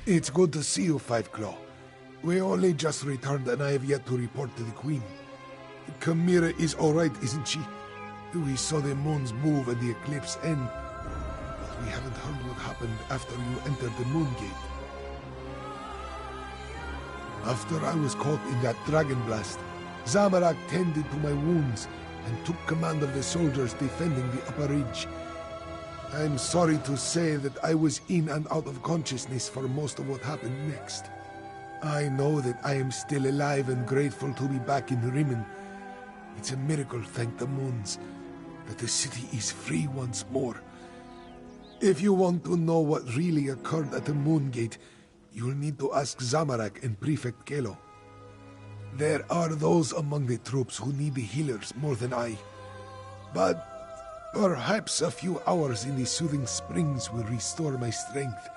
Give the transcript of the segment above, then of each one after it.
It's good to see you, Five Claw. We only just returned and I have yet to report to the Queen. Chimera is alright, isn't she? We saw the moons move and the eclipse end, but we haven't heard what happened after you entered the moon gate. After I was caught in that dragon blast, Zamorak tended to my wounds and took command of the soldiers defending the upper ridge. I'm sorry to say that I was in and out of consciousness for most of what happened next. I know that I am still alive and grateful to be back in Rimmen. It's a miracle, thank the moons, that the city is free once more. If you want to know what really occurred at the Moon Gate, you'll need to ask Zamorak and Prefect Kelo. There are those among the troops who need the healers more than I. But perhaps a few hours in the soothing springs will restore my strength.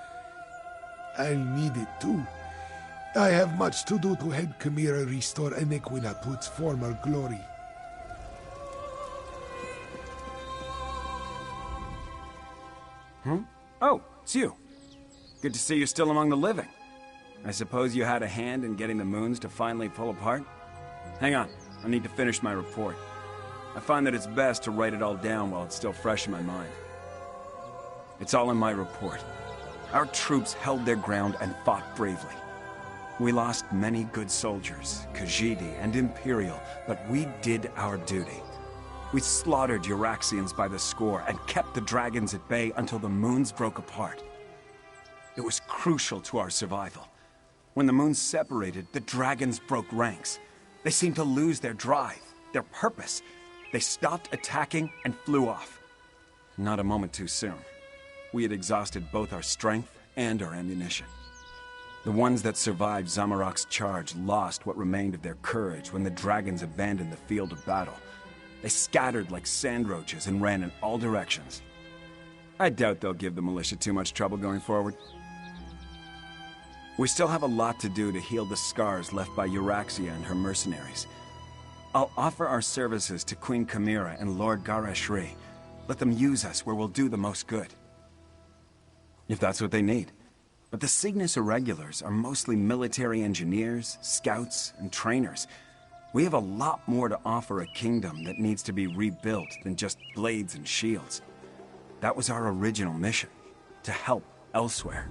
I'll need it too. I have much to do to help Chimera restore Enequina to its former glory. Oh, it's you. Good to see you're still among the living. I suppose you had a hand in getting the moons to finally pull apart? Hang on, I need to finish my report. I find that it's best to write it all down while it's still fresh in my mind. It's all in my report. Our troops held their ground and fought bravely. We lost many good soldiers, Khajiit and Imperial, but we did our duty. We slaughtered Euraxians by the score and kept the dragons at bay until the moons broke apart. It was crucial to our survival. When the moons separated, the dragons broke ranks. They seemed to lose their drive, their purpose. They stopped attacking and flew off. Not a moment too soon. We had exhausted both our strength and our ammunition. The ones that survived Zamorak's charge lost what remained of their courage when the dragons abandoned the field of battle. They scattered like sand roaches and ran in all directions. I doubt they'll give the militia too much trouble going forward. We still have a lot to do to heal the scars left by Euraxia and her mercenaries. I'll offer our services to Queen Chimera and Lord Gareshri. Let them use us where we'll do the most good. If that's what they need. But the Cygnus Irregulars are mostly military engineers, scouts, and trainers. We have a lot more to offer a kingdom that needs to be rebuilt than just blades and shields. That was our original mission, to help Elsweyr.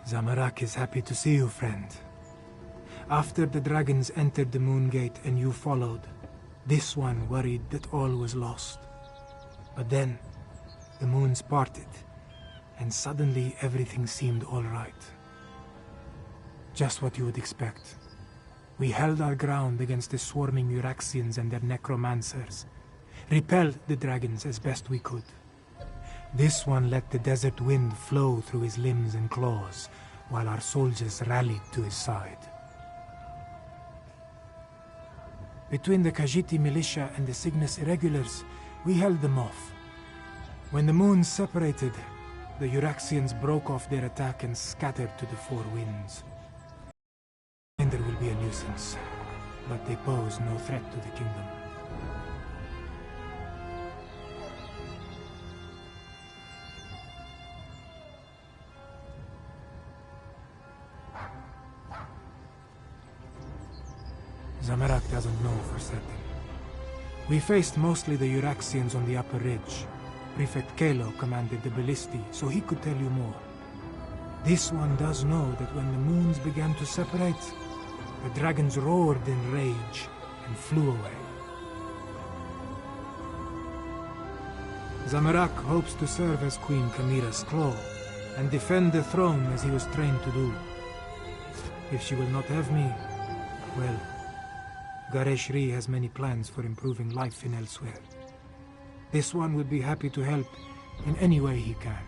Zamorak is happy to see you, friend. After the dragons entered the Moon Gate and you followed, this one worried that all was lost. But then, the moons parted, and suddenly everything seemed all right. Just what you would expect. We held our ground against the swarming Euraxians and their necromancers, repelled the dragons as best we could. This one let the desert wind flow through his limbs and claws, while our soldiers rallied to his side. Between the Khajiit militia and the Cygnus Irregulars, we held them off. When the moons separated, the Euraxians broke off their attack and scattered to the four winds. And there will be a nuisance, but they pose no threat to the kingdom. Zamorak doesn't know for certain. We faced mostly the Euraxians on the upper ridge. Prefect Kelo commanded the ballisti, so he could tell you more. This one does know that when the moons began to separate, the dragons roared in rage and flew away. Zamorak hopes to serve as Queen Chimera's claw and defend the throne as he was trained to do. If she will not have me, well, Gareshri has many plans for improving life in Elsweyr. This one would be happy to help in any way he can.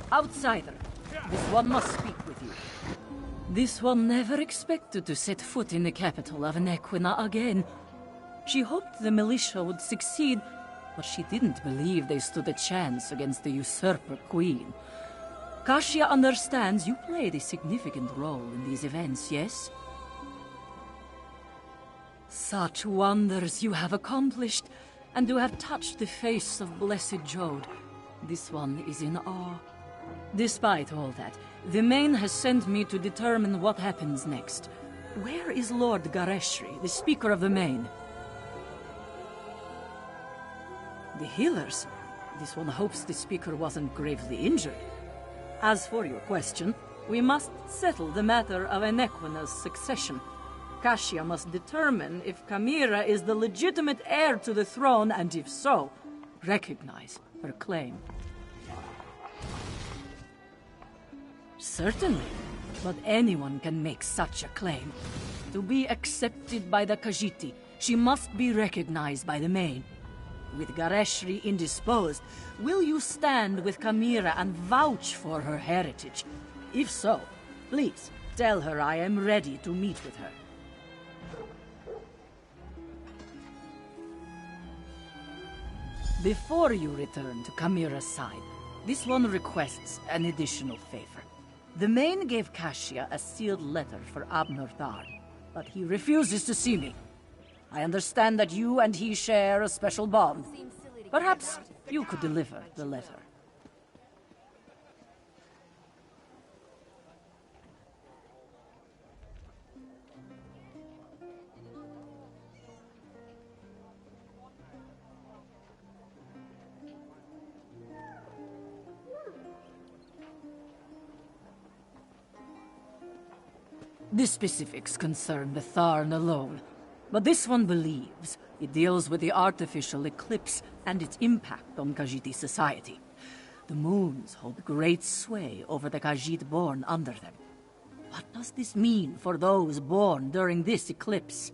Outsider, this one must speak with you. This one never expected to set foot in the capital of Nequina again. She hoped the militia would succeed, but she didn't believe they stood a chance against the usurper queen. Kasia understands you played a significant role in these events, yes? Such wonders you have accomplished, and to have touched the face of Blessed Jode. This one is in awe. Despite all that, the Main has sent me to determine what happens next. Where is Lord Gareshri, the Speaker of the Main? The healers? This one hopes the Speaker wasn't gravely injured. As for your question, we must settle the matter of Enequina's succession. Kasia must determine if Kamira is the legitimate heir to the throne, and if so, recognize her claim. Certainly, but anyone can make such a claim. To be accepted by the Khajiit, she must be recognized by the Main. With Gareshri indisposed, will you stand with Kamira and vouch for her heritage? If so, please tell her I am ready to meet with her. Before you return to Kamira's side, this one requests an additional favor. The Main gave Kasia a sealed letter for Abnur Thar, but he refuses to see me. I understand that you and he share a special bond. Perhaps you could deliver the letter. The specifics concern the Tharn alone, but this one believes it deals with the artificial eclipse and its impact on Khajiit society. The moons hold great sway over the Khajiit born under them. What does this mean for those born during this eclipse?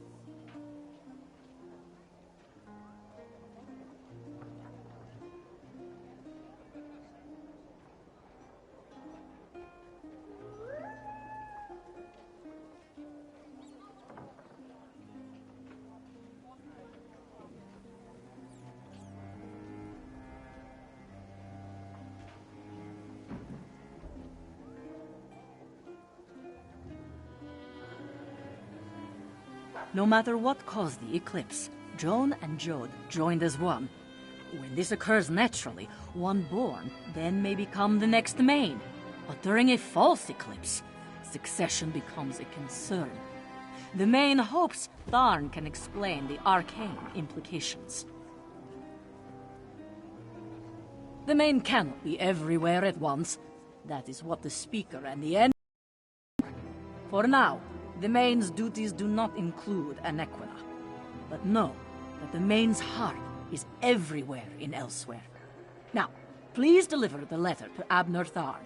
No matter what caused the eclipse, Joan and Jode joined as one. When this occurs naturally, one born then may become the next Main. But during a false eclipse, succession becomes a concern. The Main hopes Tharn can explain the arcane implications. The Main cannot be everywhere at once. That is what the Speaker and the end. For now, the Main's duties do not include Nequina. But know that the Main's heart is everywhere in Elsweyr. Now, please deliver the letter to Abnur Tharn.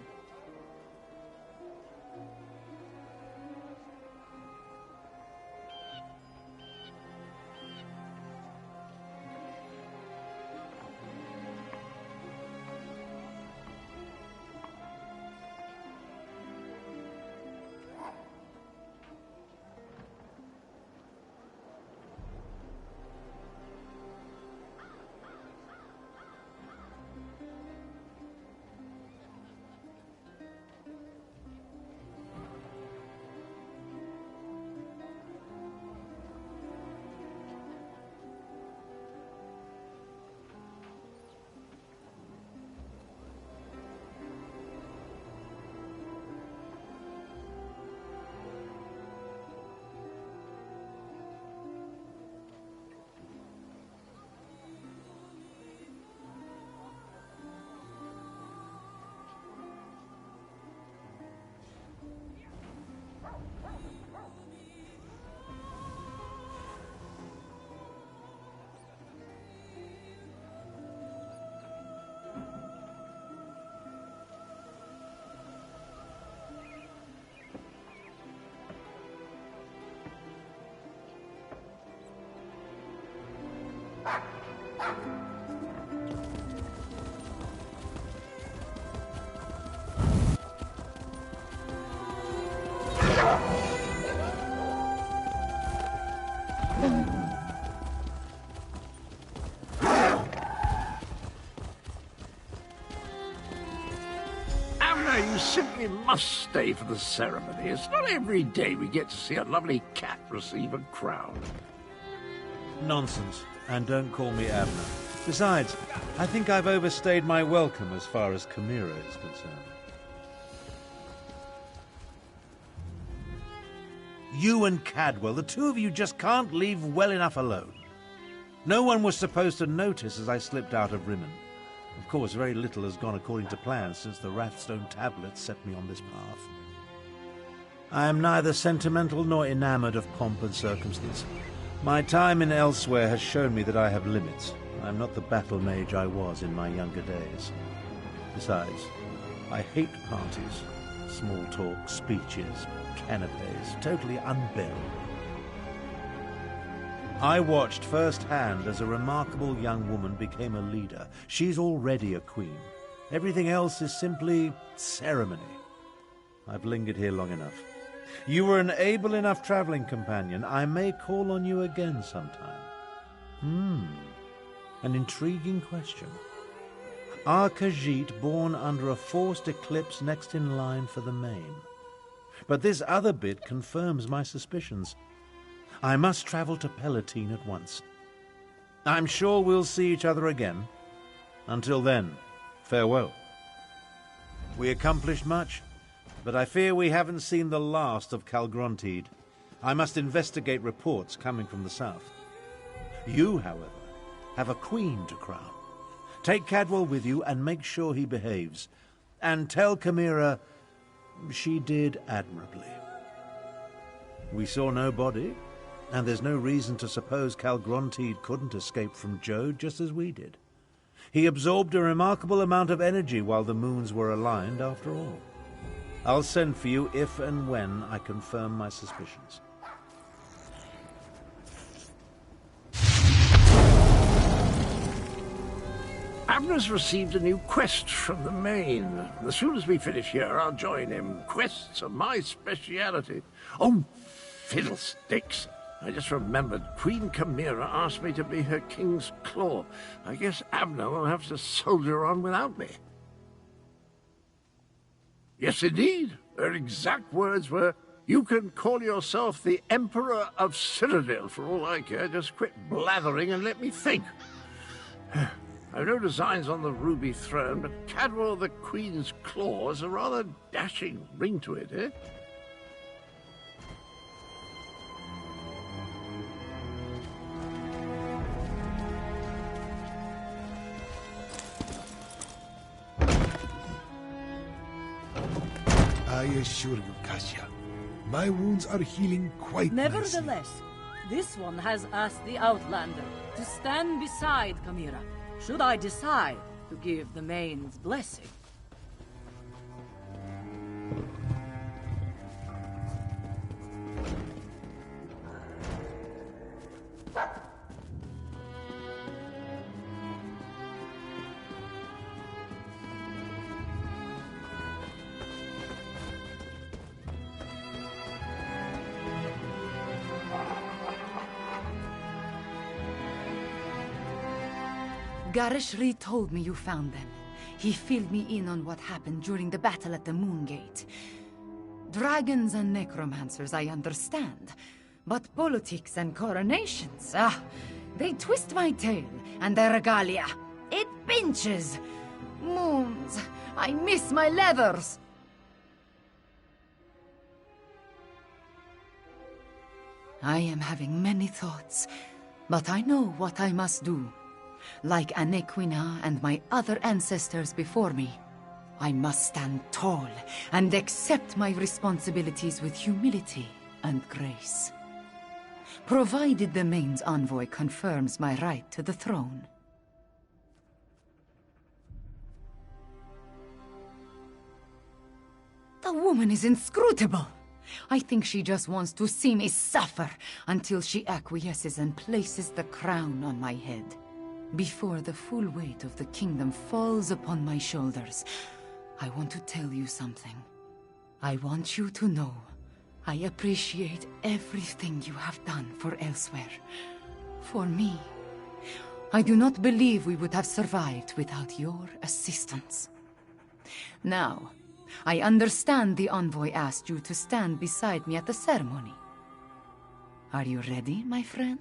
you simply must stay for the ceremony. It's not every day we get to see a lovely cat receive a crown. Nonsense. And don't call me Abner. Besides, I think I've overstayed my welcome as far as Chimera is concerned. You and Cadwell, the two of you just can't leave well enough alone. No one was supposed to notice as I slipped out of Rimmon. Of course, very little has gone according to plan since the Wrathstone tablets set me on this path. I am neither sentimental nor enamored of pomp and circumstance. My time in Elsweyr has shown me that I have limits. I am not the battle mage I was in my younger days. Besides, I hate parties, small talk, speeches, canapes, totally unbearable. I watched firsthand as a remarkable young woman became a leader. She's already a queen. Everything else is simply ceremony. I've lingered here long enough. You were an able enough traveling companion. I may call on you again sometime. An intriguing question. Are Khajiit born under a forced eclipse next in line for the main? But this other bit confirms my suspicions. I must travel to Palatine at once. I'm sure we'll see each other again. Until then, farewell. We accomplished much, but I fear we haven't seen the last of Calgrontiid. I must investigate reports coming from the south. You, however, have a queen to crown. Take Cadwell with you and make sure he behaves. And tell Chimera she did admirably. We saw no body, and there's no reason to suppose Calgrontiid couldn't escape from Jode just as we did. He absorbed a remarkable amount of energy while the moons were aligned, after all. I'll send for you if and when I confirm my suspicions. Abner's received a new quest from the main. As soon as we finish here, I'll join him. Quests are my speciality. Oh, fiddlesticks. I just remembered Queen Chimera asked me to be her king's claw. I guess Abner will have to soldier on without me. Yes, indeed. Her exact words were, "You can call yourself the Emperor of Cyrodiil for all I care. Just quit blathering and let me think." I've no designs on the ruby throne, but Cadwell the Queen's claw has a rather dashing ring to it, eh? I assure you, Kasia, my wounds are healing quite nicely. Nevertheless, this one has asked the Outlander to stand beside Chimera, should I decide to give the main's blessing. Garishri told me you found them. He filled me in on what happened during the battle at the Moongate. Dragons and necromancers, I understand. But politics and coronations, they twist my tail, and their regalia. It pinches. Moons, I miss my leathers. I am having many thoughts, but I know what I must do. Like Anequina and my other ancestors before me, I must stand tall and accept my responsibilities with humility and grace. Provided the main's envoy confirms my right to the throne. The woman is inscrutable. I think she just wants to see me suffer until she acquiesces and places the crown on my head. Before the full weight of the kingdom falls upon my shoulders, I want to tell you something. I want you to know I appreciate everything you have done for Elsweyr. For me. I do not believe we would have survived without your assistance. Now, I understand the envoy asked you to stand beside me at the ceremony. Are you ready, my friend?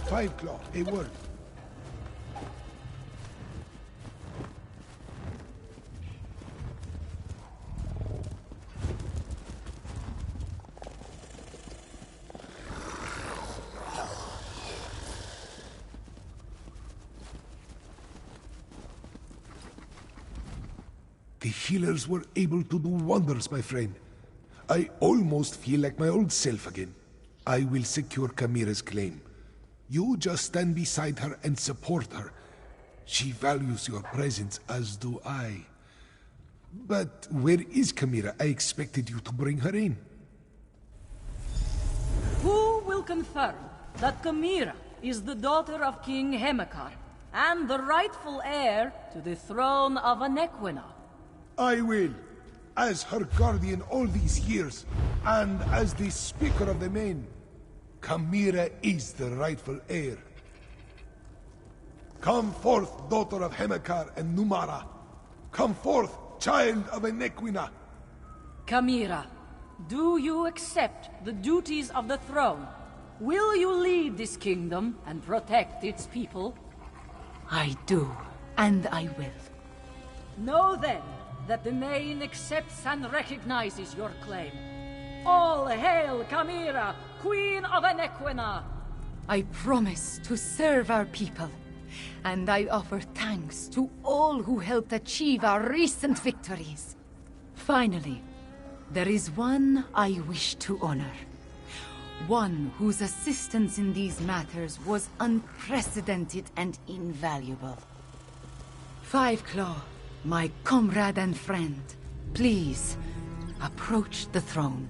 Five Claw, a word. The healers were able to do wonders, my friend. I almost feel like my old self again. I will secure Camira's claim. You just stand beside her and support her. She values your presence, as do I. But where is Camira? I expected you to bring her in. Who will confirm that Camira is the daughter of King Hemekar and the rightful heir to the throne of Anequina? I will. As her guardian all these years, and as the Speaker of the Men, Camira is the rightful heir. Come forth, daughter of Hemekar and Numara. Come forth, child of Anequina. Camira, do you accept the duties of the throne? Will you lead this kingdom and protect its people? I do, and I will. Know then that the Main accepts and recognizes your claim. All hail Camira, Queen of Anequina! I promise to serve our people, and I offer thanks to all who helped achieve our recent victories. Finally, there is one I wish to honor. One whose assistance in these matters was unprecedented and invaluable. Five Claw, my comrade and friend, please approach the throne.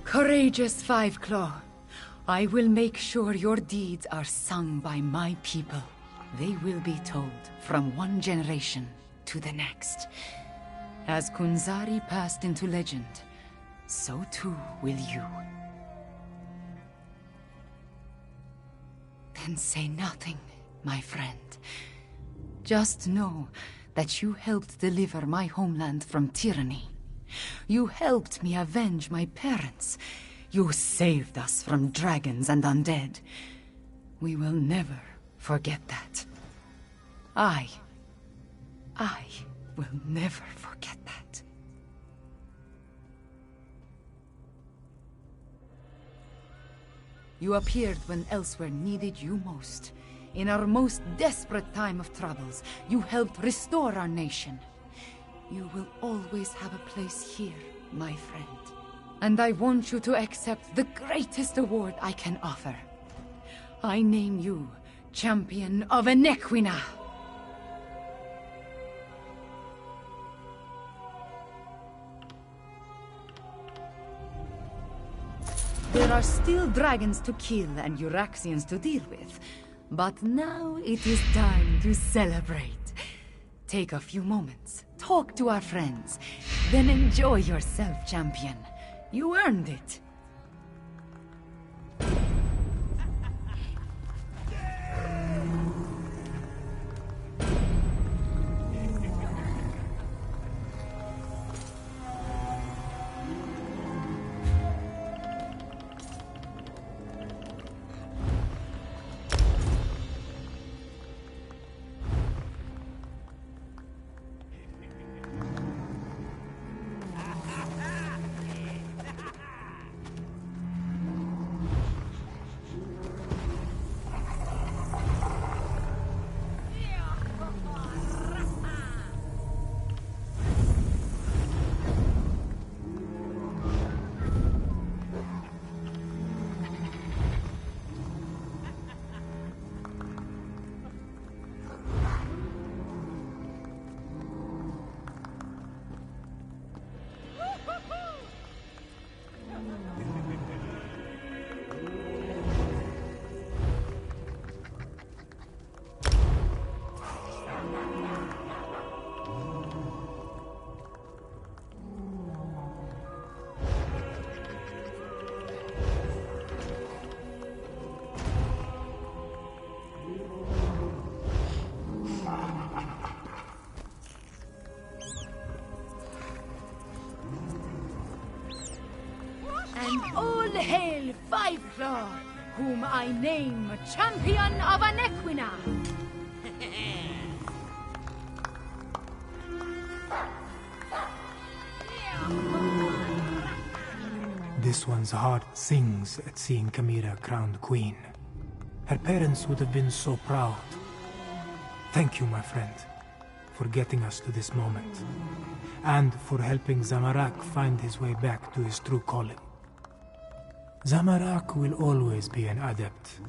Courageous Five Claw, I will make sure your deeds are sung by my people. They will be told from one generation to the next. As Kunzari passed into legend, so too will you. Then say nothing, my friend. Just know that you helped deliver my homeland from tyranny. You helped me avenge my parents. You saved us from dragons and undead. We will never forget that. I will never forget that. You appeared when Elsweyr needed you most. In our most desperate time of troubles, you helped restore our nation. You will always have a place here, my friend. And I want you to accept the greatest award I can offer. I name you Champion of Anequina. There are still dragons to kill and Euraxians to deal with. But now it is time to celebrate. Take a few moments, talk to our friends, then enjoy yourself, champion. You earned it. All hail Five-Claw, whom I name Champion of Anequina! This one's heart sings at seeing Chimera crowned queen. Her parents would have been so proud. Thank you, my friend, for getting us to this moment, and for helping Zamorak find his way back to his true calling. Zamorak will always be an adept,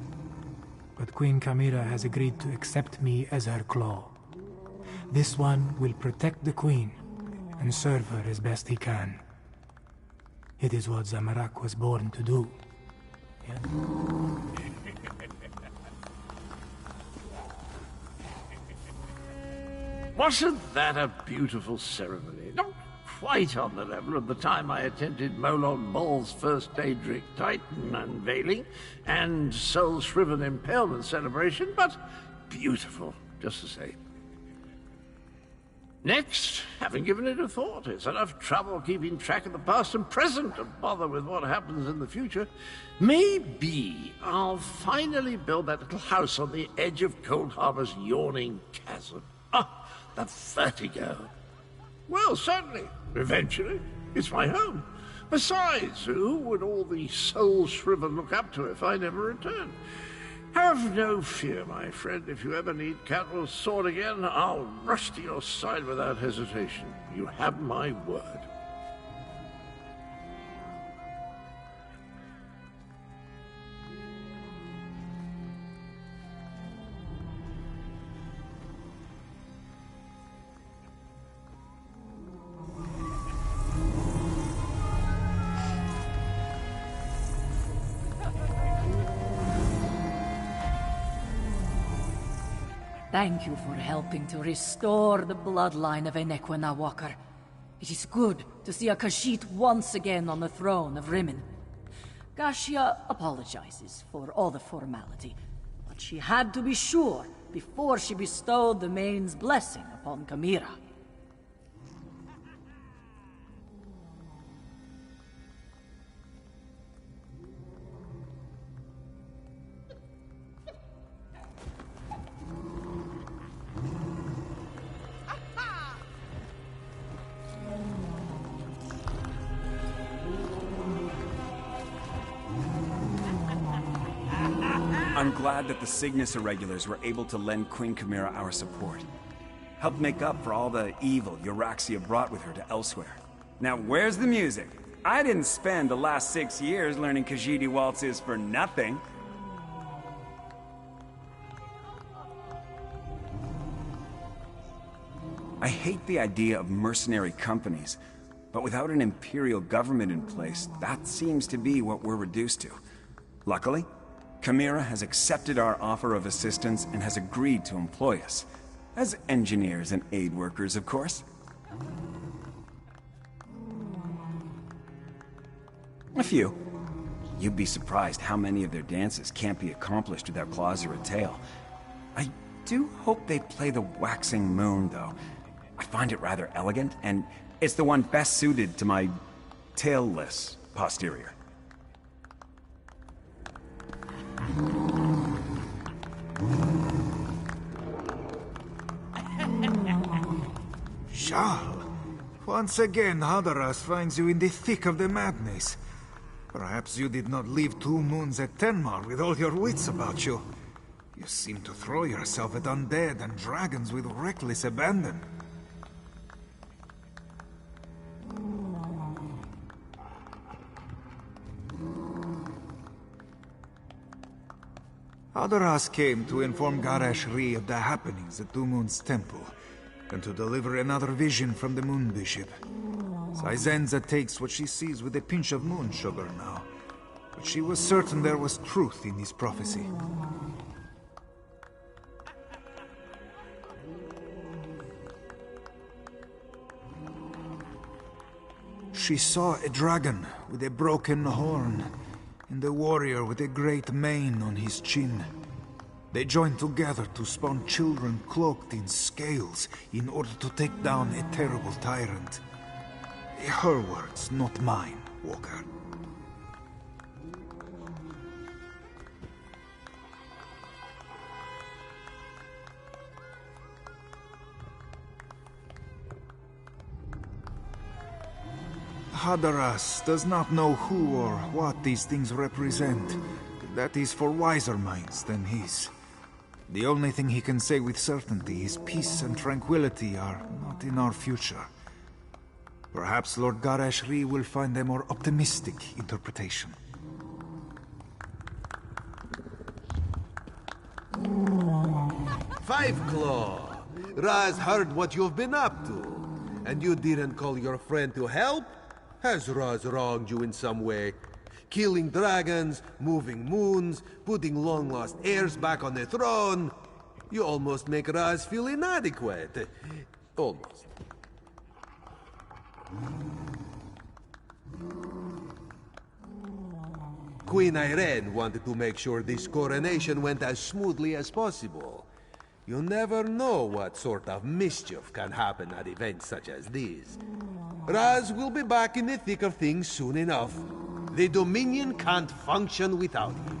but Queen Chimera has agreed to accept me as her claw. This one will protect the queen and serve her as best he can. It is what Zamorak was born to do. Wasn't that a beautiful ceremony? Not quite on the level of the time I attended Molon Ball's first Daedric Titan unveiling and Soul Shriven Impalement celebration, but beautiful, just the same. Next, having given it a thought, it's enough trouble keeping track of the past and present to bother with what happens in the future. Maybe I'll finally build that little house on the edge of Cold Harbor's yawning chasm. Ah, the vertigo. Well, certainly, eventually, it's my home. Besides, who would all the Soul Shriven look up to if I never returned? Have no fear, my friend. If you ever need Catel's sword again, I'll rush to your side without hesitation. You have my word. Thank you for helping to restore the bloodline of Enequina Walker. It is good to see a Khajiit once again on the throne of Rimmon. Gashia apologizes for all the formality, but she had to be sure before she bestowed the Main's blessing upon Chimera. I'm glad that the Cygnus Irregulars were able to lend Queen Chimera our support. Helped make up for all the evil Euraxia brought with her to Elsweyr. Now where's the music? I didn't spend the last 6 years learning Khajiit waltzes for nothing. I hate the idea of mercenary companies, but without an imperial government in place, that seems to be what we're reduced to. Luckily, Chimera has accepted our offer of assistance and has agreed to employ us. As engineers and aid workers, of course. A few. You'd be surprised how many of their dances can't be accomplished without claws or a tail. I do hope they play the waxing moon, though. I find it rather elegant, and it's the one best suited to my tailless posterior. Charles, once again Hadaras finds you in the thick of the madness. Perhaps you did not leave 2 moons at Tenmar with all your wits about you. You seem to throw yourself at undead and dragons with reckless abandon. Hadaras came to inform Garash-Ri of the happenings at 2 Moons Temple, and to deliver another vision from the Moon Bishop. Saizenza takes what she sees with a pinch of moon sugar now, but she was certain there was truth in his prophecy. She saw a dragon with a broken horn, and a warrior with a great mane on his chin. They joined together to spawn children cloaked in scales in order to take down a terrible tyrant. Her words, not mine, Walker. Hadaras does not know who or what these things represent. That is for wiser minds than his. The only thing he can say with certainty is peace and tranquility are not in our future. Perhaps Lord Garashri will find a more optimistic interpretation. Five Claw! Raz heard what you've been up to. And you didn't call your friend to help? Has Raz wronged you in some way? Killing dragons, moving moons, putting long-lost heirs back on the throne. You almost make Raz feel inadequate. Almost. Queen Irene wanted to make sure this coronation went as smoothly as possible. You never know what sort of mischief can happen at events such as these. Raz will be back in the thick of things soon enough. The Dominion can't function without you.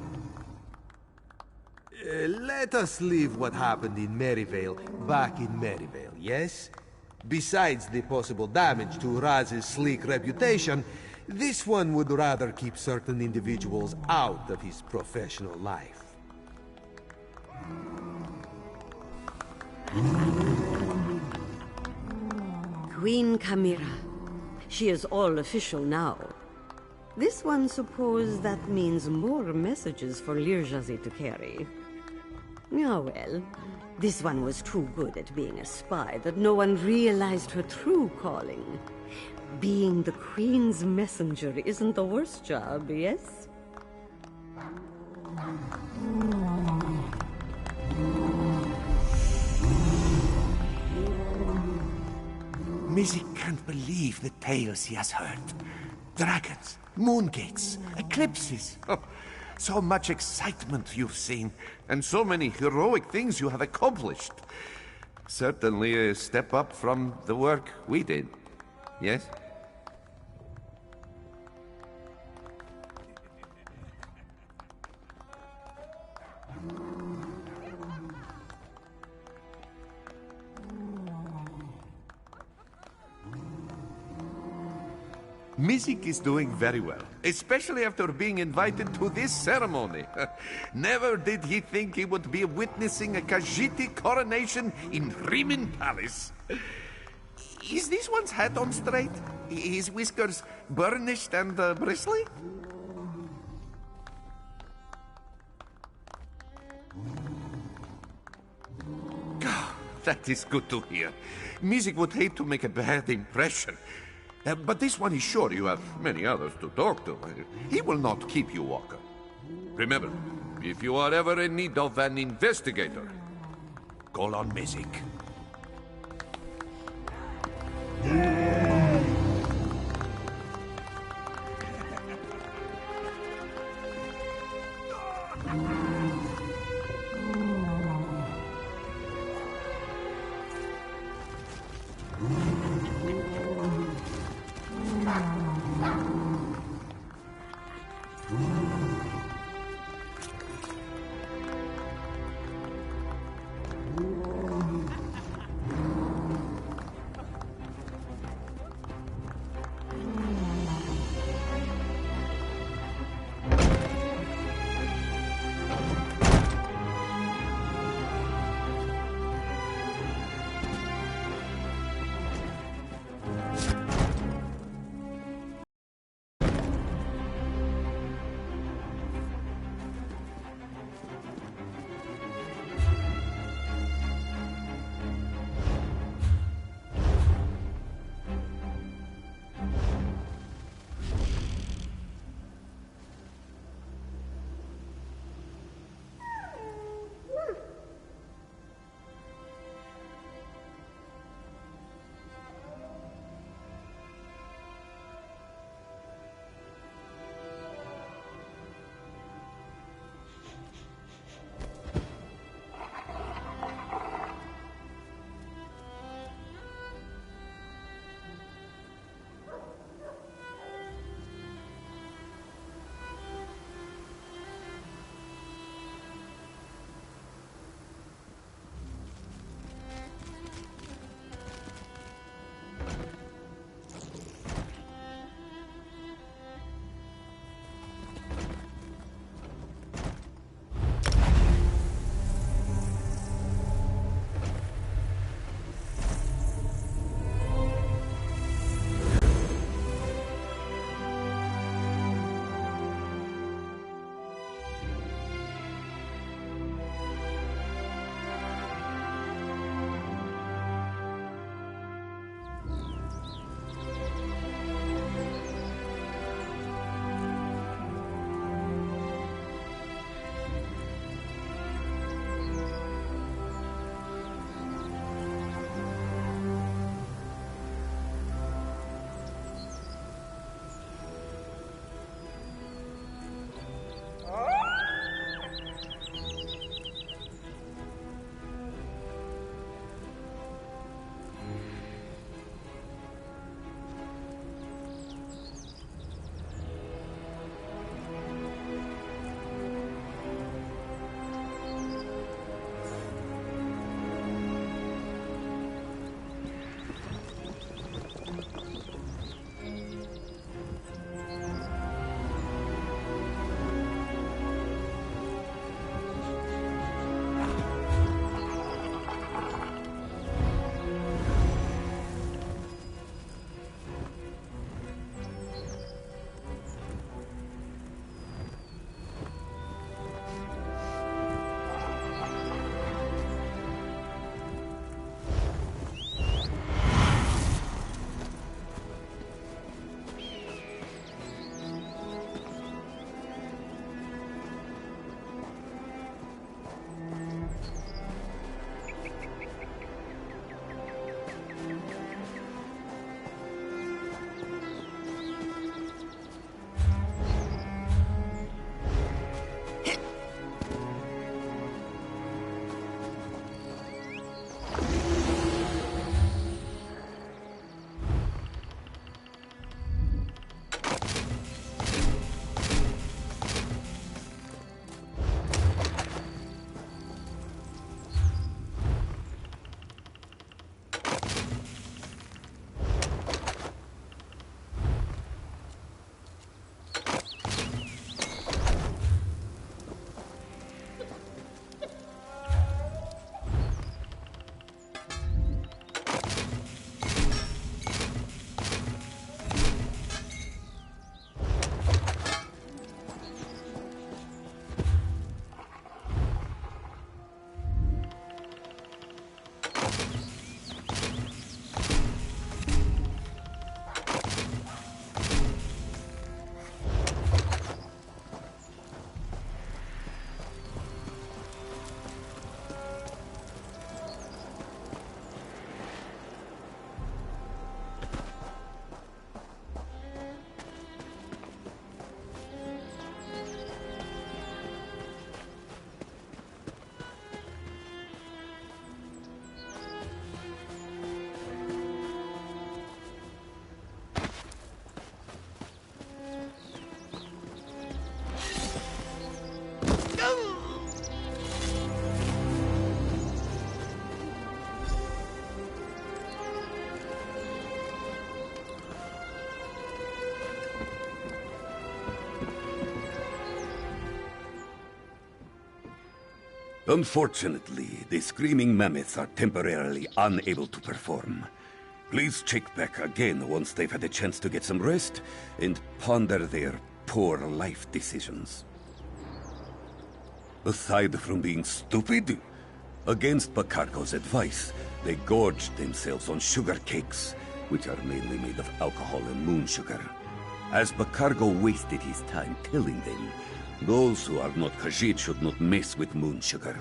Let us leave what happened in Maryvale back in Maryvale, yes? Besides the possible damage to Raz's sleek reputation, this one would rather keep certain individuals out of his professional life. Queen Kamira. She is all official now. This one suppose that means more messages for Lirjazi to carry. Ah well, this one was too good at being a spy that no one realized her true calling. Being the Queen's messenger isn't the worst job, yes? Mizik can't believe the tales he has heard. Dragons, moongates, eclipses. Oh, so much excitement you've seen, and so many heroic things you have accomplished. Certainly a step up from the work we did. Yes? Mizik is doing very well, especially after being invited to this ceremony. Never did he think he would be witnessing a Khajiiti coronation in Rimin Palace. Is this one's hat on straight? His whiskers burnished and bristly? That is good to hear. Mizik would hate to make a bad impression. But this one is sure you have many others to talk to. He will not keep you, Walker. Remember, if you are ever in need of an investigator, call on Mizik. Unfortunately, the screaming mammoths are temporarily unable to perform. Please check back again once they've had a chance to get some rest and ponder their poor life decisions. Aside from being stupid, against Bacargo's advice, they gorged themselves on sugar cakes, which are mainly made of alcohol and moon sugar. As Bacargo wasted his time telling them, those who are not Khajiit should not mess with moon sugar.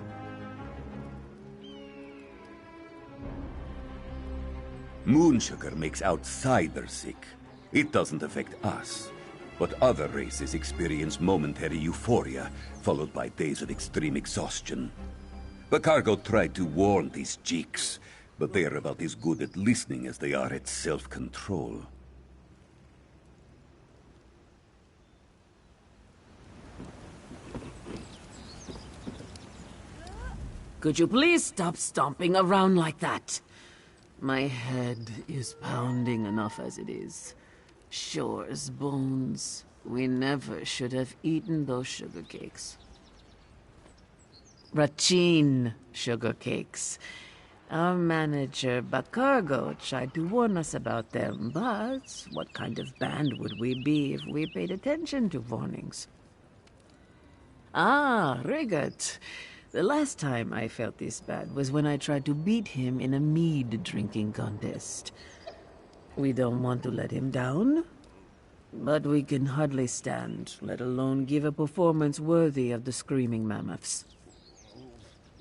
Moon sugar makes outsiders sick. It doesn't affect us. But other races experience momentary euphoria, followed by days of extreme exhaustion. Bacargo tried to warn these cheeks, but they are about as good at listening as they are at self-control. Could you please stop stomping around like that? My head is pounding enough as it is. Sure as bones. We never should have eaten those sugar cakes. Rachin sugar cakes. Our manager, Bacargo, tried to warn us about them, but what kind of band would we be if we paid attention to warnings? Ah, Rigot. The last time I felt this bad was when I tried to beat him in a mead drinking contest. We don't want to let him down, but we can hardly stand, let alone give a performance worthy of the Screaming Mammoths.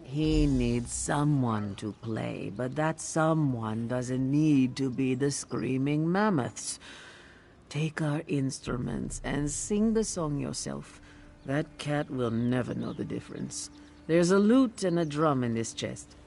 He needs someone to play, but that someone doesn't need to be the Screaming Mammoths. Take our instruments and sing the song yourself. That cat will never know the difference. There's a lute and a drum in this chest.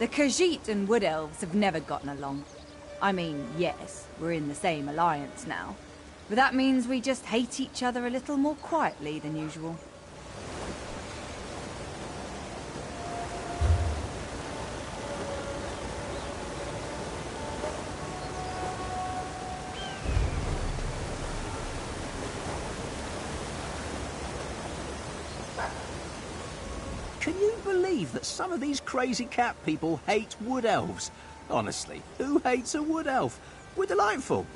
The Khajiit and Wood Elves have never gotten along. I mean, yes, we're in the same alliance now, but that means we just hate each other a little more quietly than usual. Can you believe that some of these crazy cat people hate wood elves? Honestly, who hates a wood elf? We're delightful.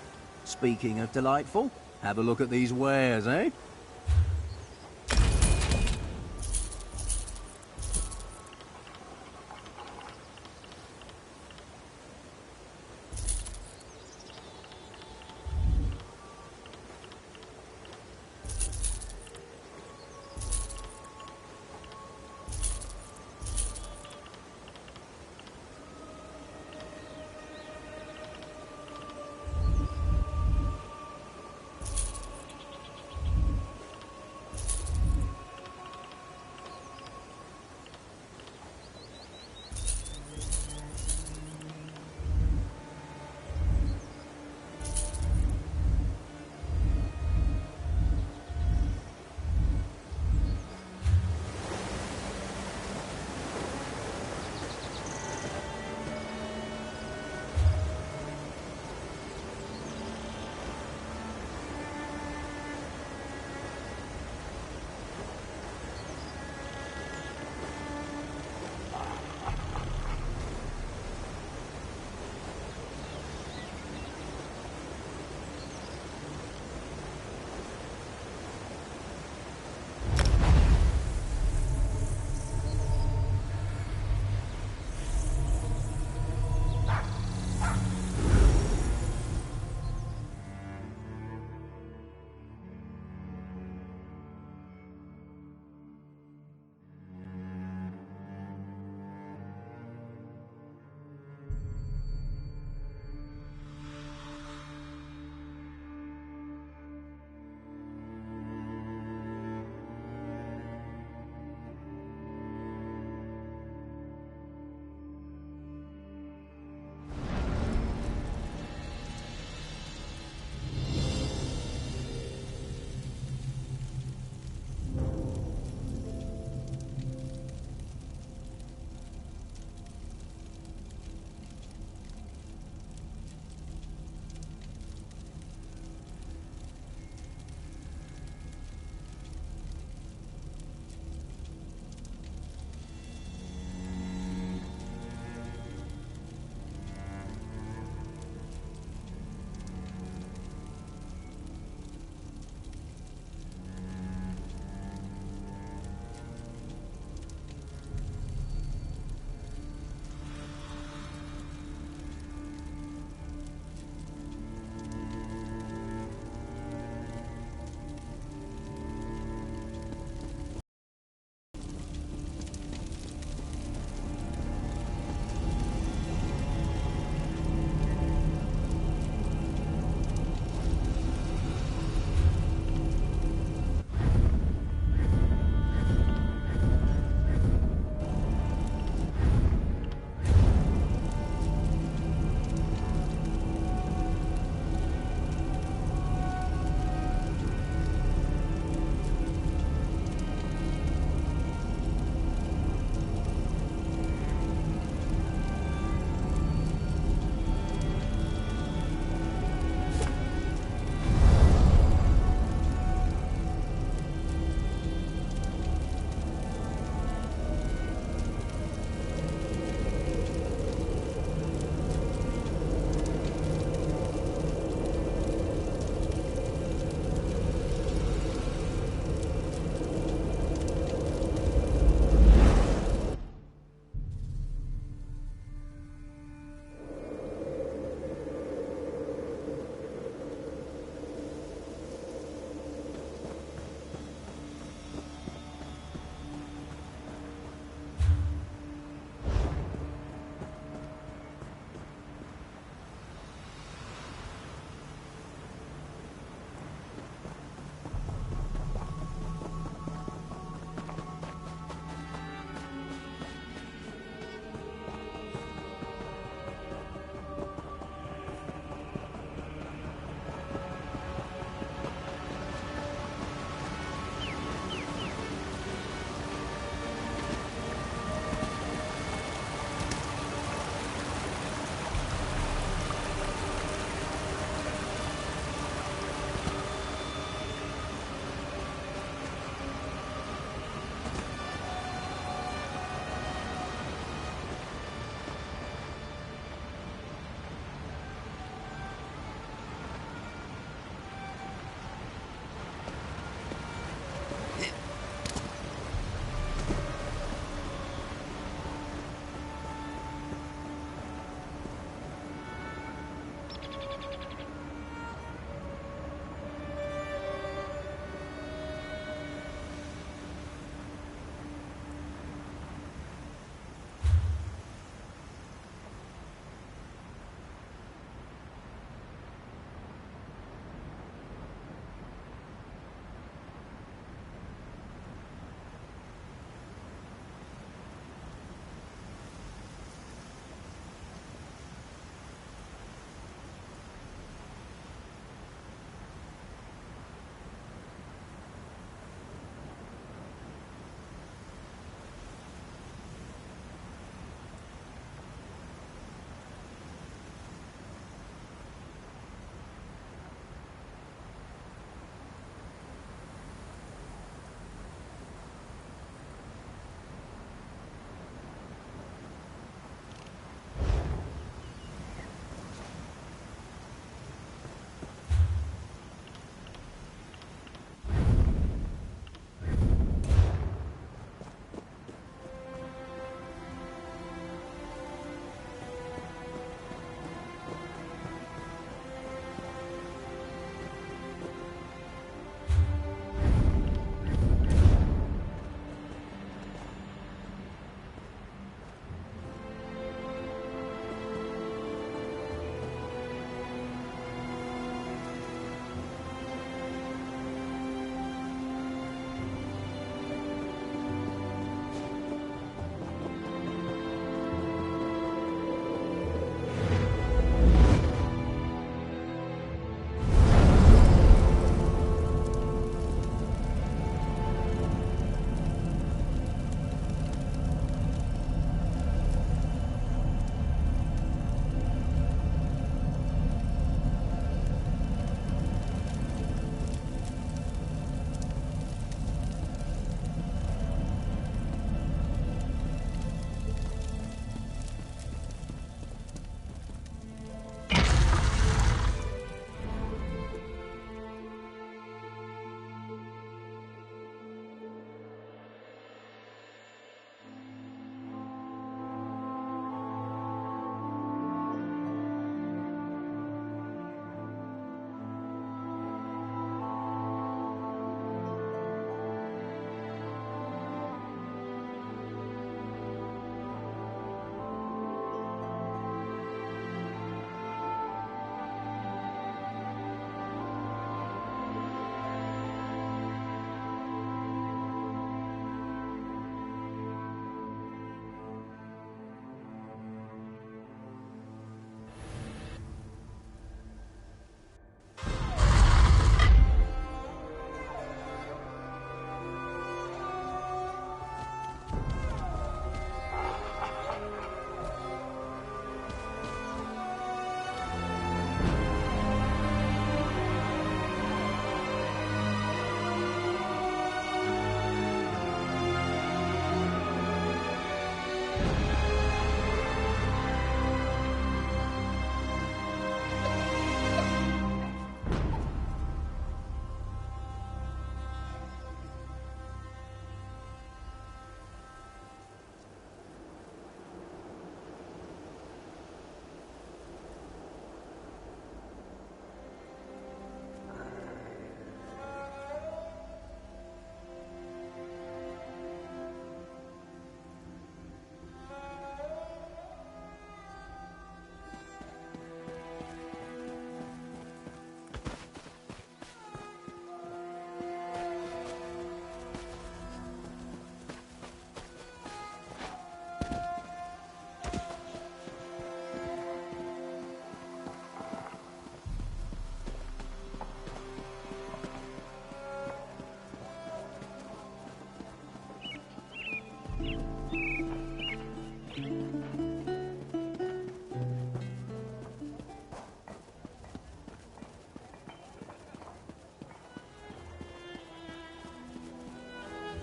Speaking of delightful, have a look at these wares, eh?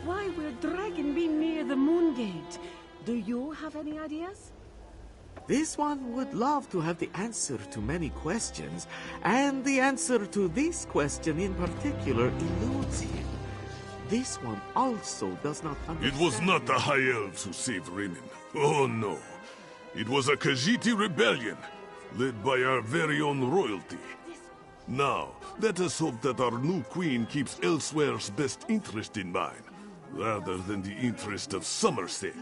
Why will Dragon be near the Moon Gate? Do you have any ideas? This one would love to have the answer to many questions, and the answer to this question in particular eludes him. This one also does not understand... It was not the High Elves who saved Renan. Oh no. It was a Khajiiti rebellion, led by our very own royalty. Now, let us hope that our new queen keeps Elsweyr's best interest in mind, rather than the interest of Somerset.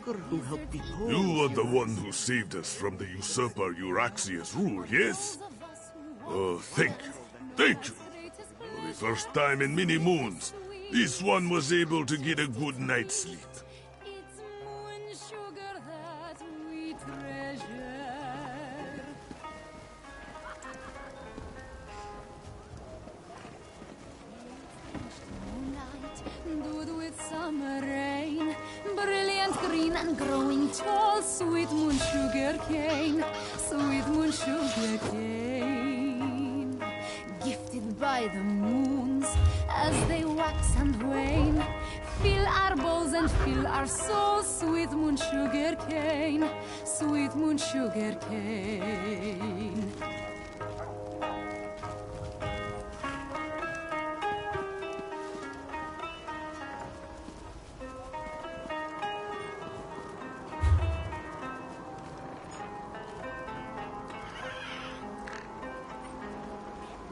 Who helped depose You are the one who saved us from the usurper Euraxia's rule, yes? Oh, thank you. Thank you. For the first time in many moons, this one was able to get a good night's sleep. And growing tall, sweet moon sugar cane, sweet moon sugar cane. Gifted by the moons as they wax and wane, fill our bowls and fill our souls, sweet moon sugar cane, sweet moon sugar cane.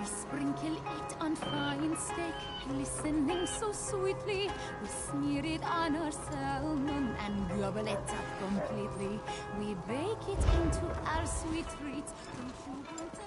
Sprinkle it on fine steak, glistening so sweetly. We smear it on our salmon and gobble it up completely. We bake it into our sweet treats. Don't you want a taste?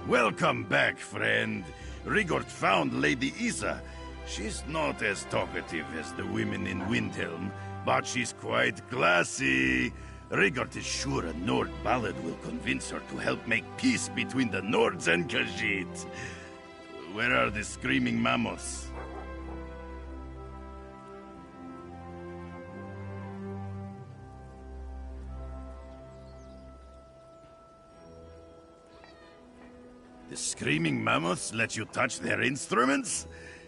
Welcome back, friend. Rigord found Lady Isa. She's not as talkative as the women in Windhelm, but she's quite classy. Rigord is sure a Nord ballad will convince her to help make peace between the Nords and Khajiit. Where are the screaming mammoths? The screaming mammoths let you touch their instruments?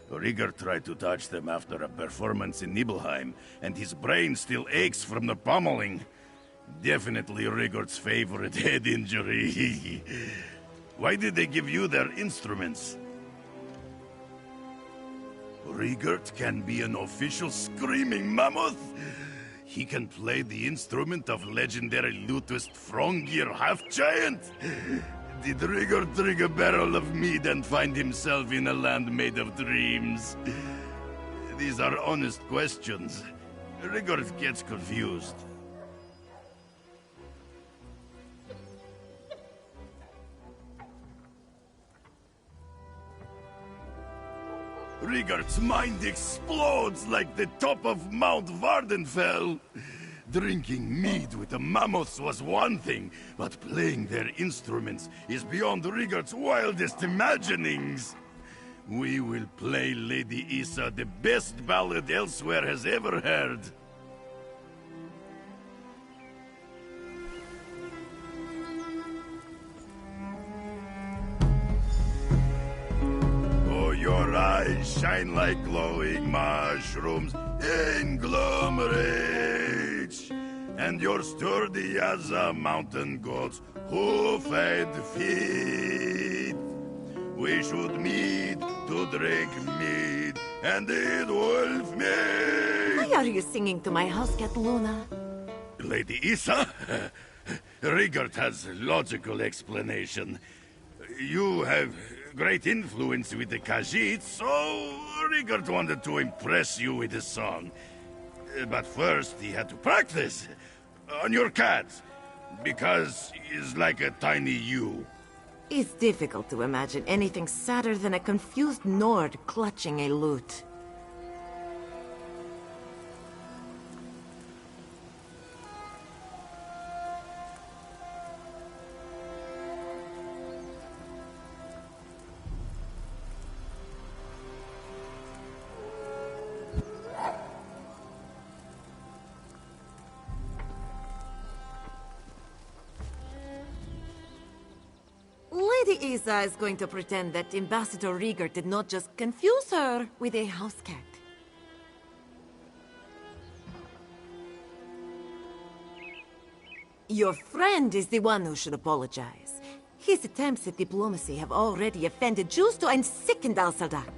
Rigord tried to touch them after a performance in Nibelheim, and his brain still aches from the pummeling. Definitely Rigord's favorite head injury. Why did they give you their instruments? Rigord can be an official screaming mammoth? He can play the instrument of legendary lutist Frongir Half-Giant? Did Rigord drink a barrel of mead and find himself in a land made of dreams? These are honest questions. Rigord gets confused. Rigord's mind explodes like the top of Mount Vardenfell. Drinking mead with the mammoths was one thing, but playing their instruments is beyond Rigord's wildest imaginings. We will play Lady Isa the best ballad Elsweyr has ever heard. Oh, your eyes shine like glowing mushrooms in glomerage, and you're sturdy as a mountain goat's hoof-fed feet. We should meet to drink mead and eat wolf meat. Why are you singing to my house cat, Luna? Lady Isa? Rigord has a logical explanation. You have great influence with the Khajiit, so Rigord wanted to impress you with his song. But first, he had to practice on your cat, because he's like a tiny you. It's difficult to imagine anything sadder than a confused Nord clutching a lute. Lady Isa is going to pretend that Ambassador Rieger did not just confuse her with a house cat. Your friend is the one who should apologize. His attempts at diplomacy have already offended Justo and sickened Al-Sadak.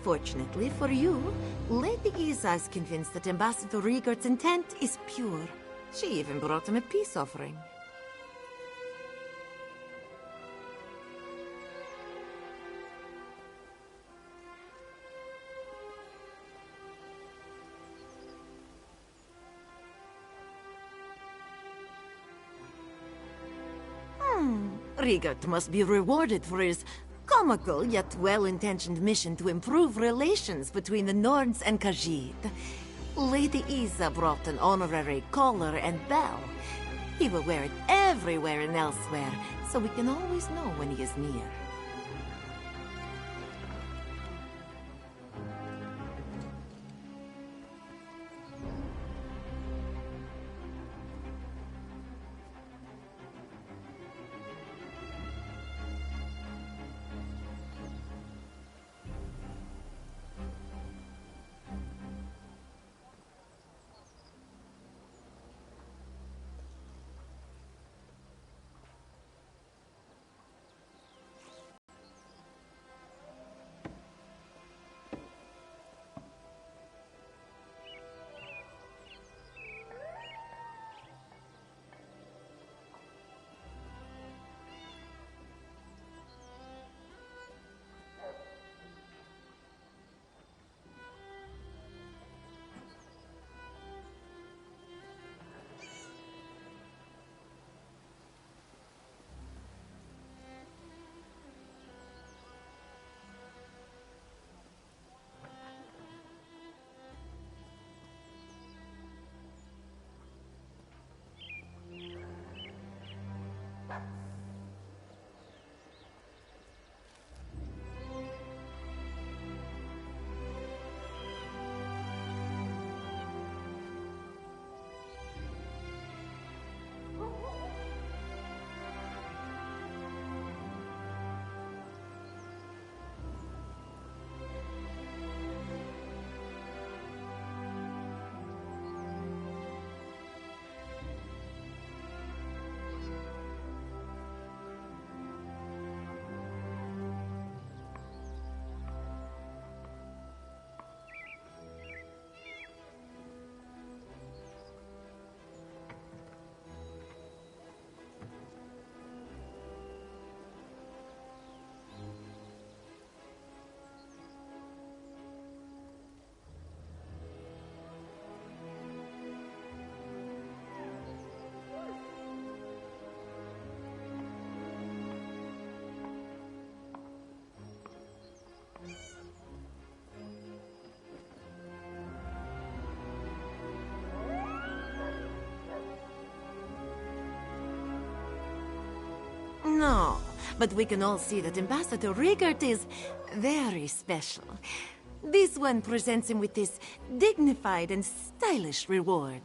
Fortunately for you, Lady Isa is convinced that Ambassador Rieger's intent is pure. She even brought him a peace offering. Riegert must be rewarded for his comical yet well-intentioned mission to improve relations between the Nords and Khajiit. Lady Isa brought an honorary collar and bell. He will wear it everywhere in Elsweyr, so we can always know when he is near. No, but we can all see that Ambassador Riegert is very special. This one presents him with this dignified and stylish reward.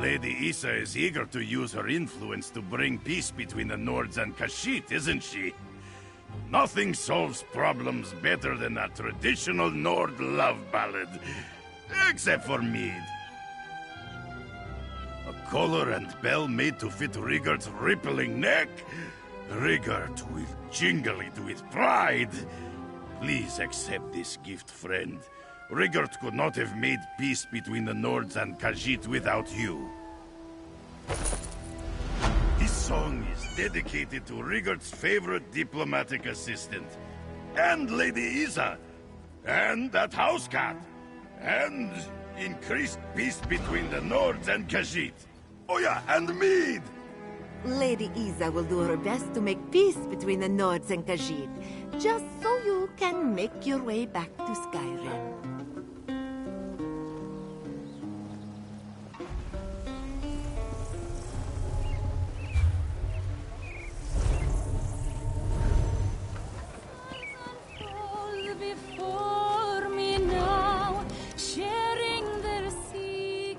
Lady Isa is eager to use her influence to bring peace between the Nords and Kashyyyt, isn't she? Nothing solves problems better than a traditional Nord love ballad. Except for mead. A collar and bell made to fit Rigard's rippling neck. Rigard will jingle it with pride. Please accept this gift, friend. Rigard could not have made peace between the Nords and Kashyyyt without you. This song is dedicated to Rigard's favorite diplomatic assistant, and Lady Isa, and that house cat, and increased peace between the Nords and Kashyyyt. Oh yeah, and mead! Lady Isa will do her best to make peace between the Nords and Kashyyyt, just so you can make your way back to Skyrim.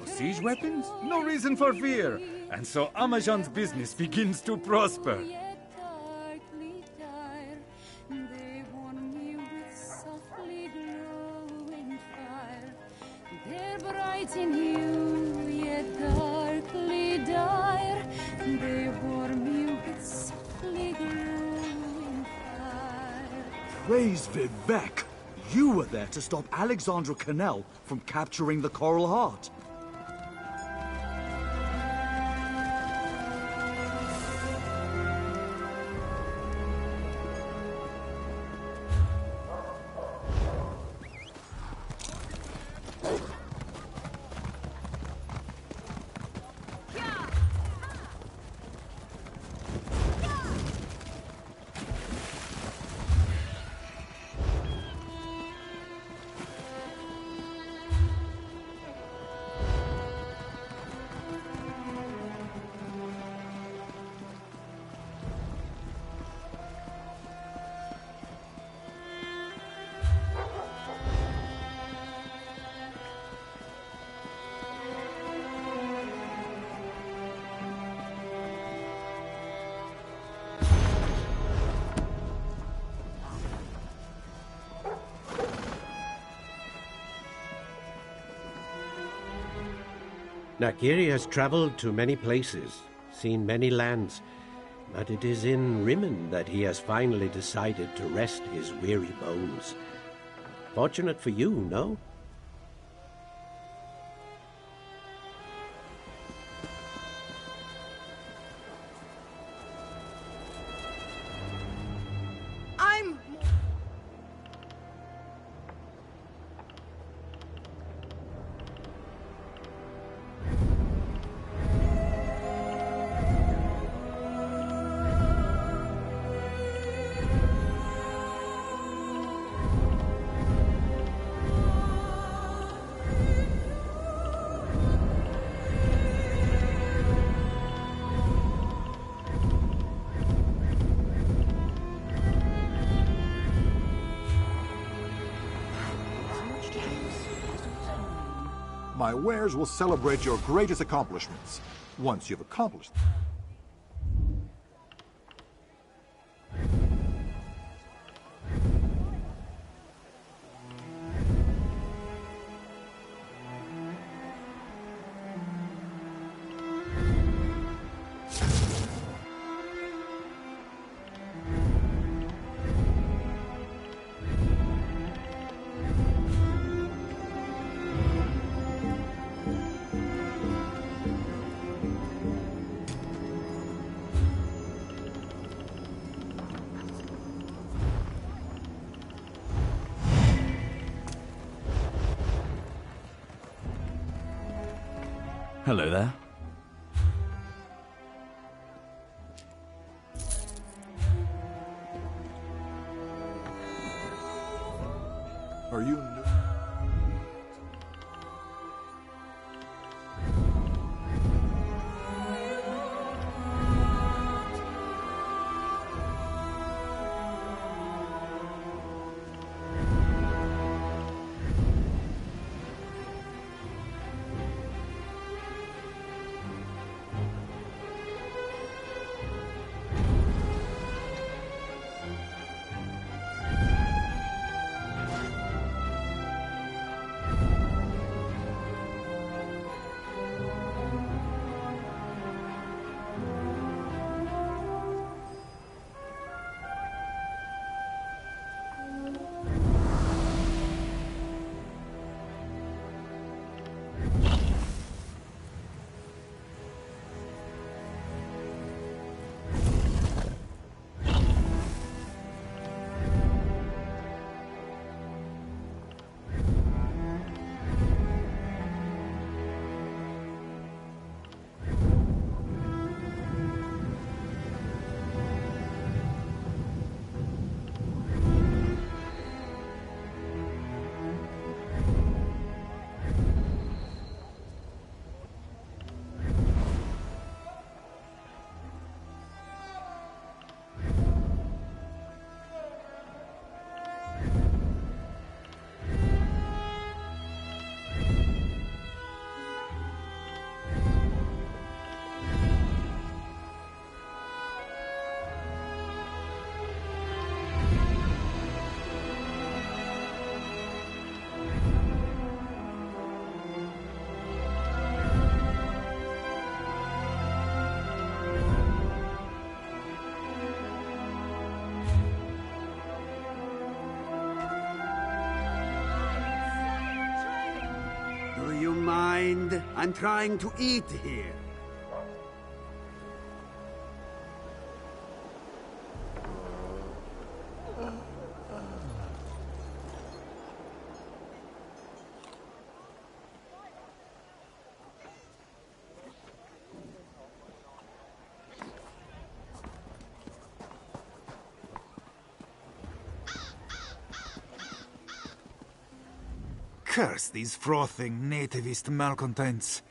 Siege weapons? No reason for fear. And so Amajan's business begins to prosper. Praise Vivek! You were there to stop Alexandra Cannell from capturing the Coral Heart. Nakiri has traveled to many places, seen many lands, but it is in Rimmon that he has finally decided to rest his weary bones. Fortunate for you, no? My wares will celebrate your greatest accomplishments, once you've accomplished them. Hello there. Are you new? Don't mind. I'm trying to eat here. Curse these frothing nativist malcontents.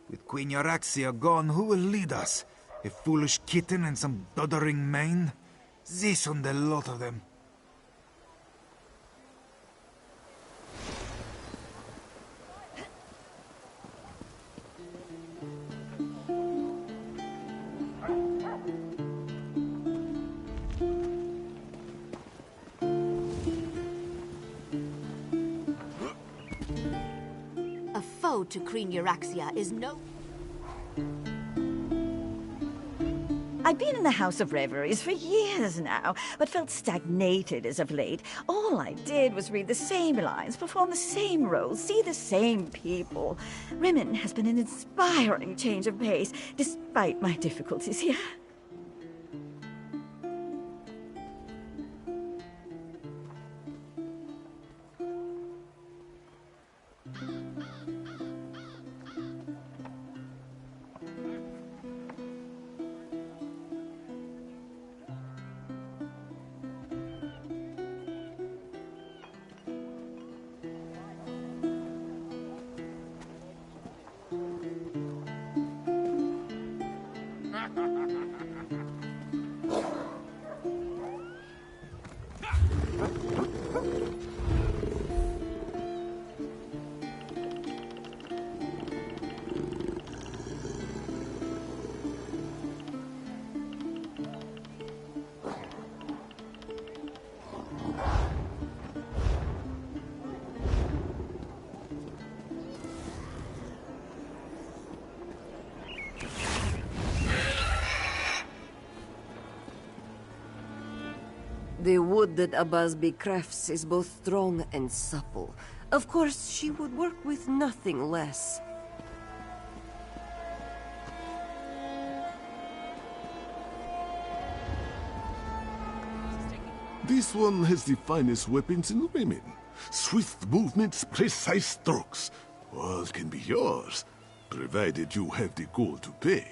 With Queen Euraxia gone, who will lead us? A foolish kitten and some doddering mane? This on the lot of them. To Queen Euraxia is no... I've been in the House of Reveries for years now, but felt stagnated as of late. All I did was read the same lines, perform the same roles, see the same people. Rimmon has been an inspiring change of pace, despite my difficulties here. The wood that Abasbi crafts is both strong and supple. Of course, she would work with nothing less. This one has the finest weapons in Rimmon. Swift movements, precise strokes. All can be yours, provided you have the gold to pay.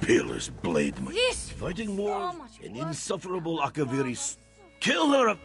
Pillar's blade, my fighting war, an insufferable Akaviris. Kill her!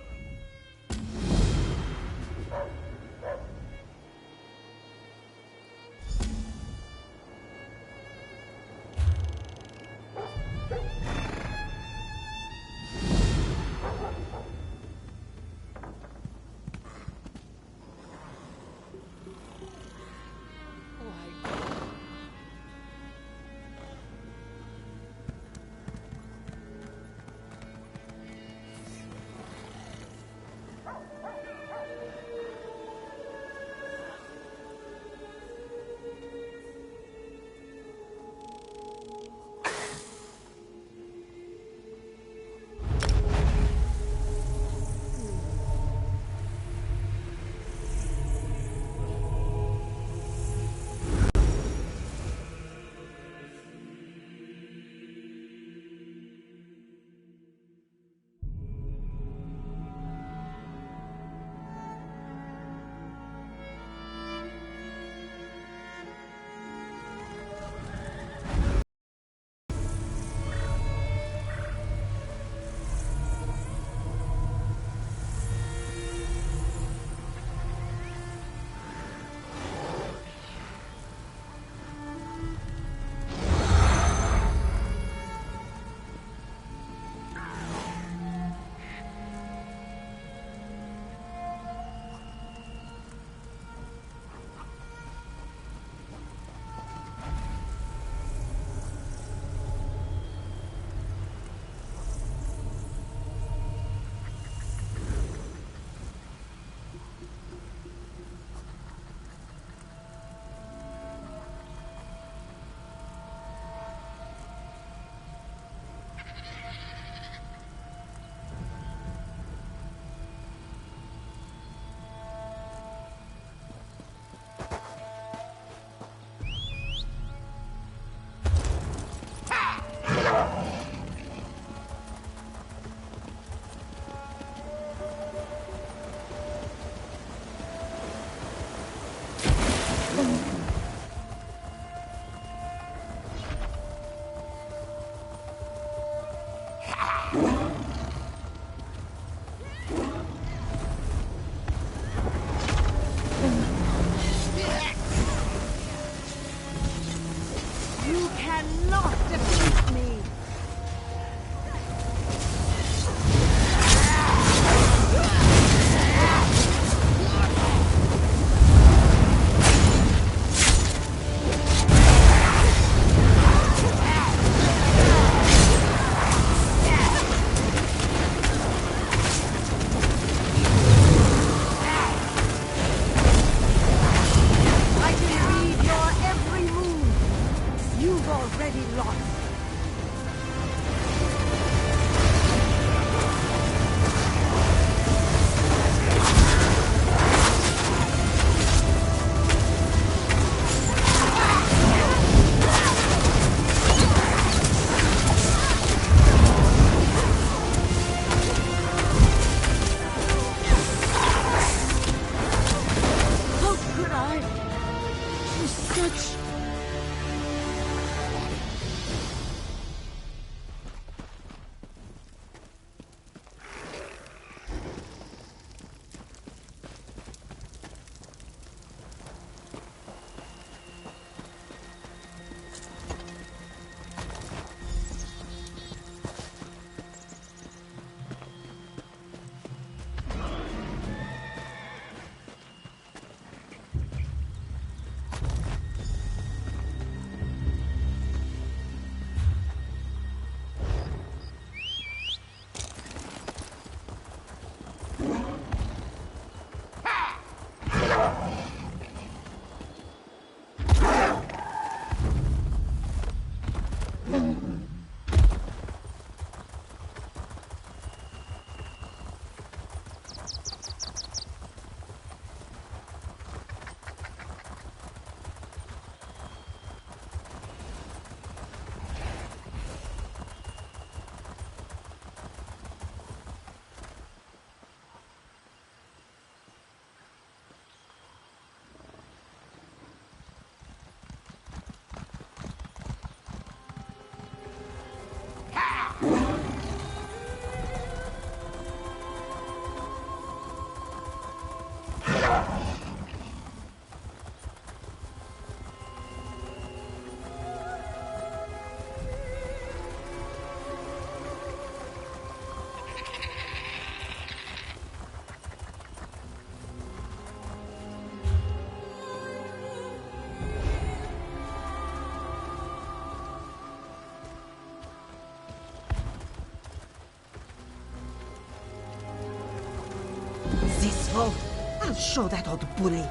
This fool! I'll show that old bully.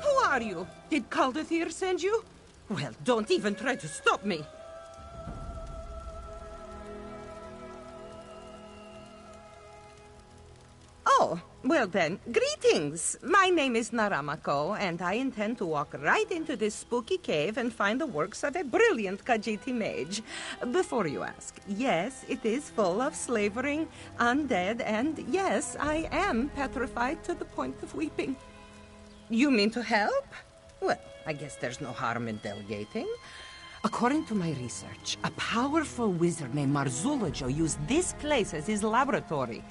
Who are you? Did Caldathir send you? Well, don't even try to stop me. Oh, well then, greetings. My name is Naramako, and I intend to walk right into this spooky cave and find the works of a brilliant Khajiiti mage. Before you ask, yes, it is full of slavering, undead, and yes, I am petrified to the point of weeping. You mean to help? Well, I guess there's no harm in delegating. According to my research, a powerful wizard named Marzulajo used this place as his laboratory.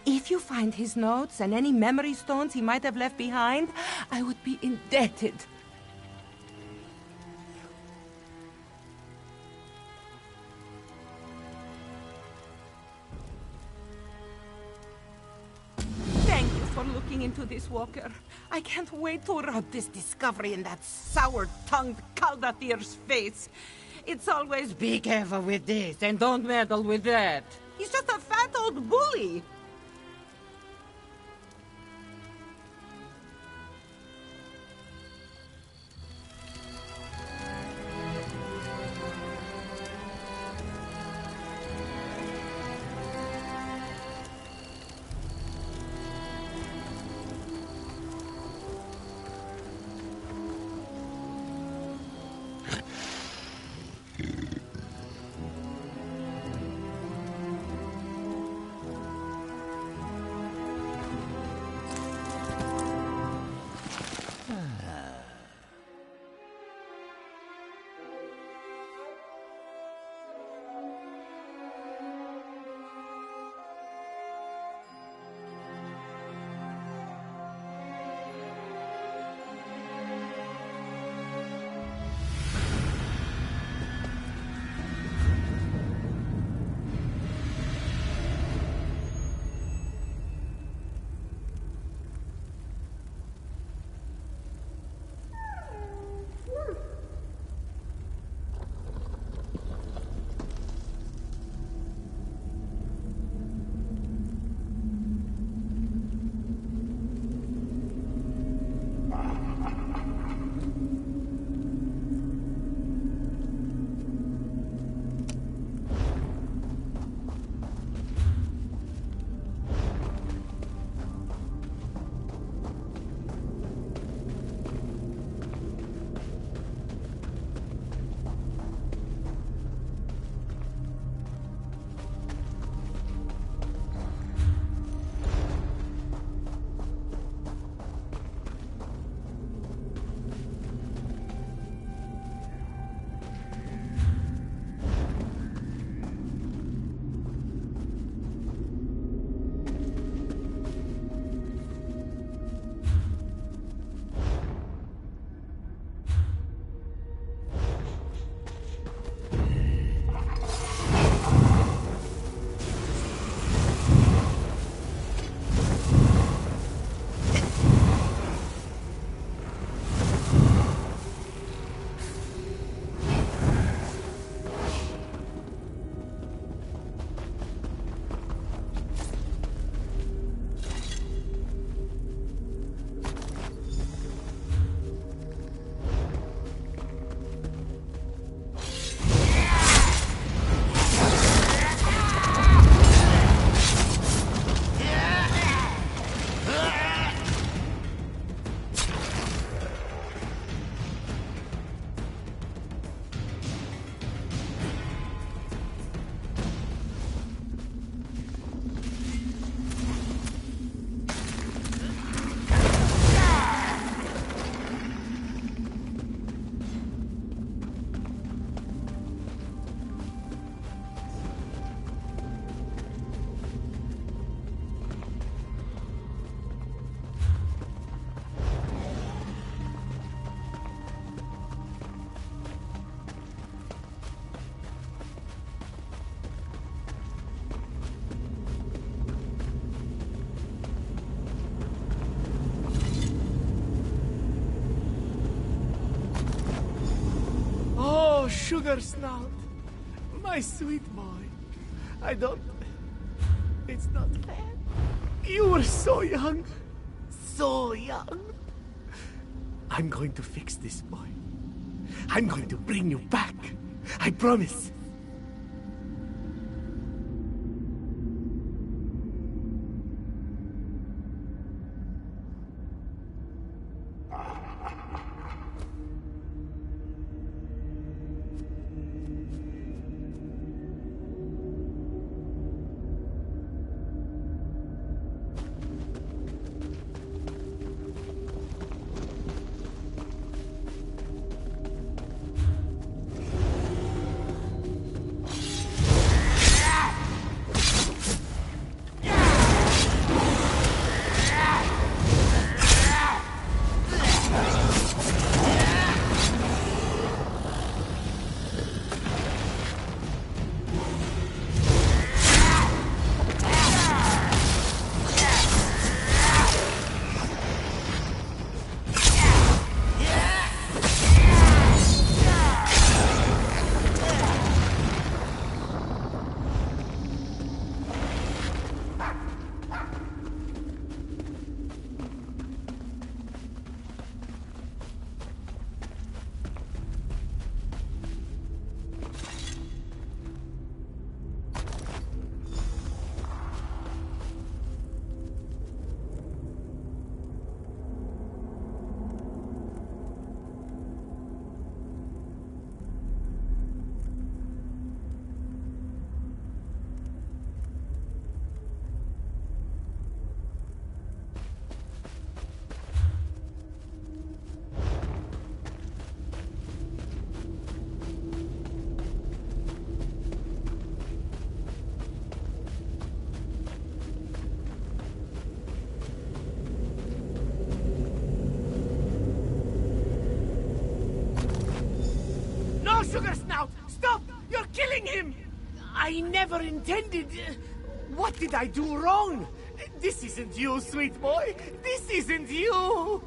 If you find his notes and any memory stones he might have left behind, I would be indebted. Thank you for looking into this, Walker. I can't wait to rub this discovery in that sour-tongued Caldathir's face. It's always, be careful with this and don't meddle with that. He's just a fat old bully. Sugar Snout, my sweet boy. I don't... It's not fair. You were so young. So young. I'm going to fix this, boy. I'm going to bring you back. I promise. Sugar Snout! Stop! You're killing him! I never intended... What did I do wrong? This isn't you, sweet boy! This isn't you!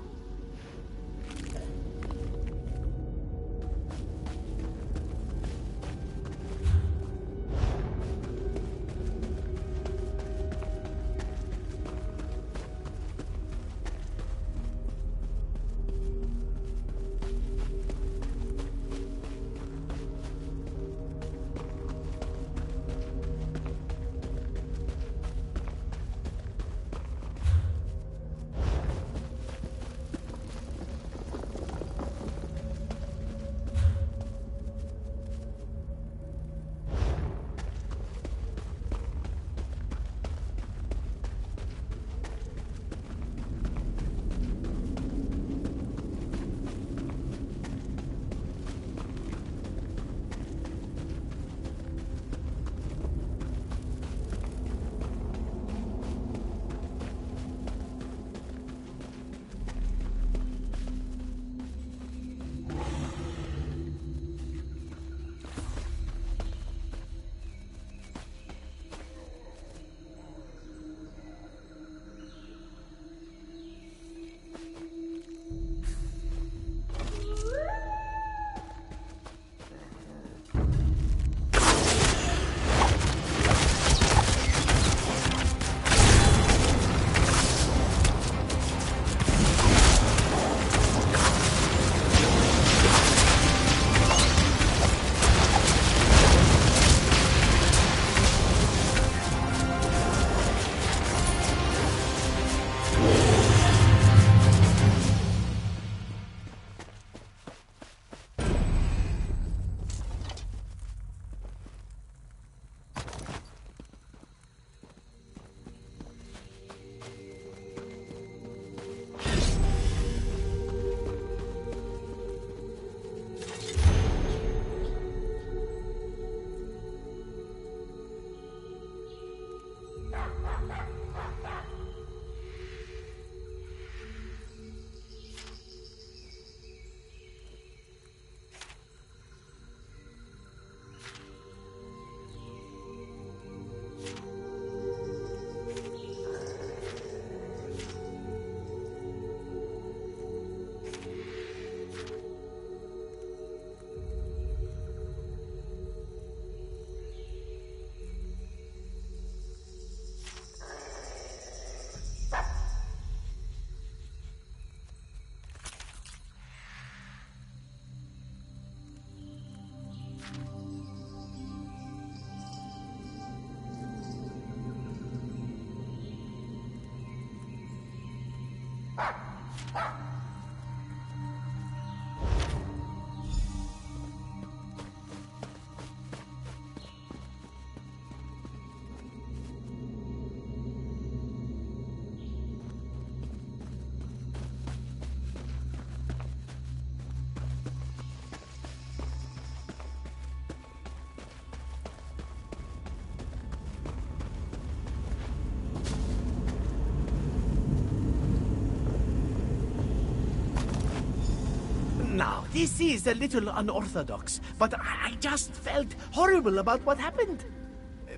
Now, this is a little unorthodox, but I just felt horrible about what happened.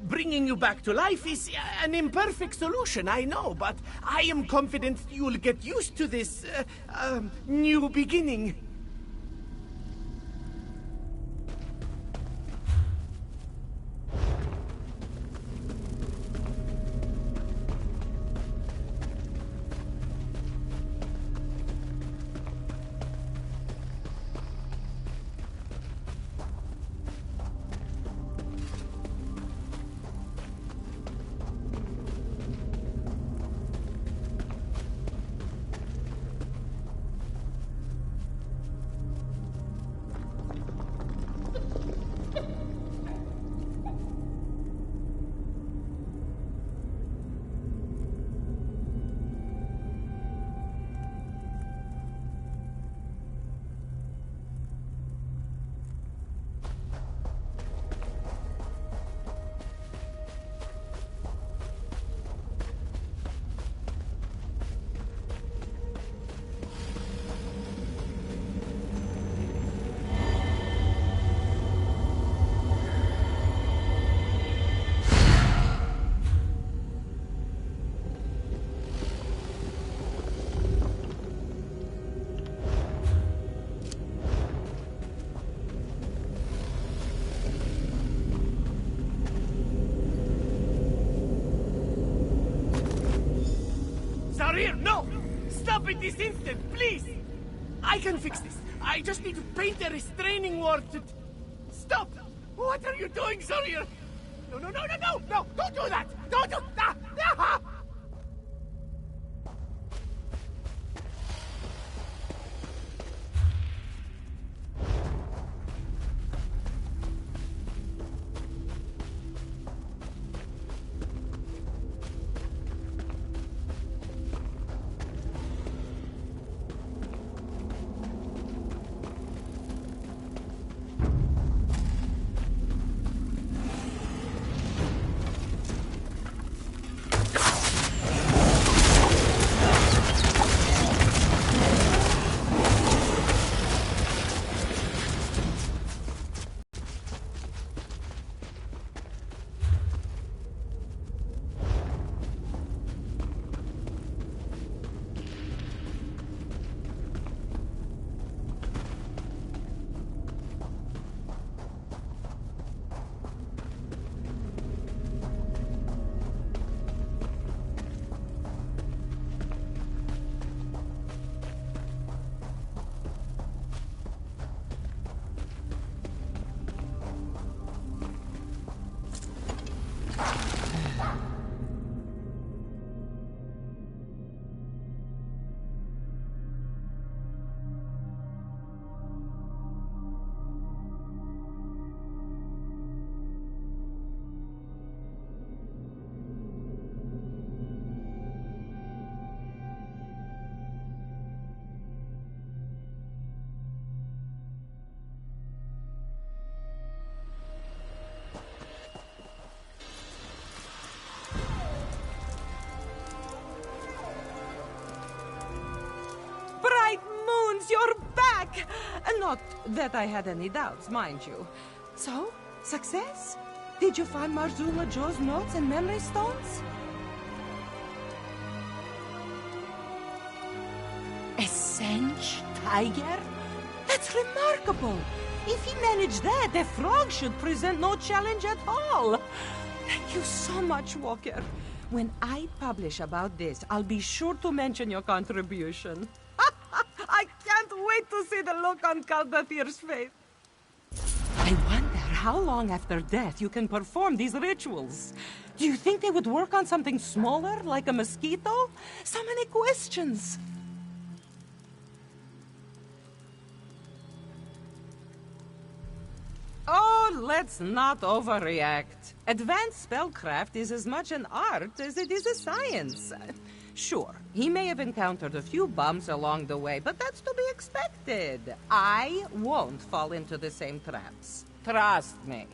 Bringing you back to life is an imperfect solution, I know, but I am confident you'll get used to this, new beginning. Zarir, no! Stop it this instant, please! I can fix this. I just need to paint a restraining word to... Stop! What are you doing, Zarir? No, no, no, no, no! No! Don't do that! Don't do... Ah! You're back! Not that I had any doubts, mind you. So, success? Did you find Marzula Joe's notes and memory stones? A Sench tiger? That's remarkable! If he managed that, the frog should present no challenge at all. Thank you so much, Walker. When I publish about this, I'll be sure to mention your contribution. I can't wait to see the look on Kaldathir's face. I wonder how long after death you can perform these rituals. Do you think they would work on something smaller, like a mosquito? So many questions. Oh, let's not overreact. Advanced spellcraft is as much an art as it is a science. Sure, he may have encountered a few bumps along the way, but that's to be expected. I won't fall into the same traps. Trust me.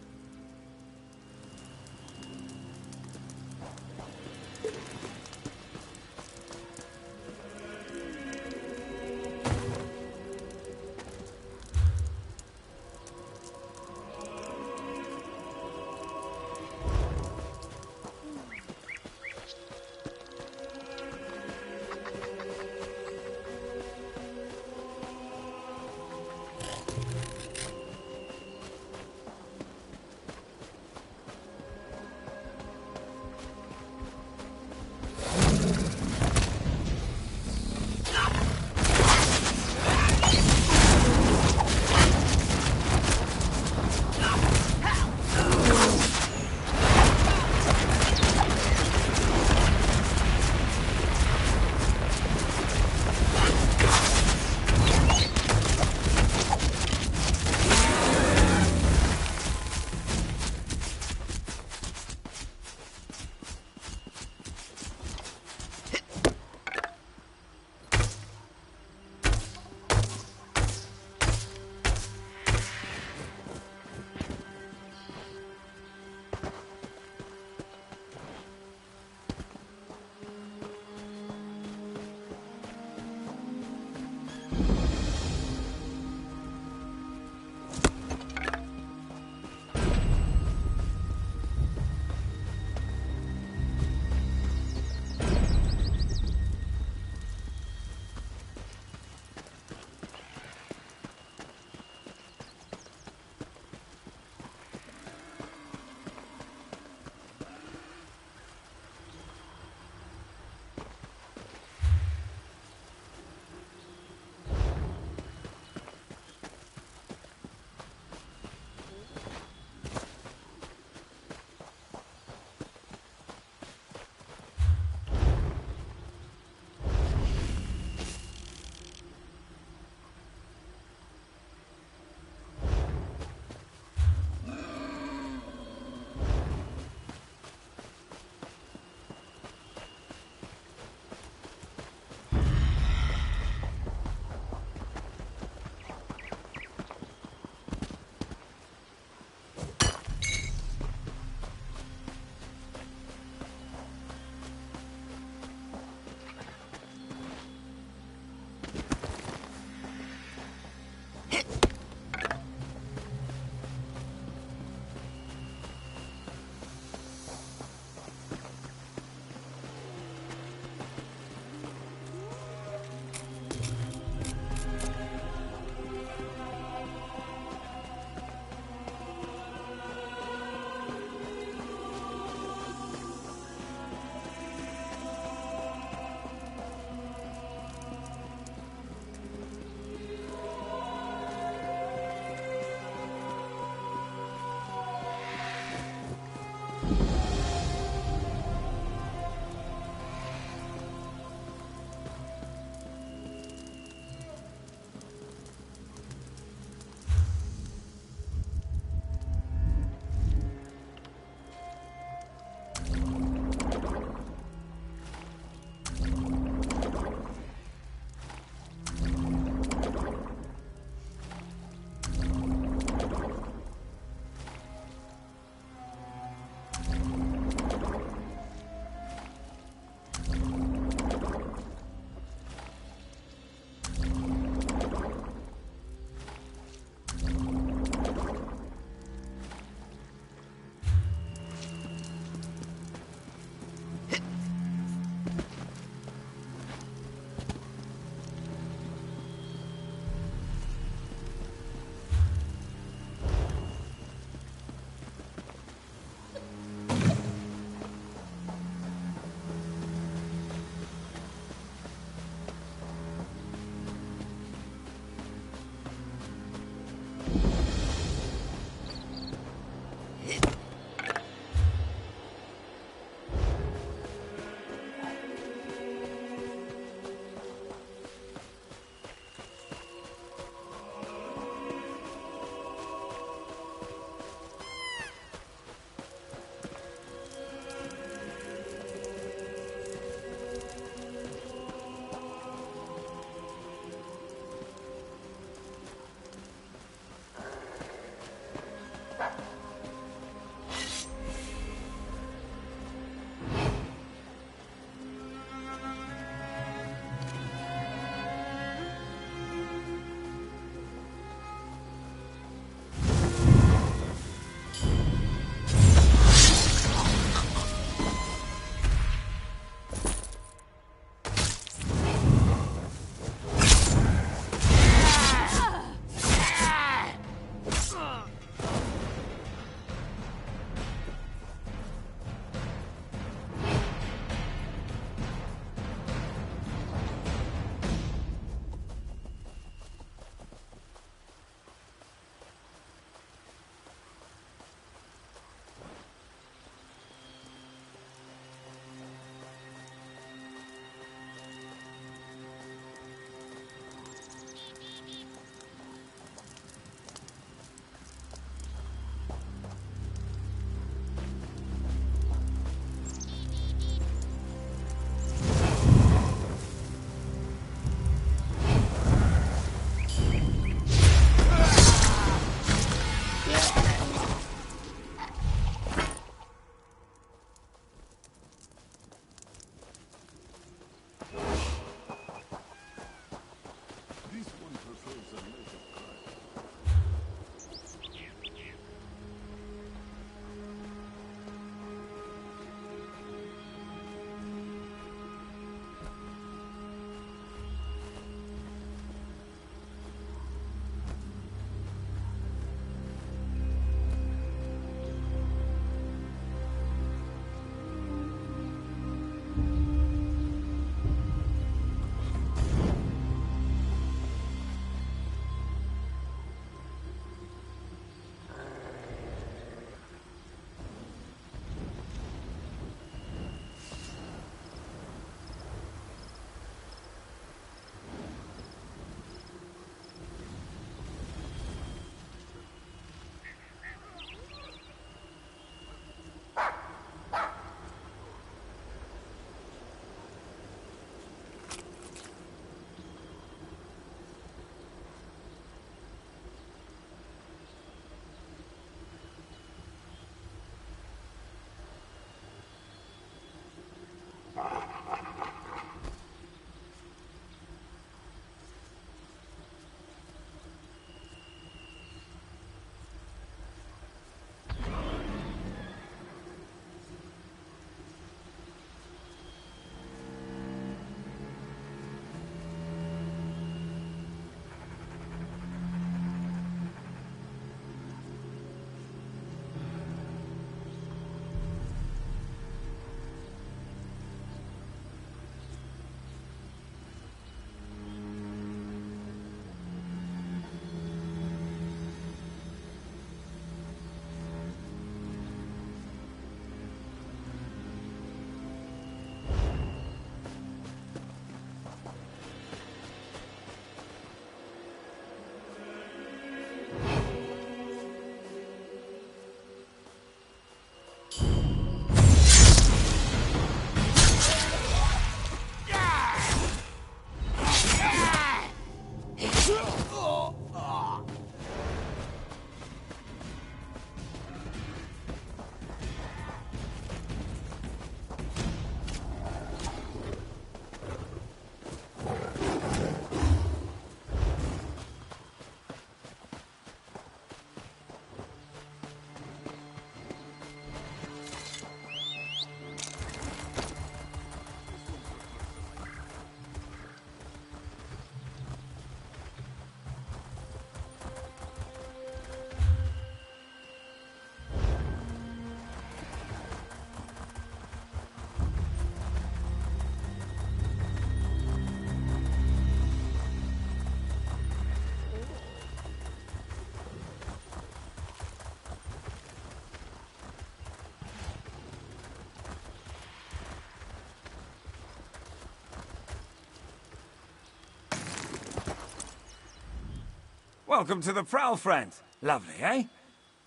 Welcome to the prowl, friend. Lovely, eh?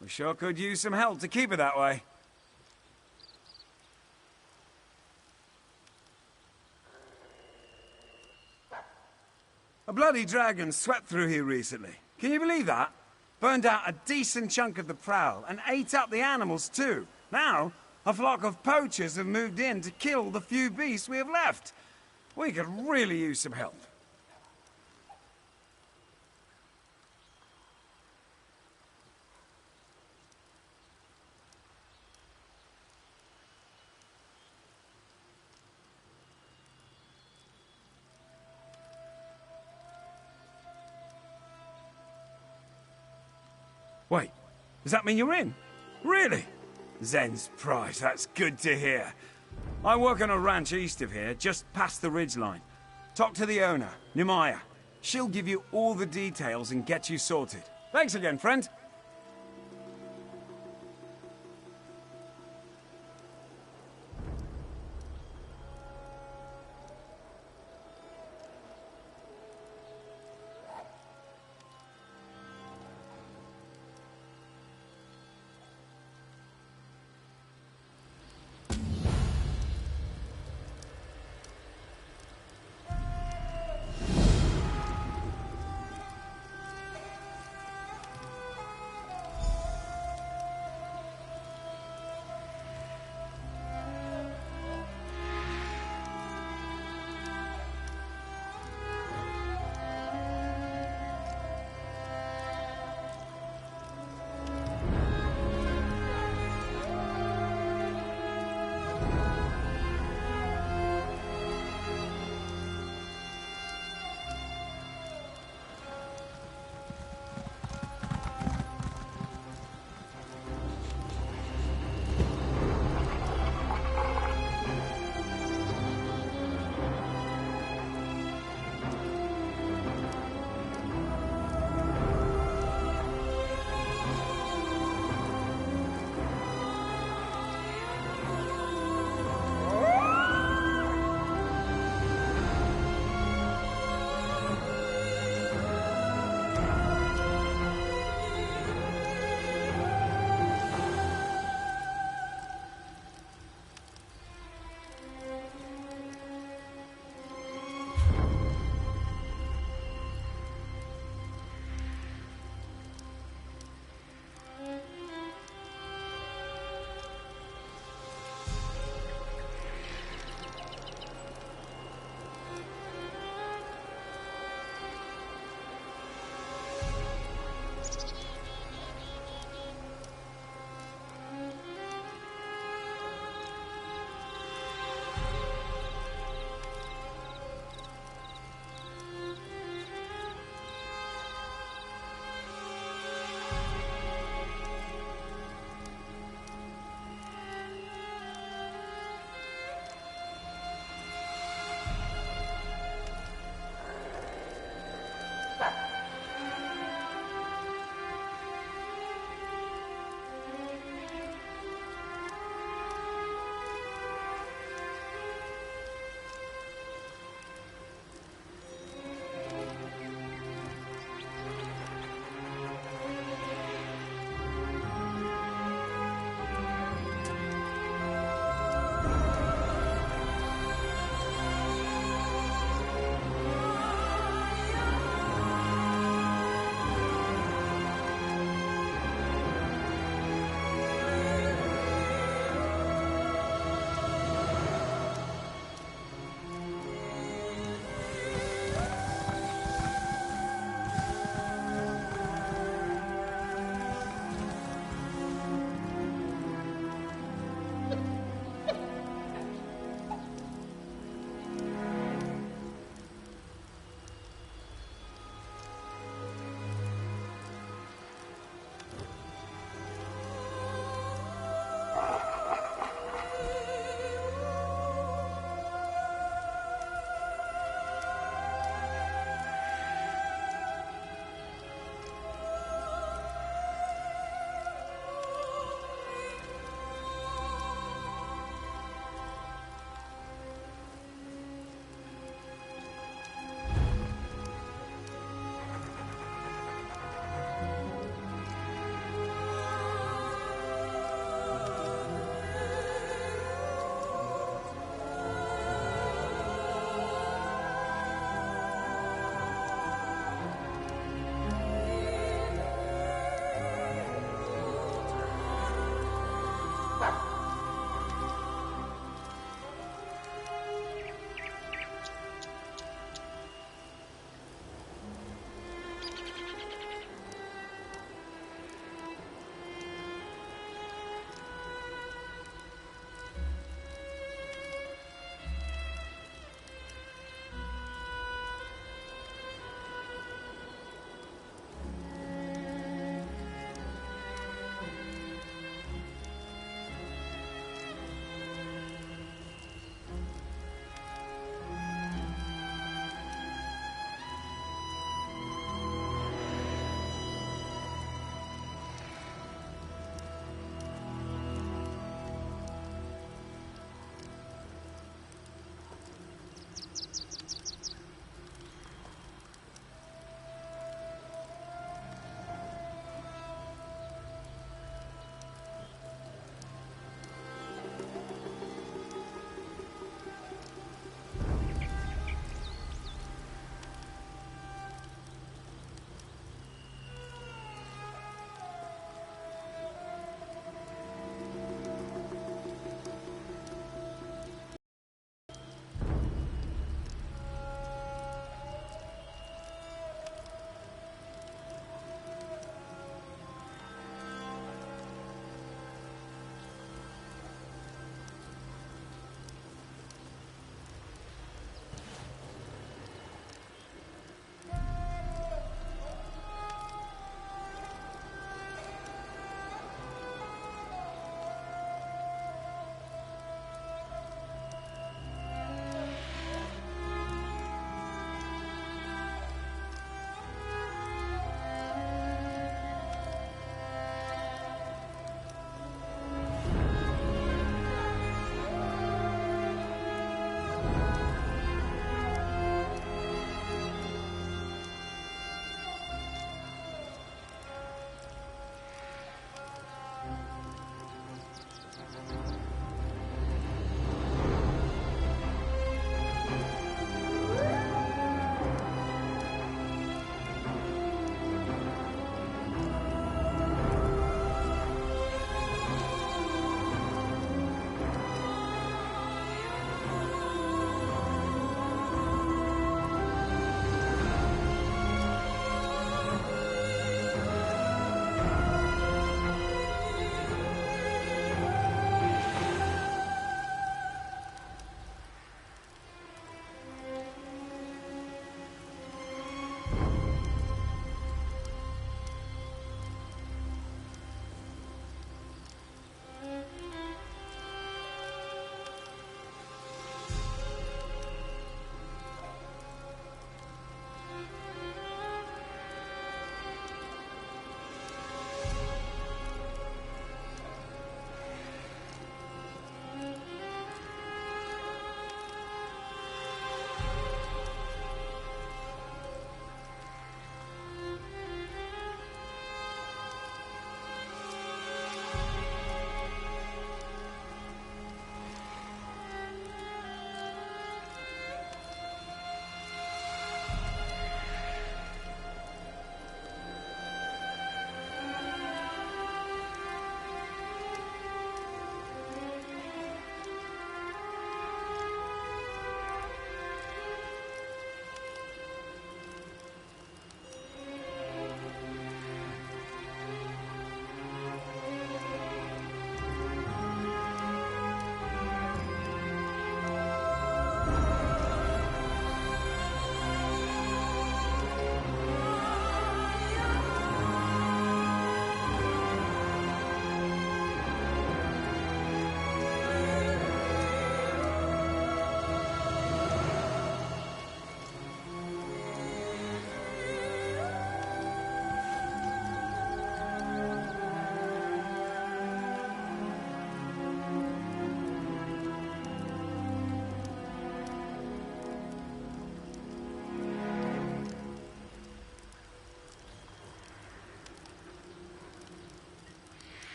We sure could use some help to keep it that way. A bloody dragon swept through here recently. Can you believe that? Burned out a decent chunk of the prowl and ate up the animals too. Now, a flock of poachers have moved in to kill the few beasts we have left. We could really use some help. Wait, does that mean you're in? Really? Zen's prize, that's good to hear. I work on a ranch east of here, just past the ridgeline. Talk to the owner, Nimaya. She'll give you all the details and get you sorted. Thanks again, friend.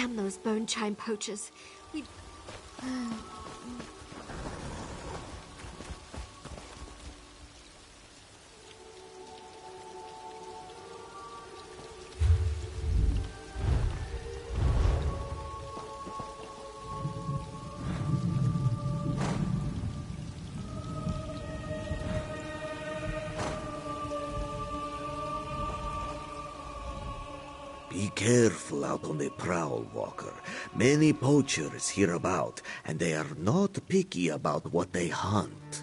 Damn those bone chime poachers. We... Be careful out on the prowl, Walker. Many poachers hereabout, and they are not picky about what they hunt.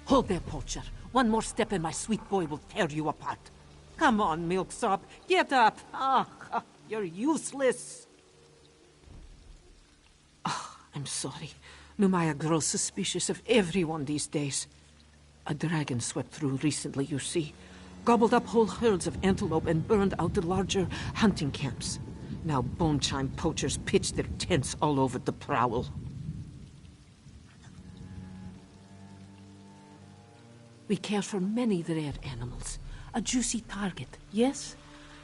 Hold there, poacher. One more step and my sweet boy will tear you apart. Come on, Milksop. Get up. Ah, you're useless. Oh, I'm sorry. Numaya grows suspicious of everyone these days. A dragon swept through recently, you see. Gobbled up whole herds of antelope and burned out the larger hunting camps. Now bone chime poachers pitch their tents all over the prowl. We care for many rare animals. A juicy target, yes?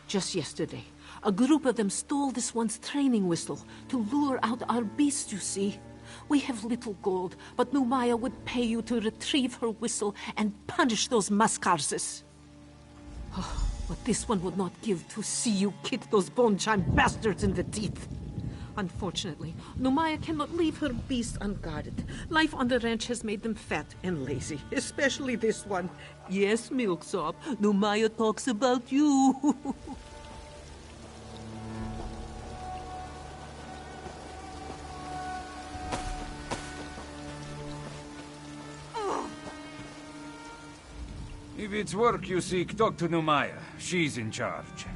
Just yesterday, a group of them stole this one's training whistle to lure out our beasts, you see. We have little gold, but Numaya would pay you to retrieve her whistle and punish those mascarses. Oh, but this one would not give to see you kick those bone chime bastards in the teeth. Unfortunately, Numaya cannot leave her beast unguarded. Life on the ranch has made them fat and lazy, especially this one. Yes, Milksop, Numaya talks about you. If it's work you seek, talk to Numaya. She's in charge.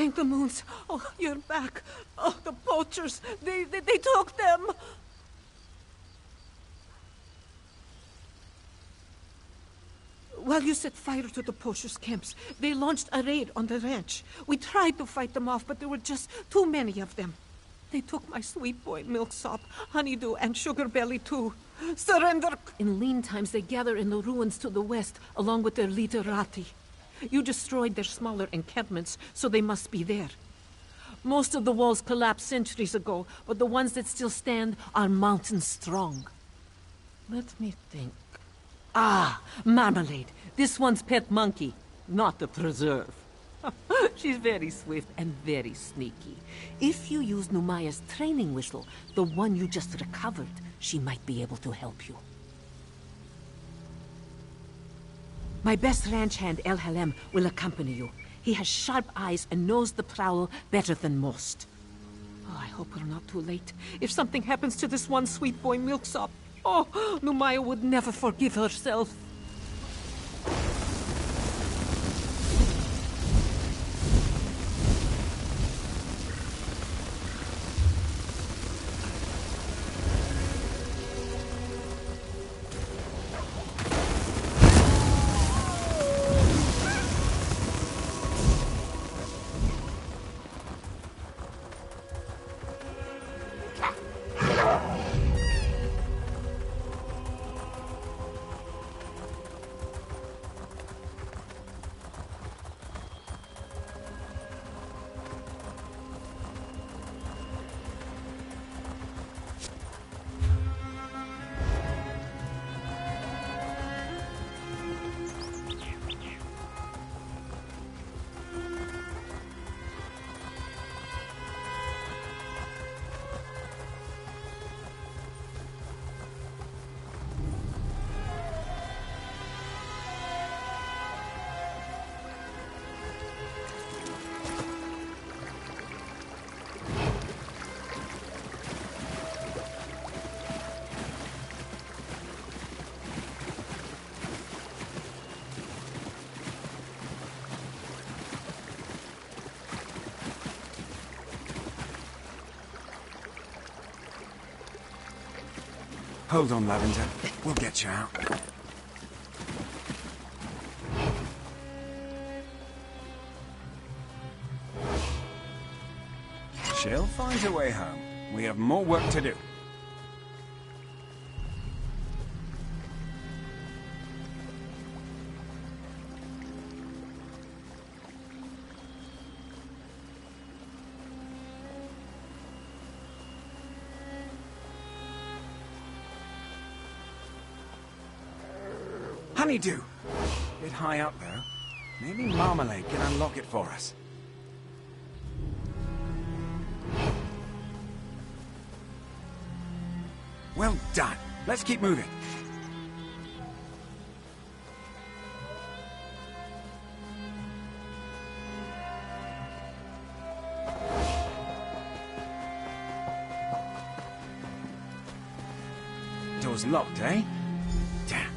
thank the moons. Oh, you're back. Oh, the poachers. They took them. While you set fire to the poachers' camps, they launched a raid on the ranch. We tried to fight them off, but there were just too many of them. They took my sweet boy, Milksop, Honeydew, and Sugarbelly, too. Surrender! In lean times, they gather in the ruins to the west, along with their literati. You destroyed their smaller encampments, so they must be there. Most of the walls collapsed centuries ago, but the ones that still stand are mountain strong. Let me think. Ah, Marmalade. This one's pet monkey, not the preserve. She's very swift and very sneaky. If you use Numaya's training whistle, the one you just recovered, she might be able to help you. My best ranch hand, El Halem, will accompany you. He has sharp eyes and knows the prowl better than most. Oh, I hope we're not too late. If something happens to this one sweet boy Milksop, oh, Numaya would never forgive herself. Hold on, Lavender. We'll get you out. She'll find her way home. We have more work to do. Honeydew! Bit high up, though. Maybe Marmalade can unlock it for us. Well done. Let's keep moving. Door's locked, eh? Damn.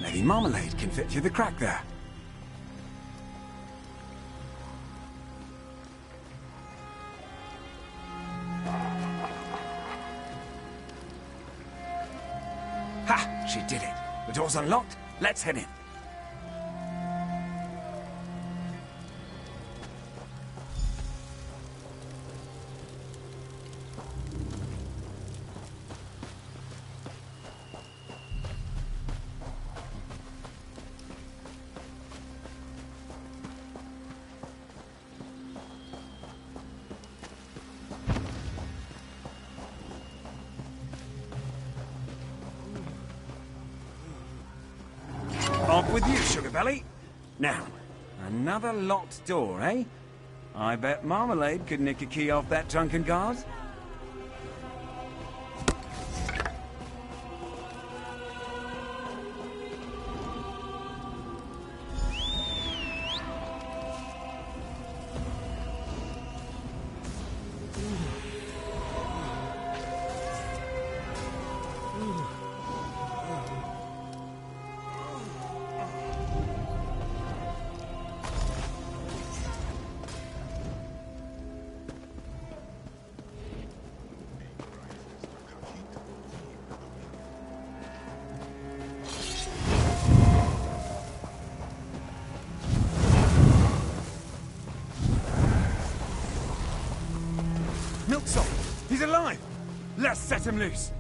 Maybe Marmalade can fit through the crack there. Ha! She did it. The door's unlocked. Let's head in. Off with you, Sugarbelly. Now, another locked door, eh? I bet Marmalade could nick a key off that drunken guard. Cut him loose.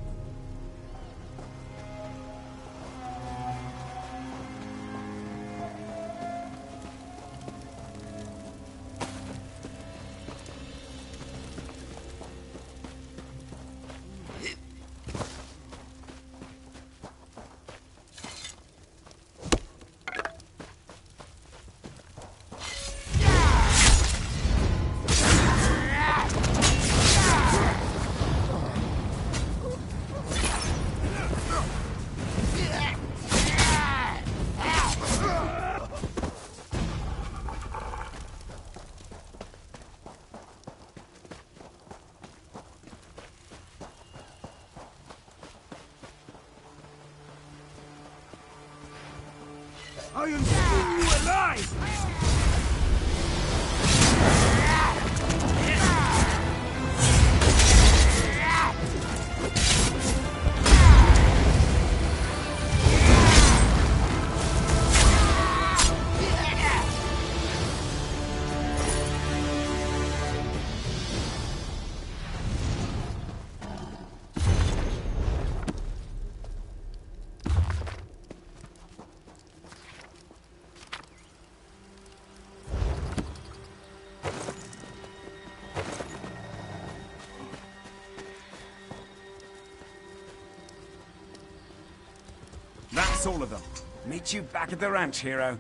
I am skin you alive! That's all of them. Meet you back at the ranch, hero.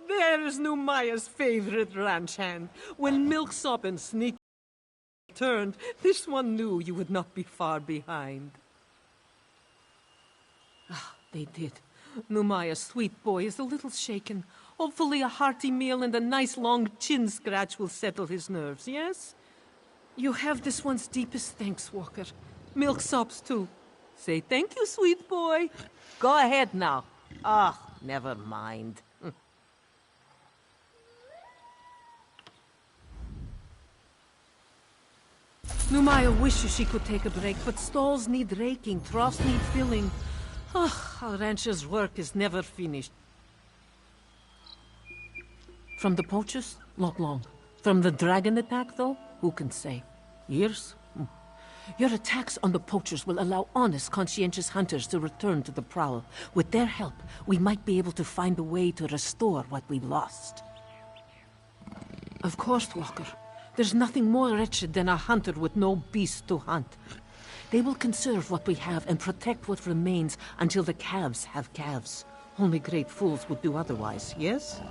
There's Numaya's favorite ranch hand. When Milksop and Sneak turned, this one knew you would not be far behind. Ah, they did. Numaya's sweet boy is a little shaken. Hopefully a hearty meal and a nice long chin scratch will settle his nerves, yes? You have this one's deepest thanks, Walker. Milksop's too. Say thank you, sweet boy. Go ahead now. Ah, never mind. Numaya wishes she could take a break, but stalls need raking, troughs need filling. A rancher's work is never finished. From the poachers? Not long. From the dragon attack, though? Who can say? Years? Your attacks on the poachers will allow honest, conscientious hunters to return to the prowl. With their help, we might be able to find a way to restore what we lost. Of course, Walker. There's nothing more wretched than a hunter with no beast to hunt. They will conserve what we have and protect what remains until the calves have calves. Only great fools would do otherwise, yes?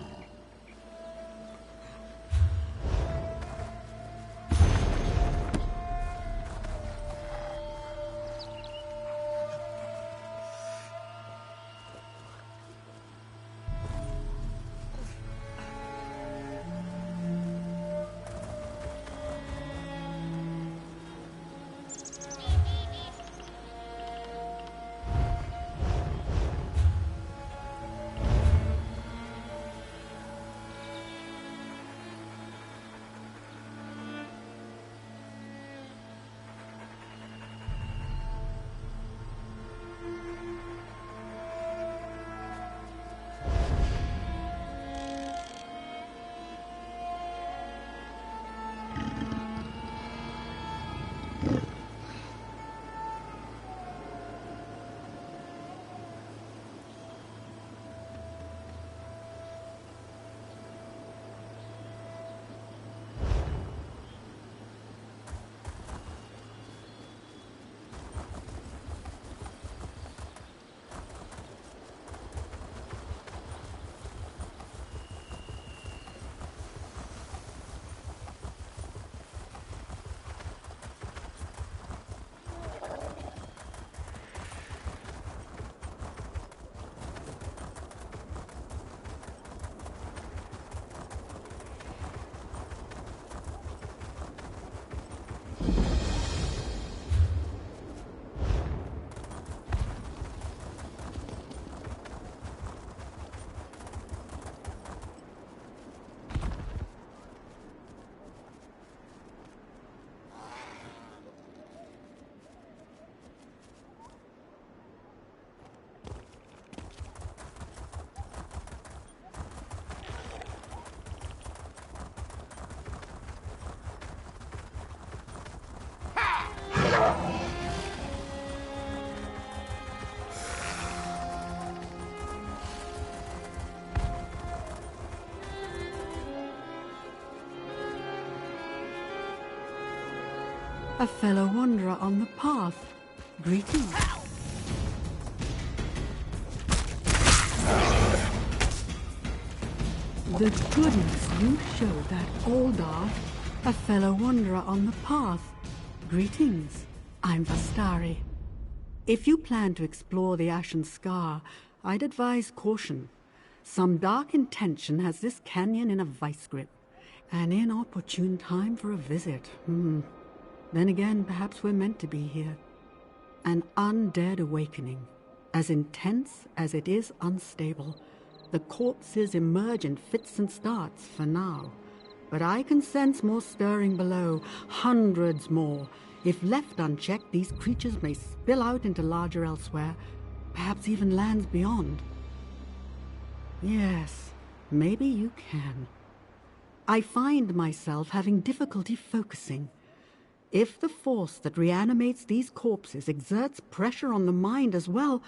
A fellow wanderer on the path. Greetings. The goodness you show that Aldar, a fellow wanderer on the path. Greetings. I'm Vastari. If you plan to explore the Ashen Scar, I'd advise caution. Some dark intention has this canyon in a vice grip. An inopportune time for a visit. Then again, perhaps we're meant to be here. An undead awakening, as intense as it is unstable. The corpses emerge in fits and starts for now. But I can sense more stirring below, hundreds more. If left unchecked, these creatures may spill out into larger Elsweyr, perhaps even lands beyond. Yes, maybe you can. I find myself having difficulty focusing. If the force that reanimates these corpses exerts pressure on the mind as well,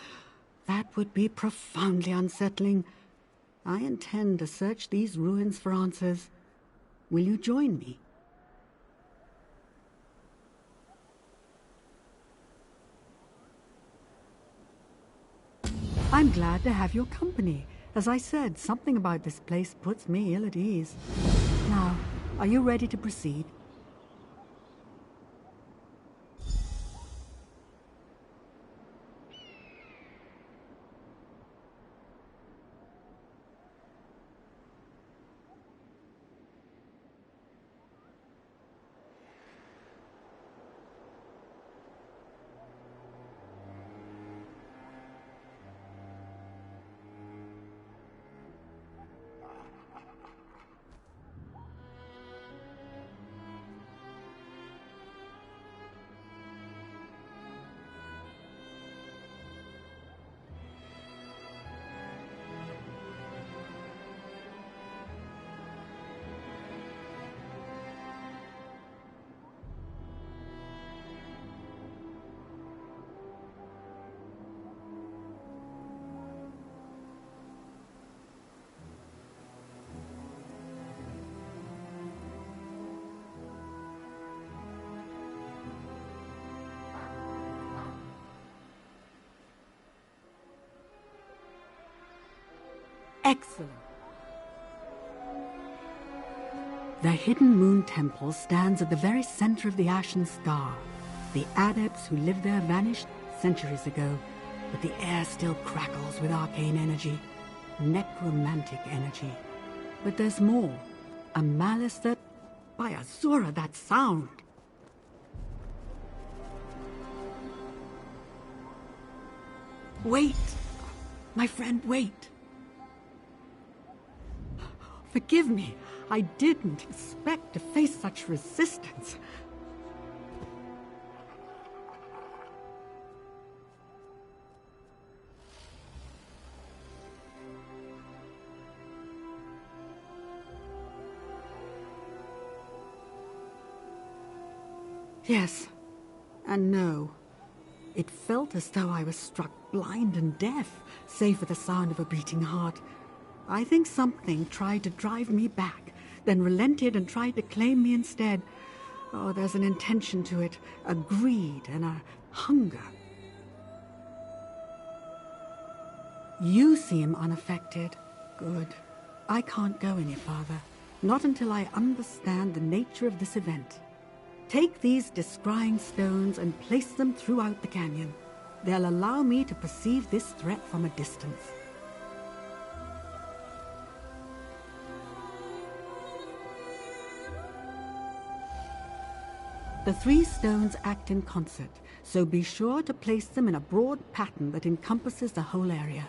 that would be profoundly unsettling. I intend to search these ruins for answers. Will you join me? I'm glad to have your company. As I said, something about this place puts me ill at ease. Now, are you ready to proceed? Excellent. The Hidden Moon Temple stands at the very center of the Ashen Star. The adepts who lived there vanished centuries ago, but the air still crackles with arcane energy, necromantic energy. But there's more. A malice that... By Azura, that sound! Wait! My friend, wait! Forgive me. I didn't expect to face such resistance. Yes, and no. It felt as though I was struck blind and deaf, save for the sound of a beating heart. I think something tried to drive me back, then relented and tried to claim me instead. Oh, there's an intention to it, a greed and a hunger. You seem unaffected. Good. I can't go any farther, not until I understand the nature of this event. Take these descrying stones and place them throughout the canyon. They'll allow me to perceive this threat from a distance. The 3 stones act in concert, so be sure to place them in a broad pattern that encompasses the whole area.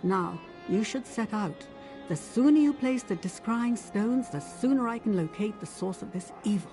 Now, you should set out. The sooner you place the descrying stones, the sooner I can locate the source of this evil.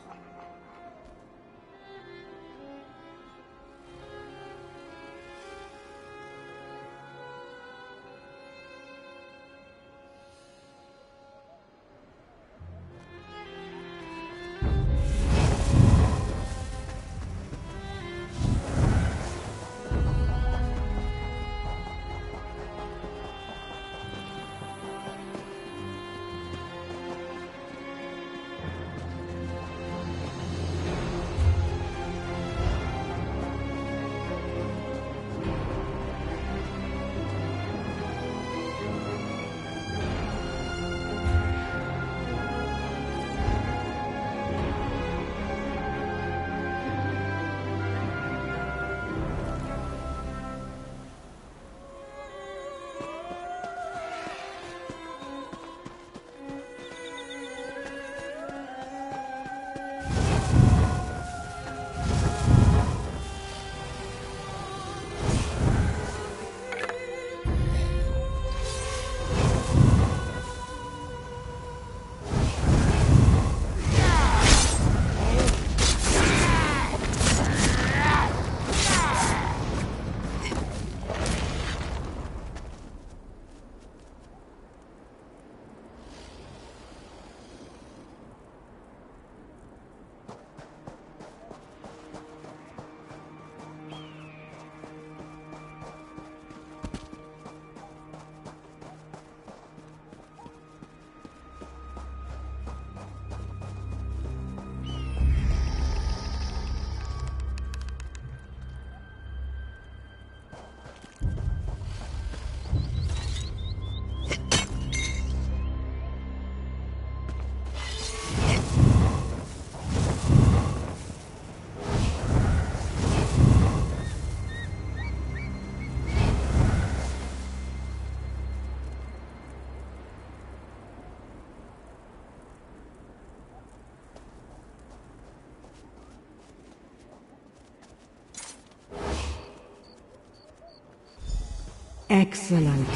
Excellent.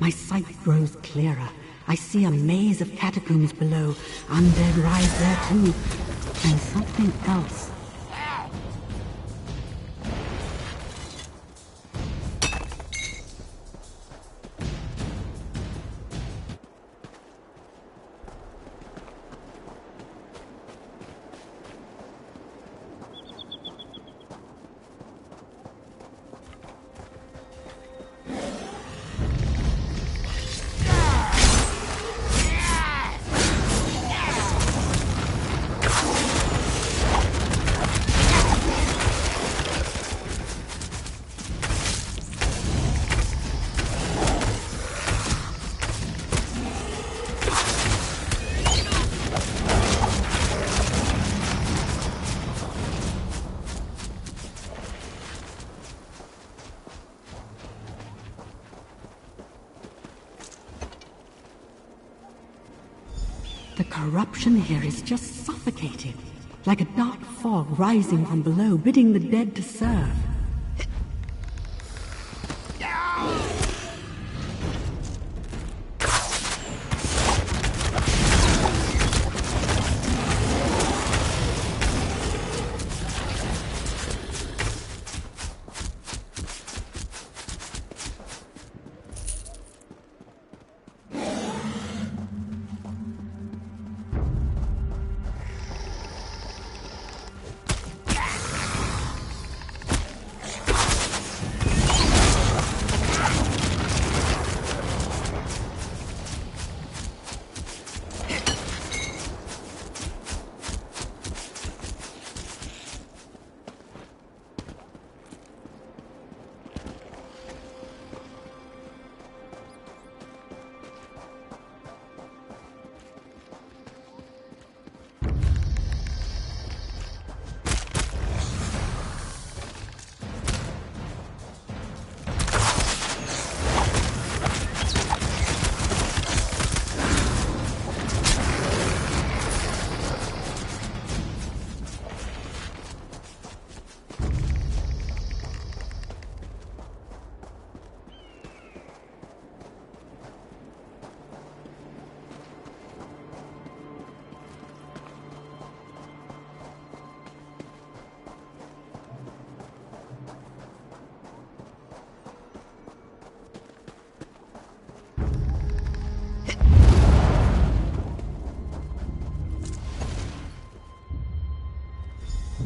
My sight grows clearer. I see a maze of catacombs below. Undead rise there too. And something else. The corruption here is just suffocating, like a dark fog rising from below, bidding the dead to serve.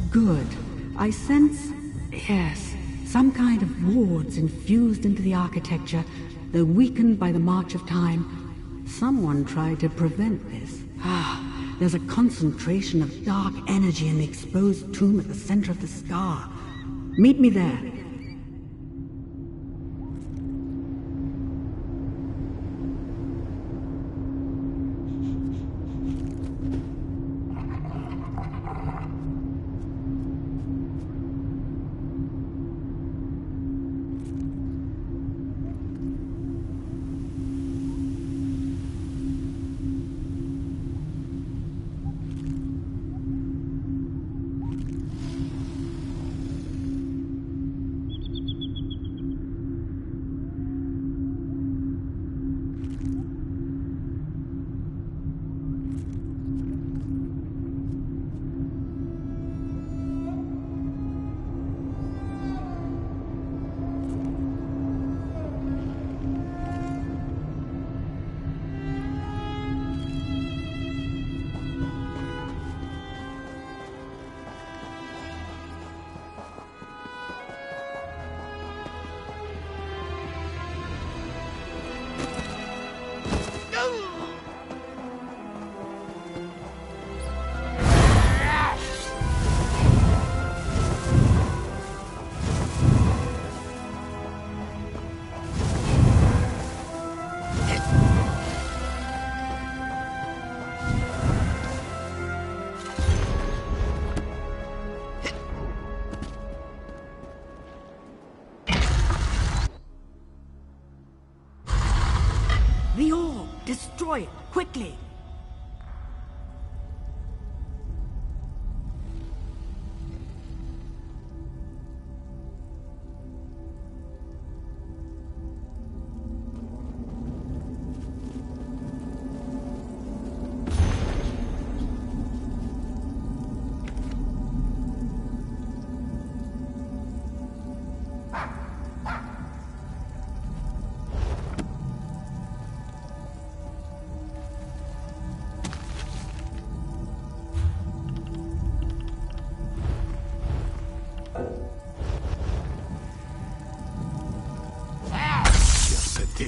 Good. I sense, yes, some kind of wards infused into the architecture, though weakened by the march of time. Someone tried to prevent this. There's a concentration of dark energy in the exposed tomb at the center of the scar. Meet me there. The orb! Destroy it! Quickly!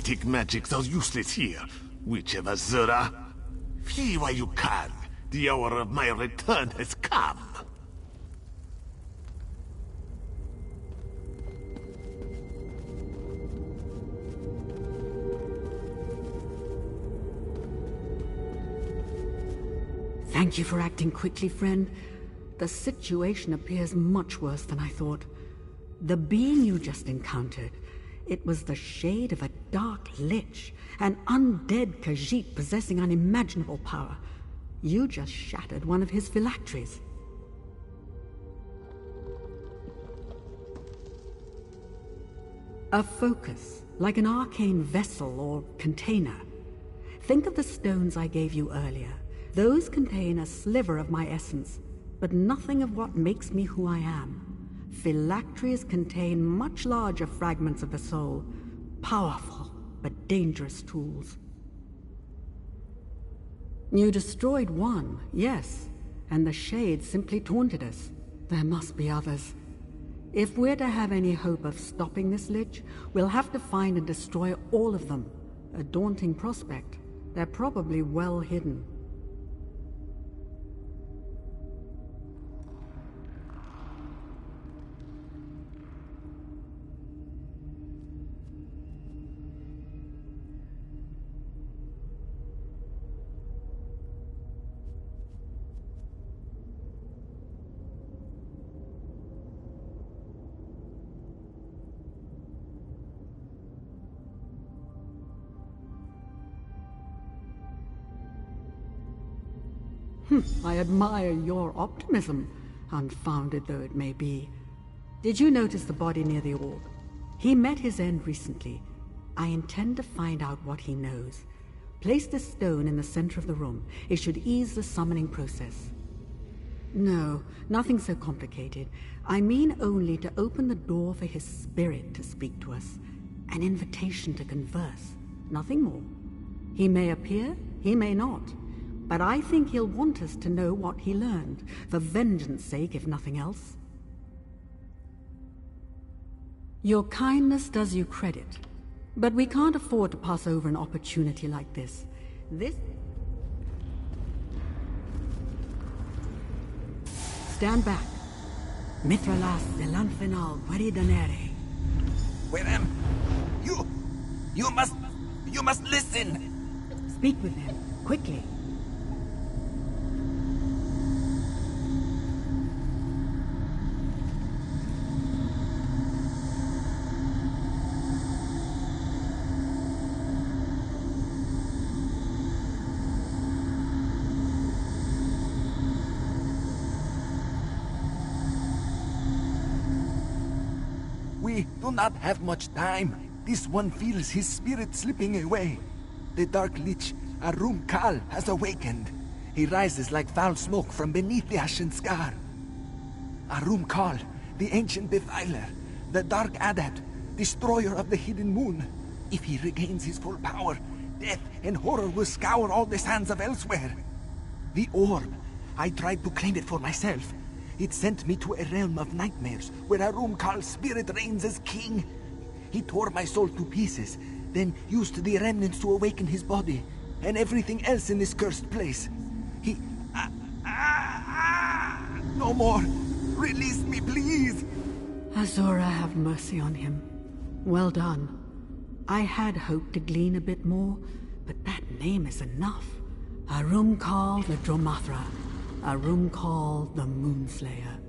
Celtic magics are useless here, Witch of Azura. Flee while you can. The hour of my return has come. Thank you for acting quickly, friend. The situation appears much worse than I thought. The being you just encountered, it was the shade of a dark lich, an undead Khajiit possessing unimaginable power. You just shattered one of his phylacteries. A focus, like an arcane vessel or container. Think of the stones I gave you earlier. Those contain a sliver of my essence, but nothing of what makes me who I am. Phylacteries contain much larger fragments of the soul, powerful but dangerous tools. You destroyed one, yes, and the Shade simply taunted us. There must be others. If we're to have any hope of stopping this lich, we'll have to find and destroy all of them. A daunting prospect. They're probably well hidden. I admire your optimism, unfounded though it may be. Did you notice the body near the orb? He met his end recently. I intend to find out what he knows. Place the stone in the center of the room. It should ease the summoning process. No, nothing so complicated. I mean only to open the door for his spirit to speak to us. An invitation to converse. Nothing more. He may appear, he may not. But I think he'll want us to know what he learned, for vengeance sake, if nothing else. Your kindness does you credit, but we can't afford to pass over an opportunity like this. Stand back. Mitralas delanfinal guaridanere. Where You must listen! Speak with him, quickly. We do not have much time. This one feels his spirit slipping away. The dark lich, Arum Kal, has awakened. He rises like foul smoke from beneath the ashen scar. Arum Kal, the ancient defiler, the dark adept, destroyer of the hidden moon. If he regains his full power, death and horror will scour all the sands of Elsweyr. The orb, I tried to claim it for myself. It sent me to a realm of nightmares, where Arum Kal's spirit reigns as king. He tore my soul to pieces, then used the remnants to awaken his body, and everything else in this cursed place. He... No more! Release me, please! Azura, have mercy on him. Well done. I had hoped to glean a bit more, but that name is enough. Arum Kal the Dromathra. Arum Kal the Moonslayer.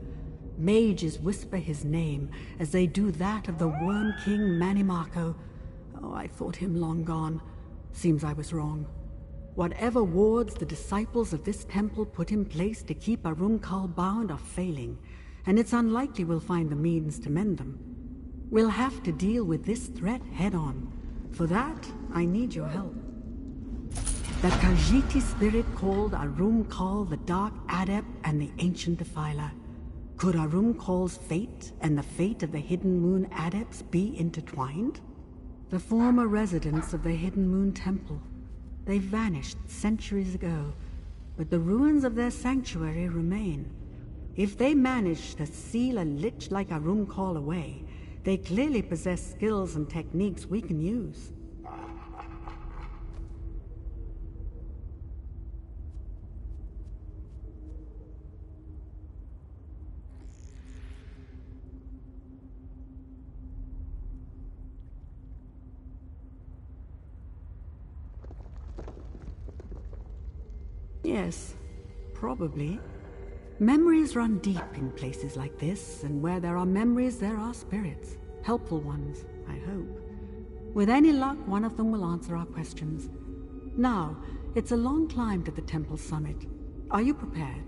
Mages whisper his name as they do that of the Worm King Manimako. Oh, I thought him long gone. Seems I was wrong. Whatever wards the disciples of this temple put in place to keep Arum Kal bound are failing, and it's unlikely we'll find the means to mend them. We'll have to deal with this threat head-on. For that, I need your help. The Khajiiti spirit called Arum Kal the Dark Adept and the Ancient Defiler. Could Arum Kal's fate and the fate of the Hidden Moon Adepts be intertwined? The former residents of the Hidden Moon Temple. They vanished centuries ago, but the ruins of their sanctuary remain. If they managed to seal a lich like Arum Kal away, they clearly possess skills and techniques we can use. Yes, probably. Memories run deep in places like this, and where there are memories, there are spirits. Helpful ones, I hope. With any luck, one of them will answer our questions. Now, it's a long climb to the temple summit. Are you prepared?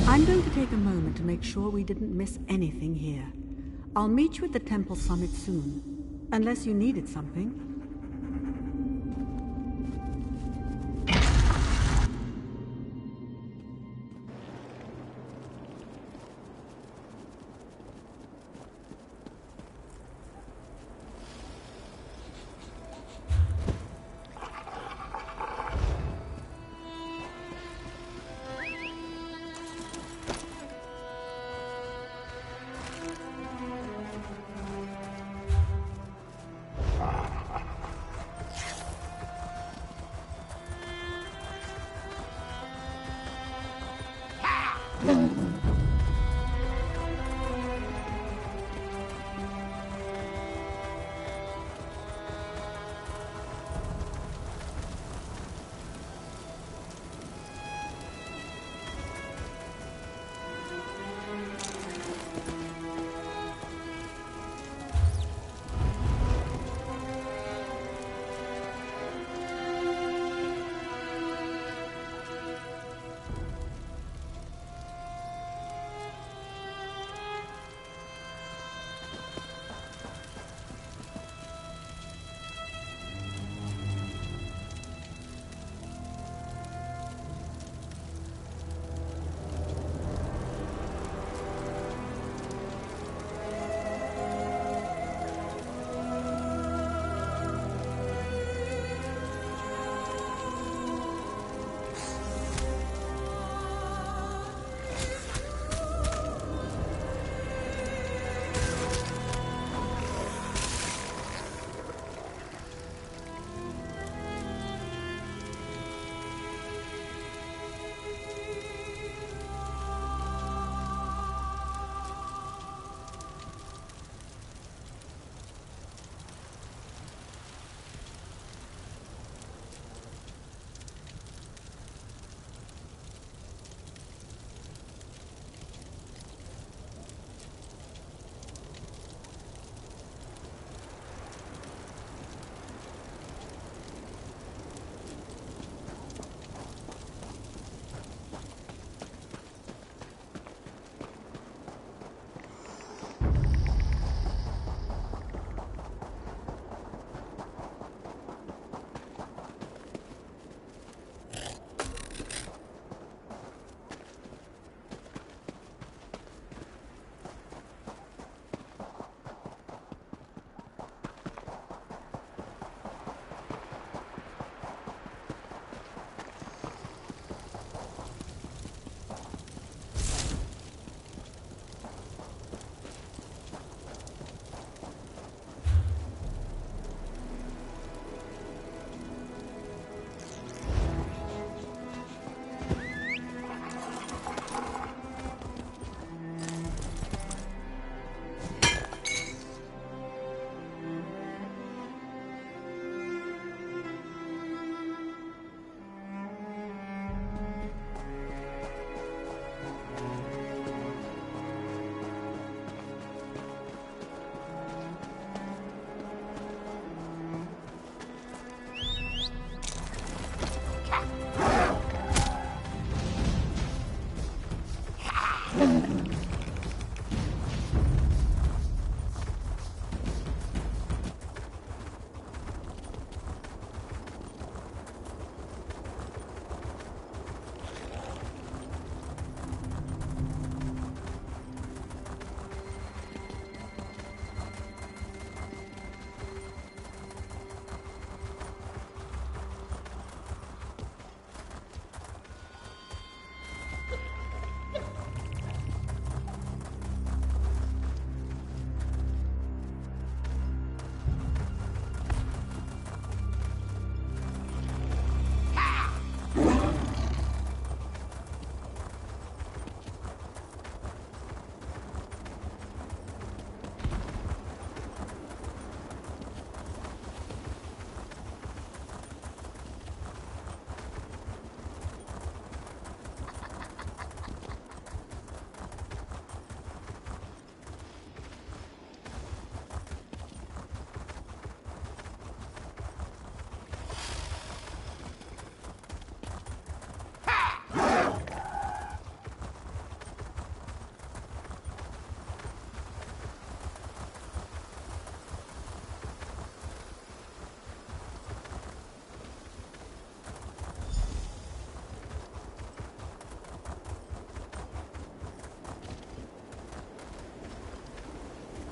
I'm going to take a moment to make sure we didn't miss anything here. I'll meet you at the temple summit soon, unless you needed something.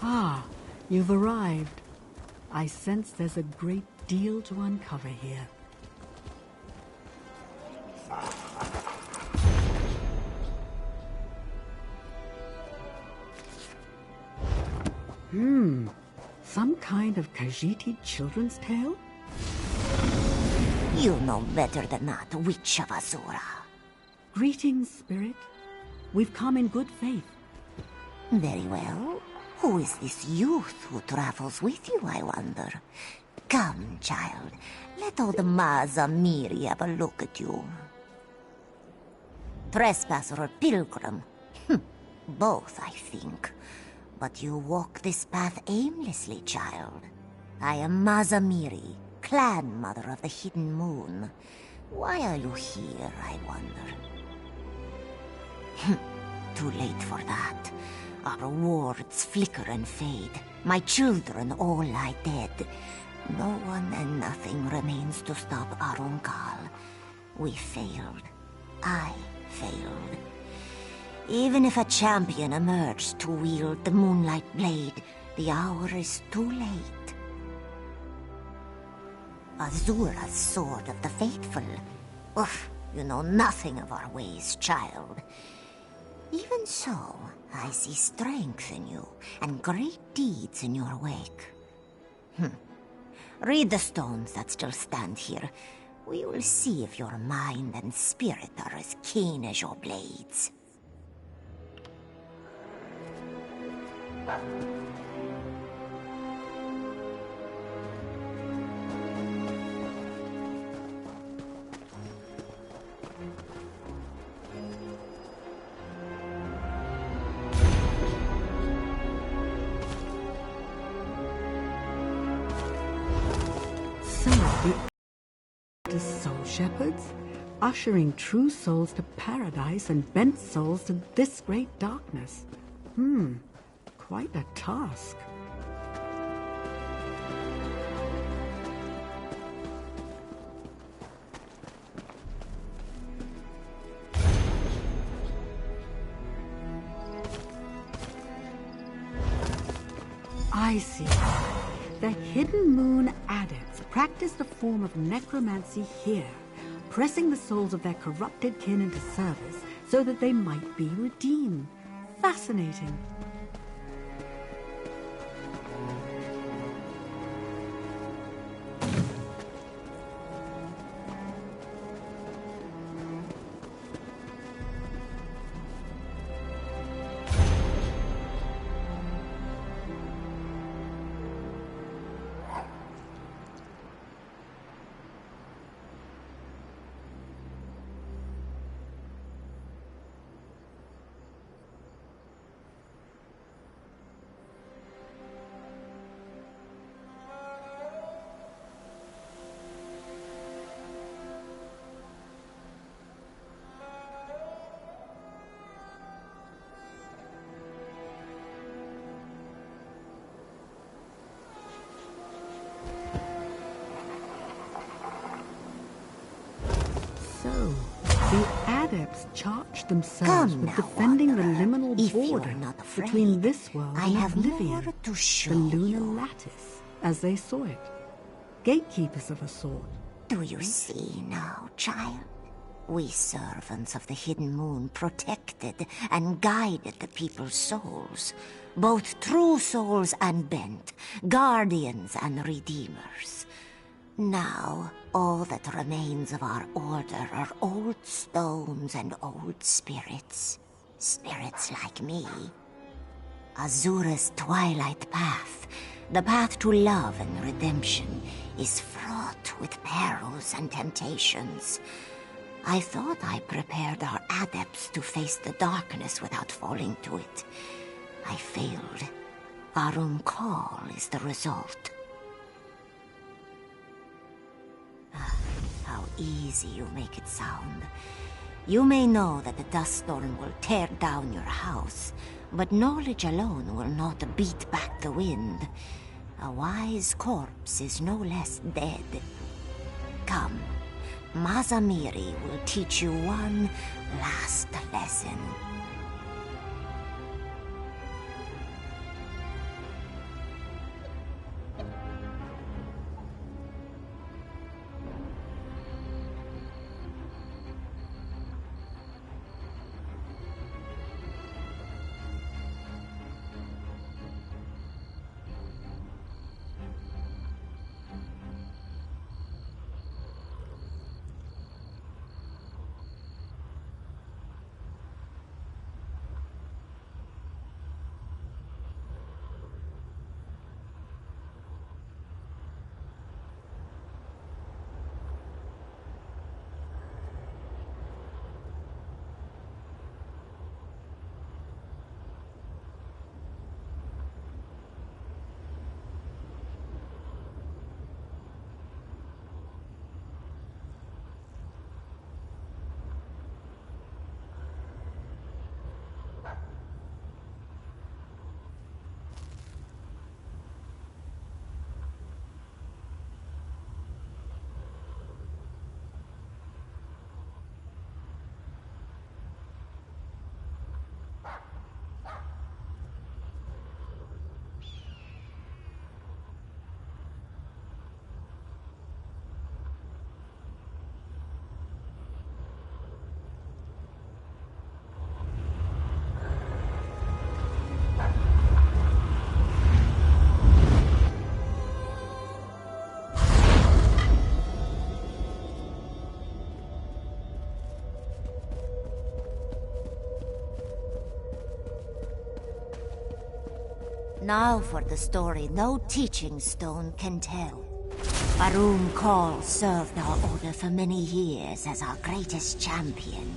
Ah, you've arrived. I sense there's a great deal to uncover here. Some kind of Khajiit children's tale? You know better than that, Witch of Azura. Greetings, Spirit. We've come in good faith. Very well. Who is this youth who travels with you, I wonder? Come, child. Let old Mazamiri have a look at you. Trespasser or pilgrim? Both, I think. But you walk this path aimlessly, child. I am Mazamiri, clan mother of the Hidden Moon. Why are you here, I wonder? Too late for that. Our wards flicker and fade. My children all lie dead. No one and nothing remains to stop Arunkal. We failed. I failed. Even if a champion emerged to wield the Moonlight Blade, the hour is too late. Azura's Sword of the Faithful. Oof, you know nothing of our ways, child. Even so, I see strength in you, and great deeds in your wake. Read the stones that still stand here. We will see if your mind and spirit are as keen as your blades. So, the soul shepherds, ushering true souls to paradise and bent souls to this great darkness. Quite a task. I see. The Hidden Moon adepts practiced a form of necromancy here, pressing the souls of their corrupted kin into service so that they might be redeemed. Fascinating. So, the adepts charged themselves with defending the liminal border between this world and oblivion, the lunar lattice, as they saw it. Gatekeepers of a sort. Do you see now, child? We servants of the Hidden Moon protected and guided the people's souls, both true souls and bent, guardians and redeemers. Now, all that remains of our order are old stones and old spirits. Spirits like me. Azura's twilight path, the path to love and redemption, is fraught with perils and temptations. I thought I prepared our adepts to face the darkness without falling to it. I failed. Arunkal is the result. How easy you make it sound. You may know that the dust storm will tear down your house, but knowledge alone will not beat back the wind. A wise corpse is no less dead. Come, Mazamiri will teach you one last lesson. Now for the story no teaching stone can tell. Arum Kal served our order for many years as our greatest champion.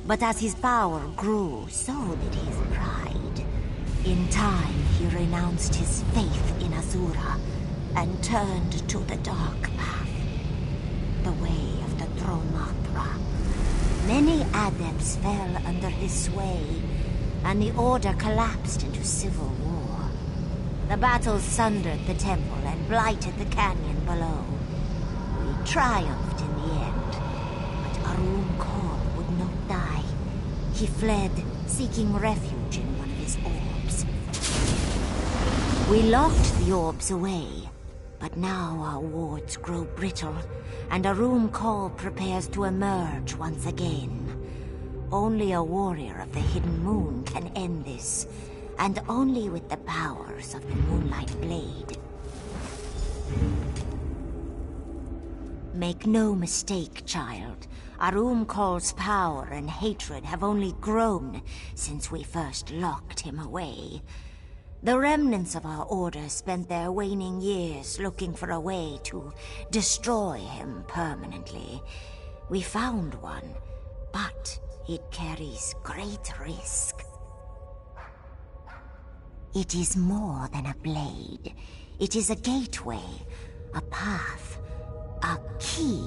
But as his power grew, so did his pride. In time, he renounced his faith in Azura and turned to the dark path. The way of the Thromapra. Many adepts fell under his sway, and the order collapsed into civil war. The battles sundered the temple and blighted the canyon below. We triumphed in the end, but Arum Kal would not die. He fled, seeking refuge in one of his orbs. We locked the orbs away, but now our wards grow brittle, and Arum Kal prepares to emerge once again. Only a warrior of the Hidden Moon can end this, and only with the powers of the Moonlight Blade. Make no mistake, child. Arum Kal's power and hatred have only grown since we first locked him away. The remnants of our order spent their waning years looking for a way to destroy him permanently. We found one, but it carries great risk. It is more than a blade. It is a gateway, a path, a key,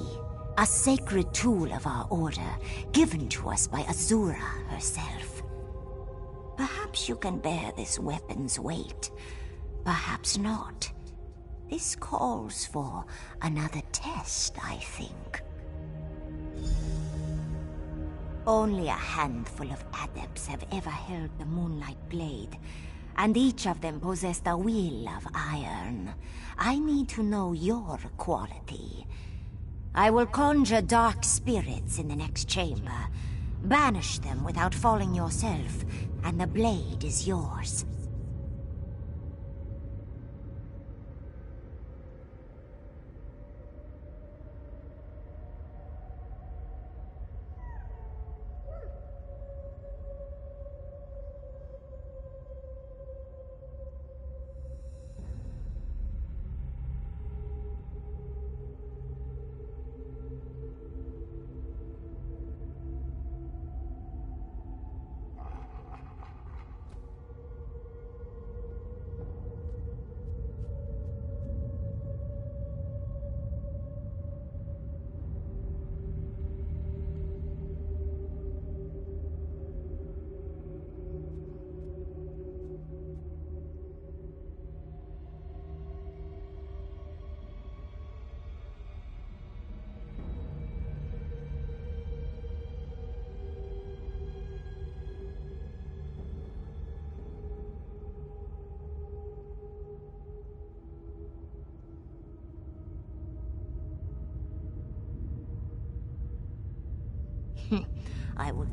a sacred tool of our order, given to us by Azura herself. Perhaps you can bear this weapon's weight. Perhaps not. This calls for another test, I think. Only a handful of adepts have ever held the Moonlight Blade, and each of them possessed a will of iron. I need to know your quality. I will conjure dark spirits in the next chamber. Banish them without falling yourself, and the blade is yours. I would...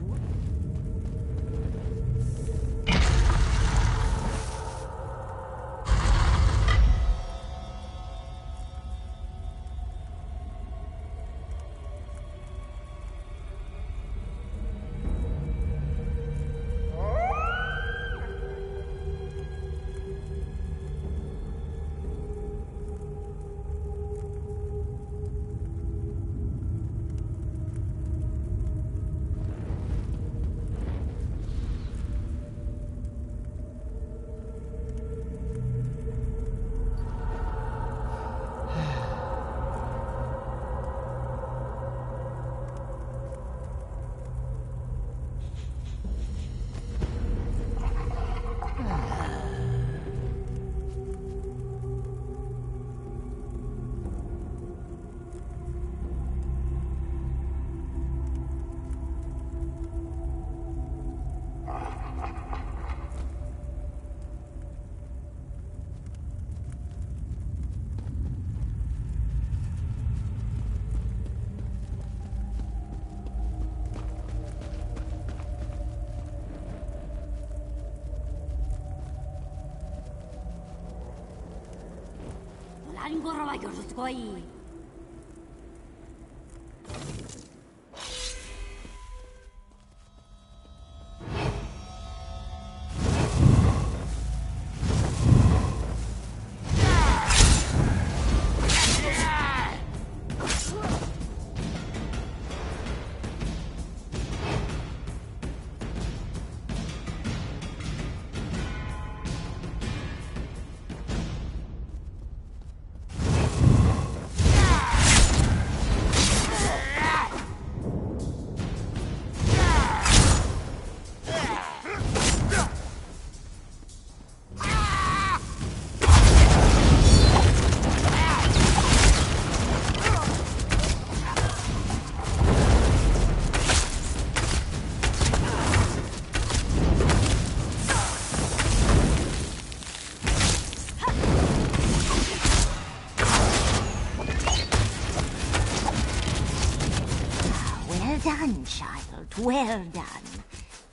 out. Well done.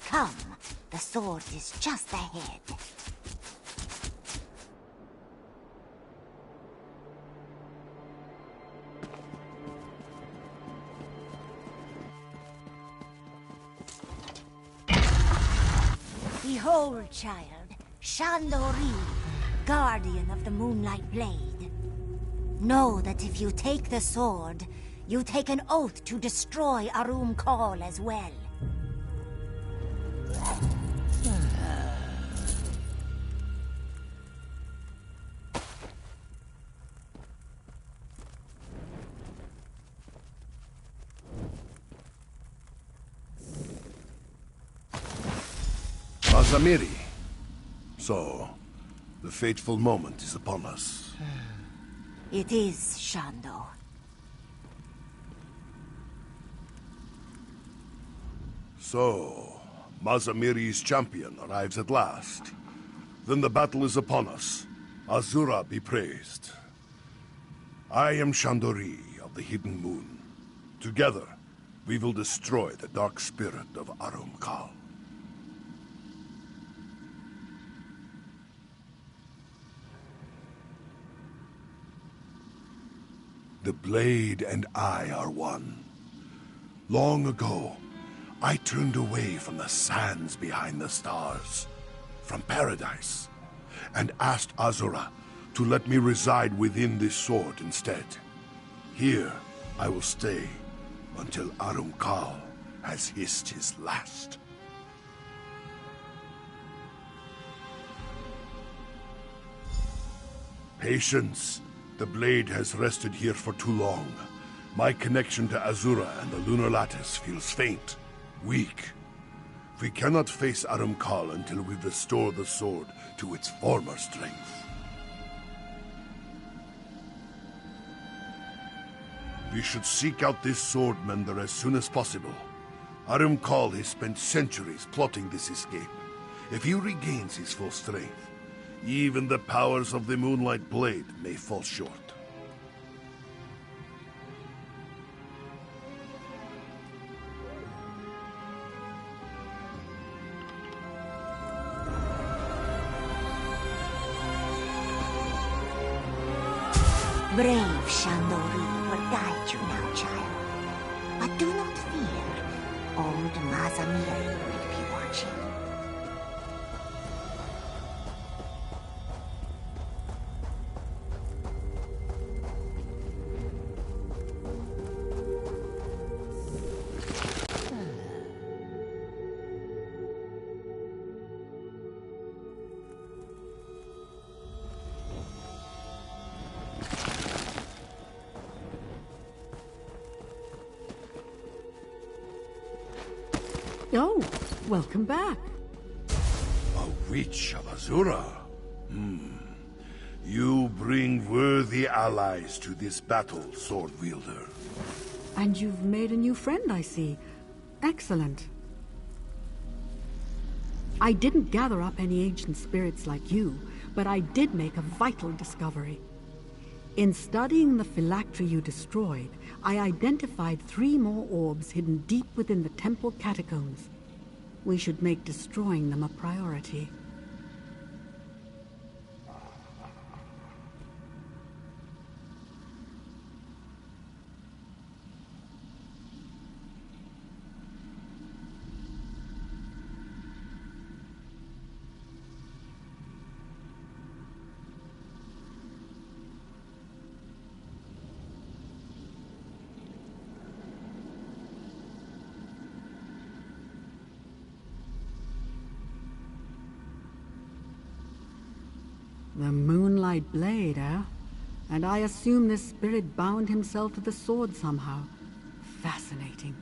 Come, the sword is just ahead. Behold, child, Shandori, guardian of the Moonlight Blade. Know that if you take the sword, you take an oath to destroy Arum Kal as well. Mazamiri. So, the fateful moment is upon us. It is, Shando. So, Mazamiri's champion arrives at last. Then the battle is upon us. Azura be praised. I am Shandori of the Hidden Moon. Together, we will destroy the dark spirit of Arum Kal. The blade and I are one. Long ago, I turned away from the sands behind the stars, from paradise, and asked Azura to let me reside within this sword instead. Here, I will stay until Arum Kal has hissed his last. Patience. The blade has rested here for too long. My connection to Azura and the Lunar Lattice feels faint, weak. We cannot face Arum Kal until we restore the sword to its former strength. We should seek out this sword mender as soon as possible. Arum Kal has spent centuries plotting this escape. If he regains his full strength, even the powers of the Moonlight Blade may fall short. Brave Shandori will guide you now, child. But do not fear. Old Mazamiri will be watching. Oh, welcome back. A witch of Azura? You bring worthy allies to this battle, sword wielder. And you've made a new friend, I see. Excellent. I didn't gather up any ancient spirits like you, but I did make a vital discovery. In studying the phylactery you destroyed, I identified 3 more orbs hidden deep within the temple catacombs. We should make destroying them a priority. The Moonlight Blade, eh? And I assume this spirit bound himself to the sword somehow. Fascinating.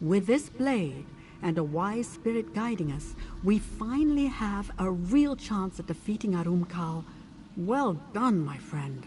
With this blade, and a wise spirit guiding us, we finally have a real chance at defeating Arum Kal. Well done, my friend.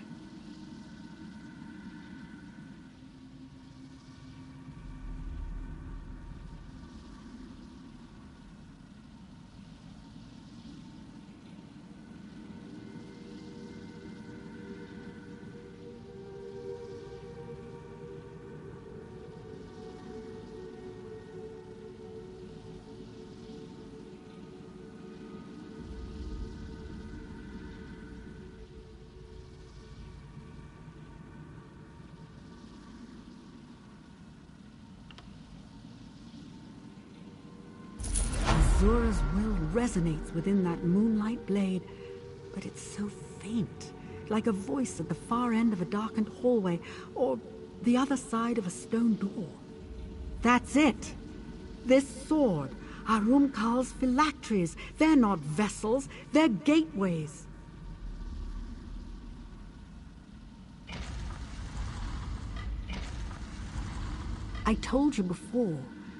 Azura's will resonates within that moonlight blade, but it's so faint, like a voice at the far end of a darkened hallway, or the other side of a stone door. That's it! This sword, Arumkal's phylacteries, they're not vessels, they're gateways. I told you before,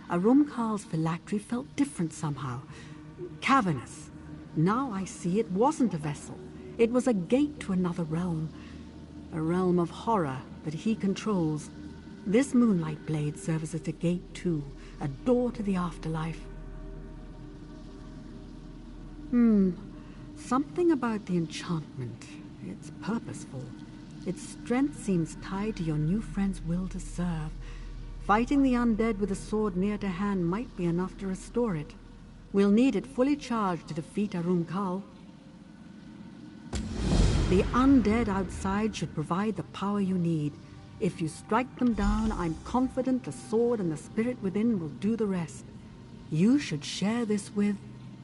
Arumkal's phylactery felt different somehow. Cavernous. Now I see it wasn't a vessel. It was a gate to another realm. A realm of horror that he controls. This moonlight blade serves as a gate too, a door to the afterlife. Something about the enchantment. It's purposeful. Its strength seems tied to your new friend's will to serve. Fighting the undead with a sword near to hand might be enough to restore it. We'll need it fully charged to defeat Arumkal. The undead outside should provide the power you need. If you strike them down, I'm confident the sword and the spirit within will do the rest. You should share this with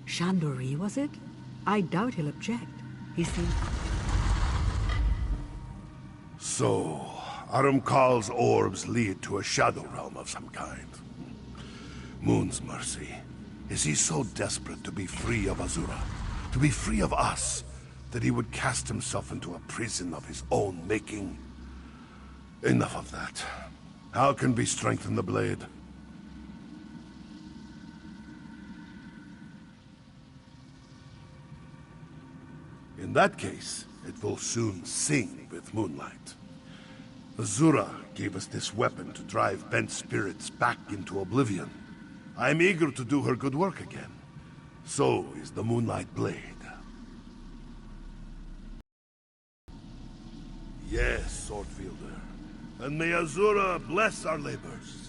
Chandori, was it? I doubt he'll object. He seems... So, Arumkal's orbs lead to a shadow realm of some kind. Moon's mercy. Is he so desperate to be free of Azura, to be free of us, that he would cast himself into a prison of his own making? Enough of that. How can we strengthen the blade? In that case, it will soon sing with moonlight. Azura gave us this weapon to drive bent spirits back into oblivion. I'm eager to do her good work again. So is the Moonlight Blade. Yes, Swordfielder. And may Azura bless our labors.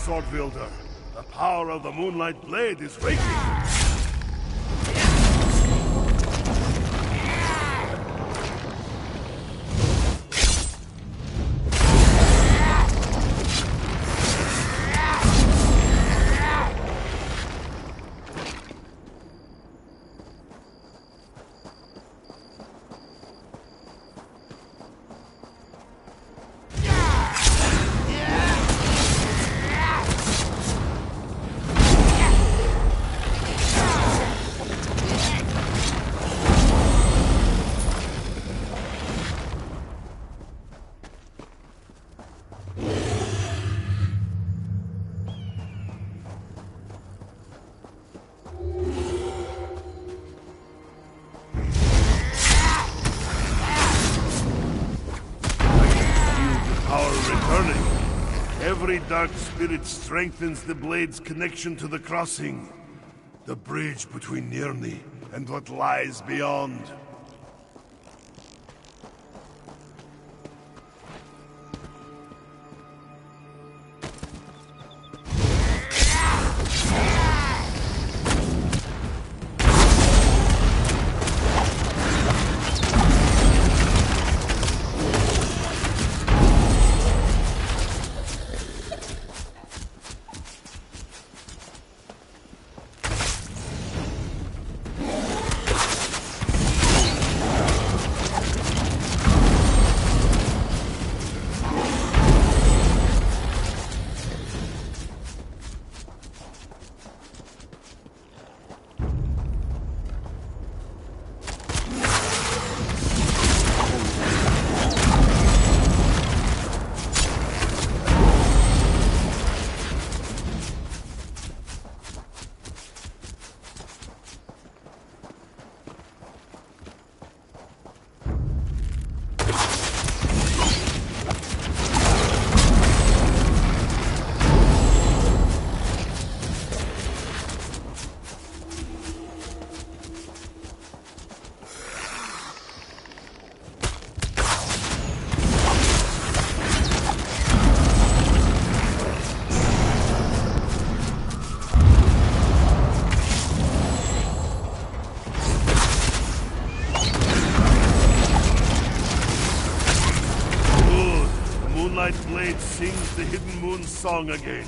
Swordfielder, the power of the Moonlight Blade is raking. returning. Every dark spirit strengthens the blade's connection to the crossing. The bridge between Nirni and what lies beyond. Blade sings the Hidden Moon song again.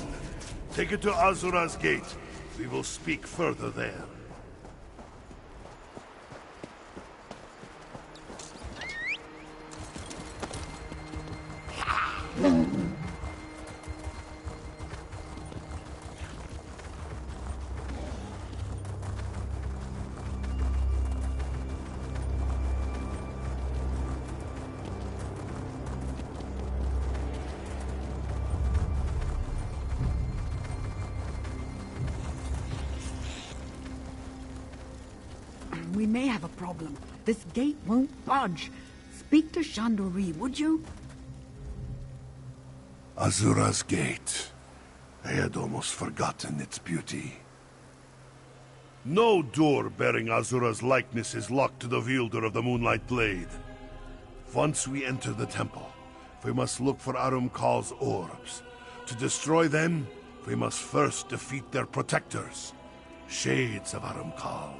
Take it to Azura's gate. We will speak further there. We may have a problem. This gate won't budge. Speak to Chandori, would you? Azura's gate. I had almost forgotten its beauty. No door bearing Azura's likeness is locked to the wielder of the Moonlight Blade. Once we enter the temple, we must look for Arum Kal's orbs. To destroy them, we must first defeat their protectors, Shades of Arum Kal.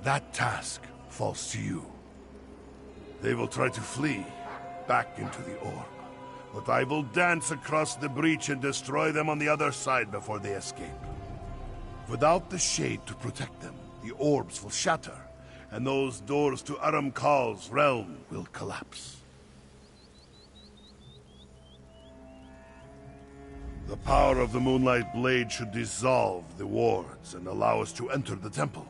That task falls to you. They will try to flee back into the orb, but I will dance across the breach and destroy them on the other side before they escape. Without the shade to protect them, the orbs will shatter, and those doors to Arum Kal's realm will collapse. The power of the Moonlight Blade should dissolve the wards and allow us to enter the temple.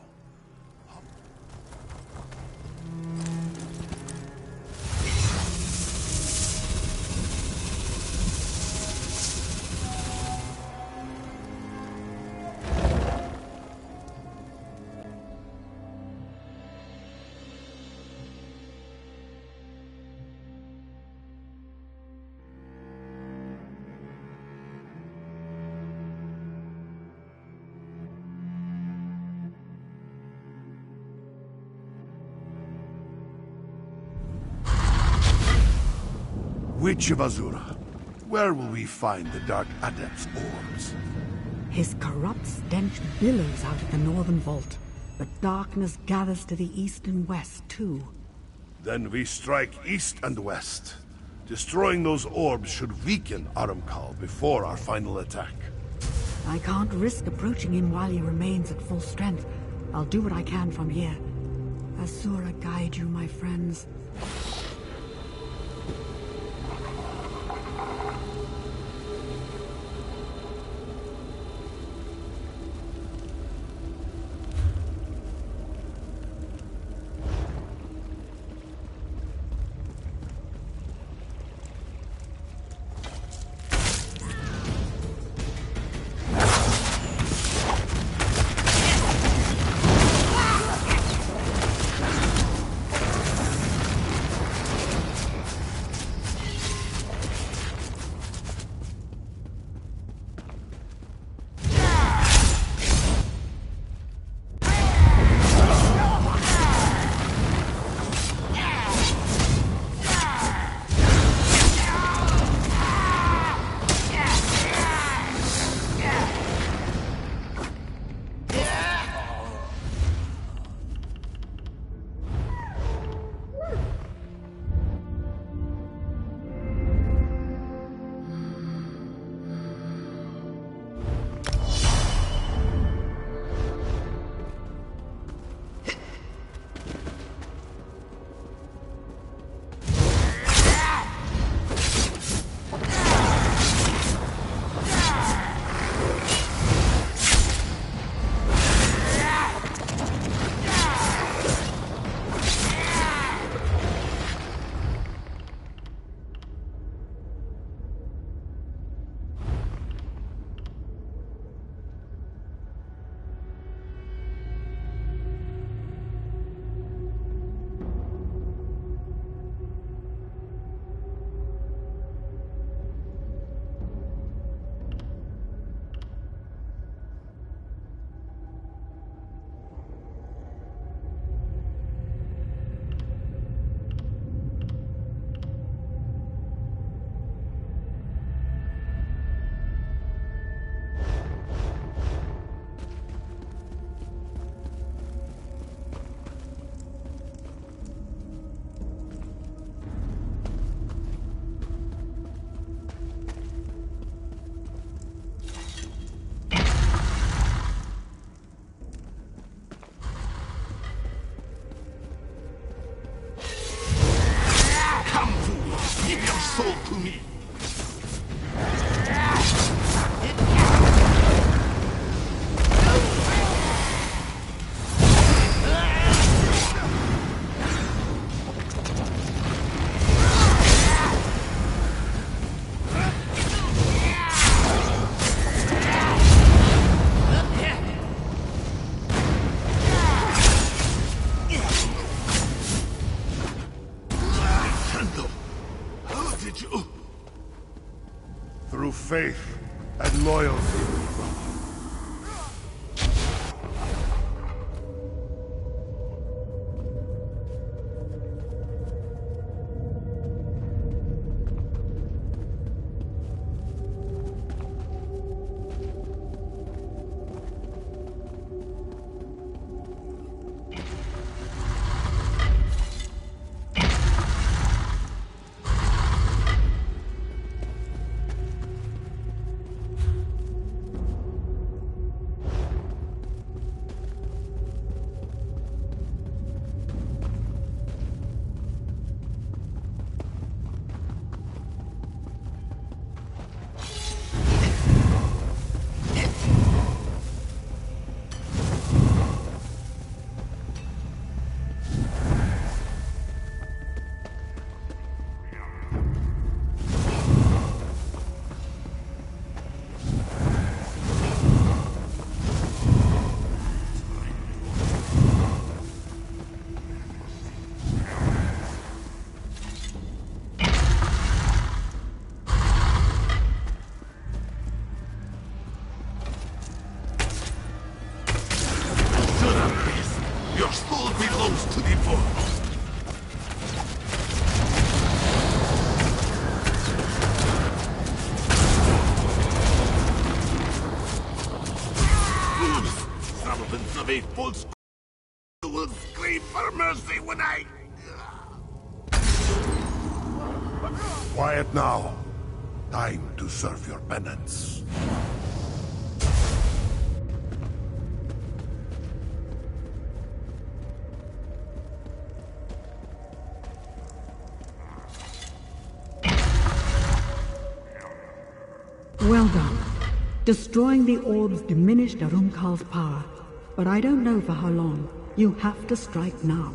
Witch of Azura, where will we find the Dark Adept's orbs? His corrupt stench billows out of the northern vault, but darkness gathers to the east and west, too. Then we strike east and west. Destroying those orbs should weaken Arum Kal before our final attack. I can't risk approaching him while he remains at full strength. I'll do what I can from here. Azura guide you, my friends. through faith and loyalty. Your soul belongs to the Force. Servants of a false will scream for mercy when I... Quiet now. Time to serve your penance. Well done. Destroying the orbs diminished Arumkal's power, but I don't know for how long. You have to strike now.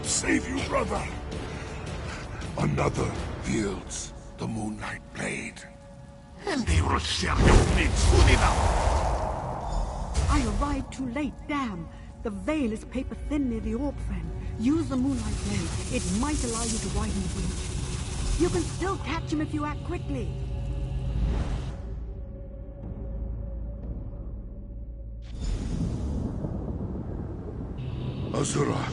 Save you, brother. Another wields the Moonlight Blade. And they will share your blade soon enough. I arrived too late, damn. The veil is paper thin near the orb fan. Use the Moonlight Blade. It might allow you to widen the breach. You can still catch him if you act quickly. Azura,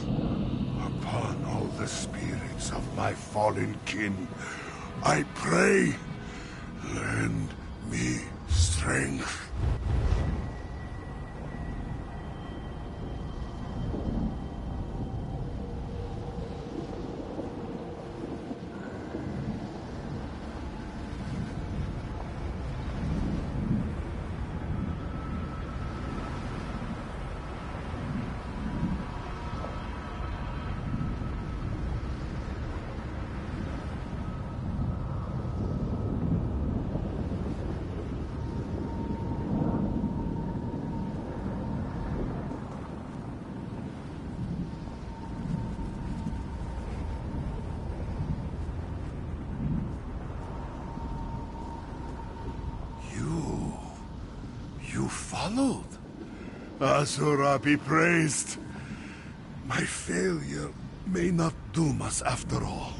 upon all the spirits of my fallen kin, I pray, lend me strength. You followed? Azura be praised. My failure may not doom us after all.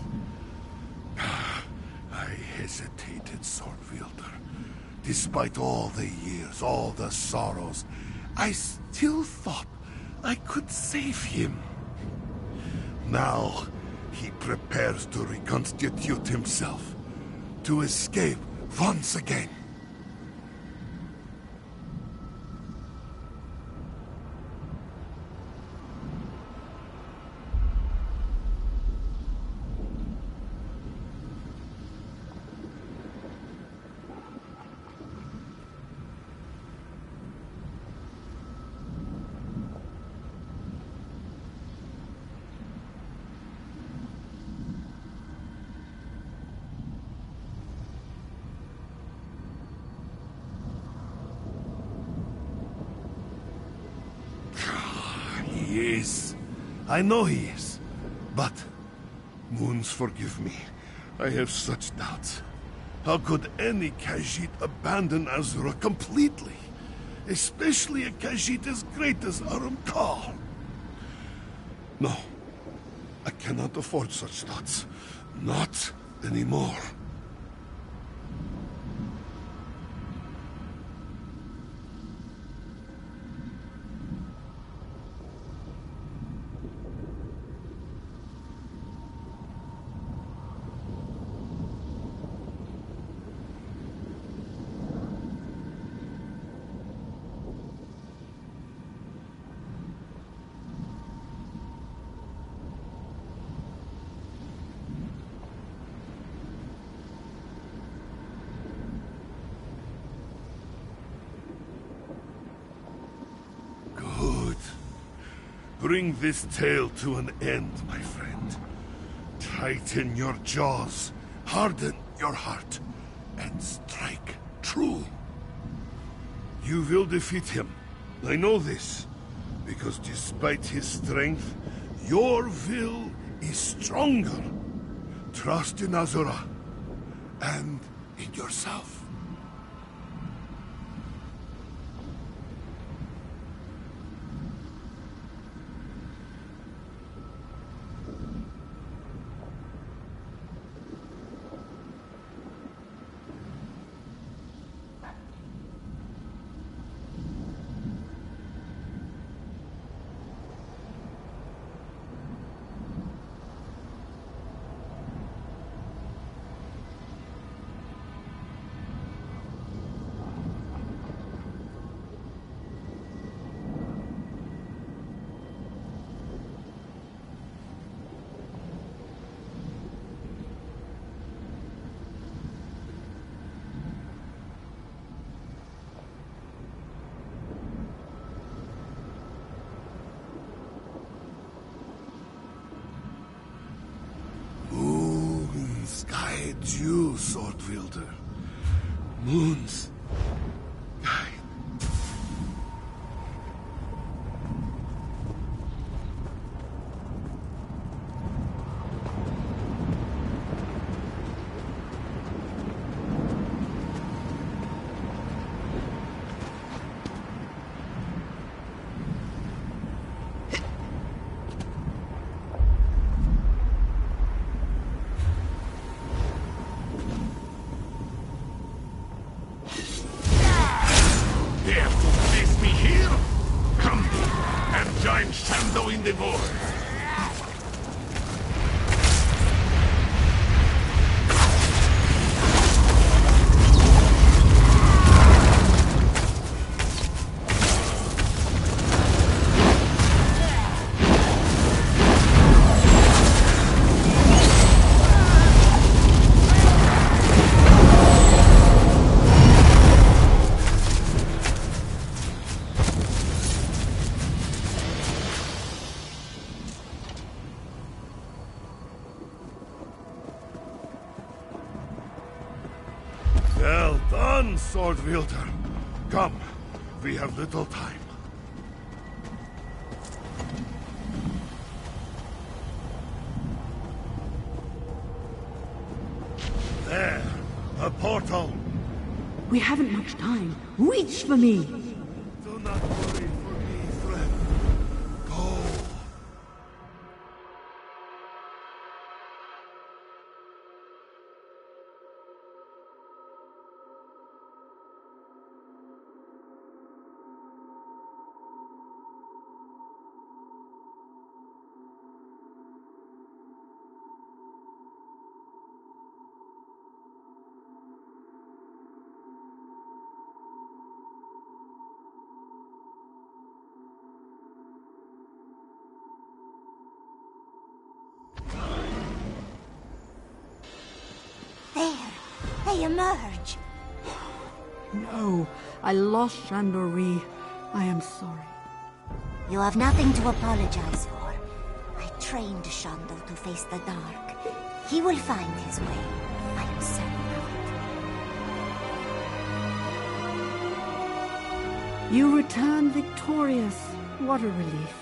I hesitated, Sword Wielder. Despite all the years, all the sorrows, I still thought I could save him. Now, he prepares to reconstitute himself, to escape once again. He is. I know he is. But, Moons, forgive me. I have such doubts. How could any Khajiit abandon Azura completely? Especially a Khajiit as great as Aramkal. No. I cannot afford such thoughts. Not anymore. Bring this tale to an end, my friend. Tighten your jaws, harden your heart, and strike true. You will defeat him. I know this, because despite his strength, your will is stronger. Trust in Azura, and in yourself. Guide you, Sword Wielder. Moons. Guide. Well done, Sword Wielder. Come, we have little time. There, a portal. We haven't much time. Reach for me! Do not worry for me, friend. Go. They emerge. No, I lost Chandori. I am sorry. You have nothing to apologize for. I trained Shando to face the dark. He will find his way. I am certain of it. You return victorious. What a relief.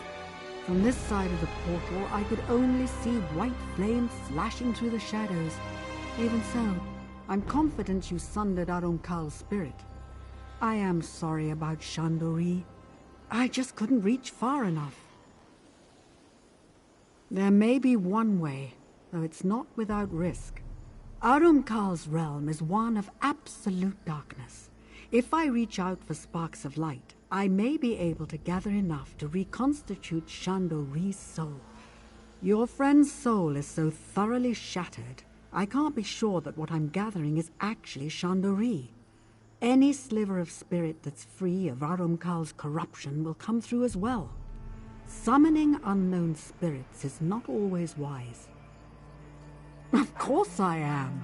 From this side of the portal, I could only see white flames flashing through the shadows. Even so, I'm confident you sundered Arunkal's spirit. I am sorry about Chandori. I just couldn't reach far enough. There may be one way, though it's not without risk. Arunkal's realm is one of absolute darkness. If I reach out for sparks of light, I may be able to gather enough to reconstitute Chandori's soul. Your friend's soul is so thoroughly shattered, I can't be sure that what I'm gathering is actually Chandori. Any sliver of spirit that's free of Arunkal's corruption will come through as well. Summoning unknown spirits is not always wise. Of course I am.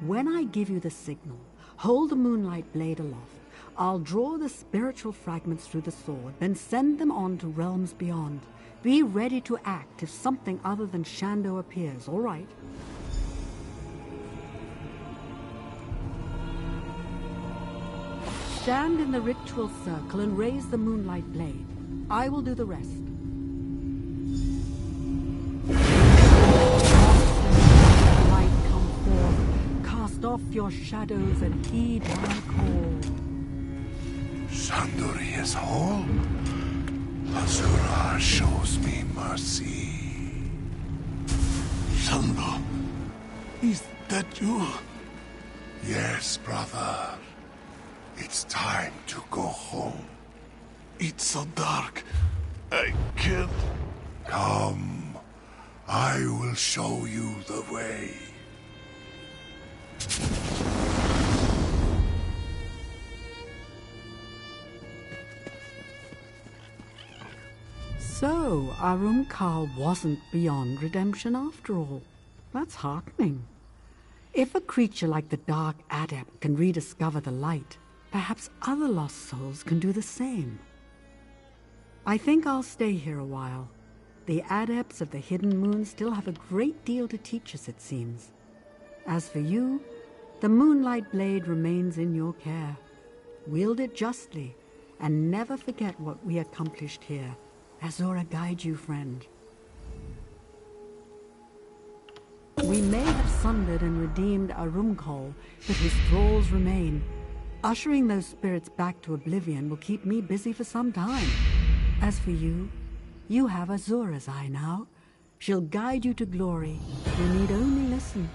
When I give you the signal, hold the moonlight blade aloft. I'll draw the spiritual fragments through the sword, then send them on to realms beyond. Be ready to act if something other than Shando appears, all right? Stand in the ritual circle and raise the moonlight blade. I will do the rest. Light come forth. Cast off your shadows and heed my call. Chandori is whole. Azura shows me mercy. Shando, is that you? Yes, brother. It's time to go home. It's so dark. I can't. Come. I will show you the way. So, Arunkal wasn't beyond redemption after all. That's heartening. If a creature like the Dark Adept can rediscover the light, perhaps other lost souls can do the same. I think I'll stay here a while. The Adepts of the Hidden Moon still have a great deal to teach us, it seems. As for you, the Moonlight Blade remains in your care. Wield it justly, and never forget what we accomplished here. Azura guide you, friend. We may have sundered and redeemed Arunkal, but his thralls remain. Ushering those spirits back to oblivion will keep me busy for some time. As for you, you have Azura's eye now. She'll guide you to glory. You need only listen.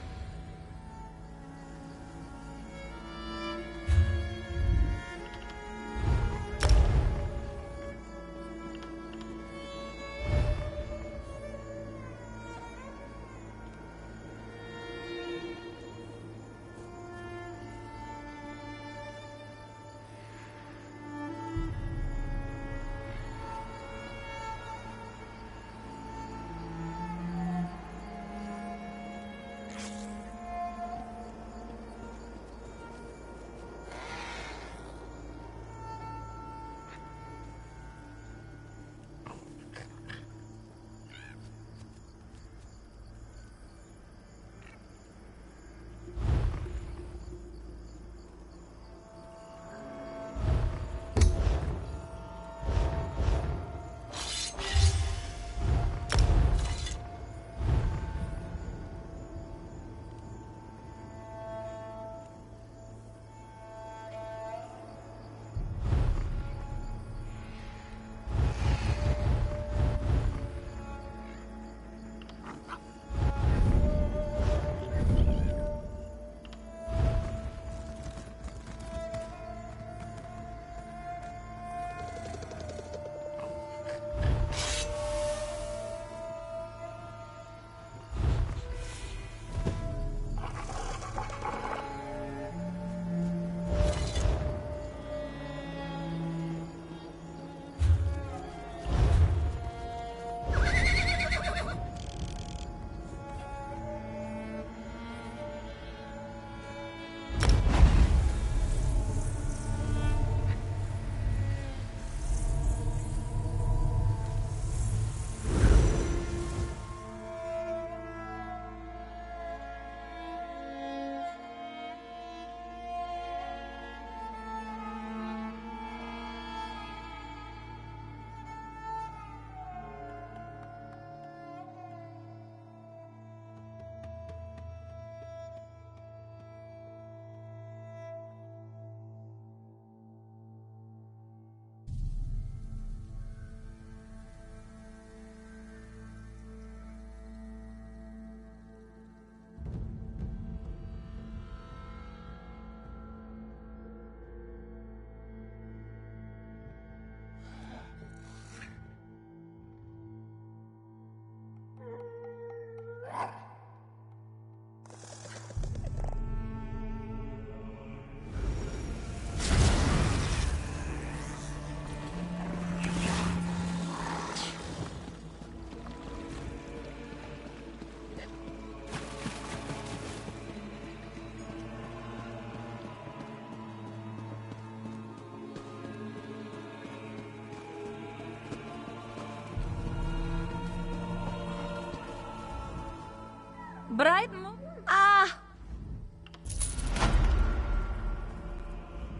Bright moon? Ah!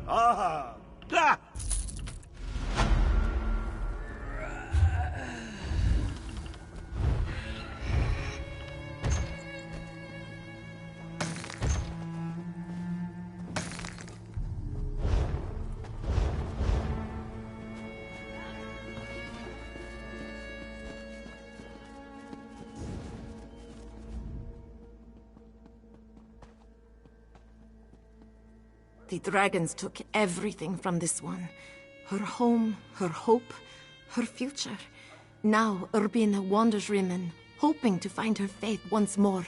Ah! Ah! The dragons took everything from this one. Her home, her hope, her future. Now Urbina wanders Rimmon, hoping to find her faith once more.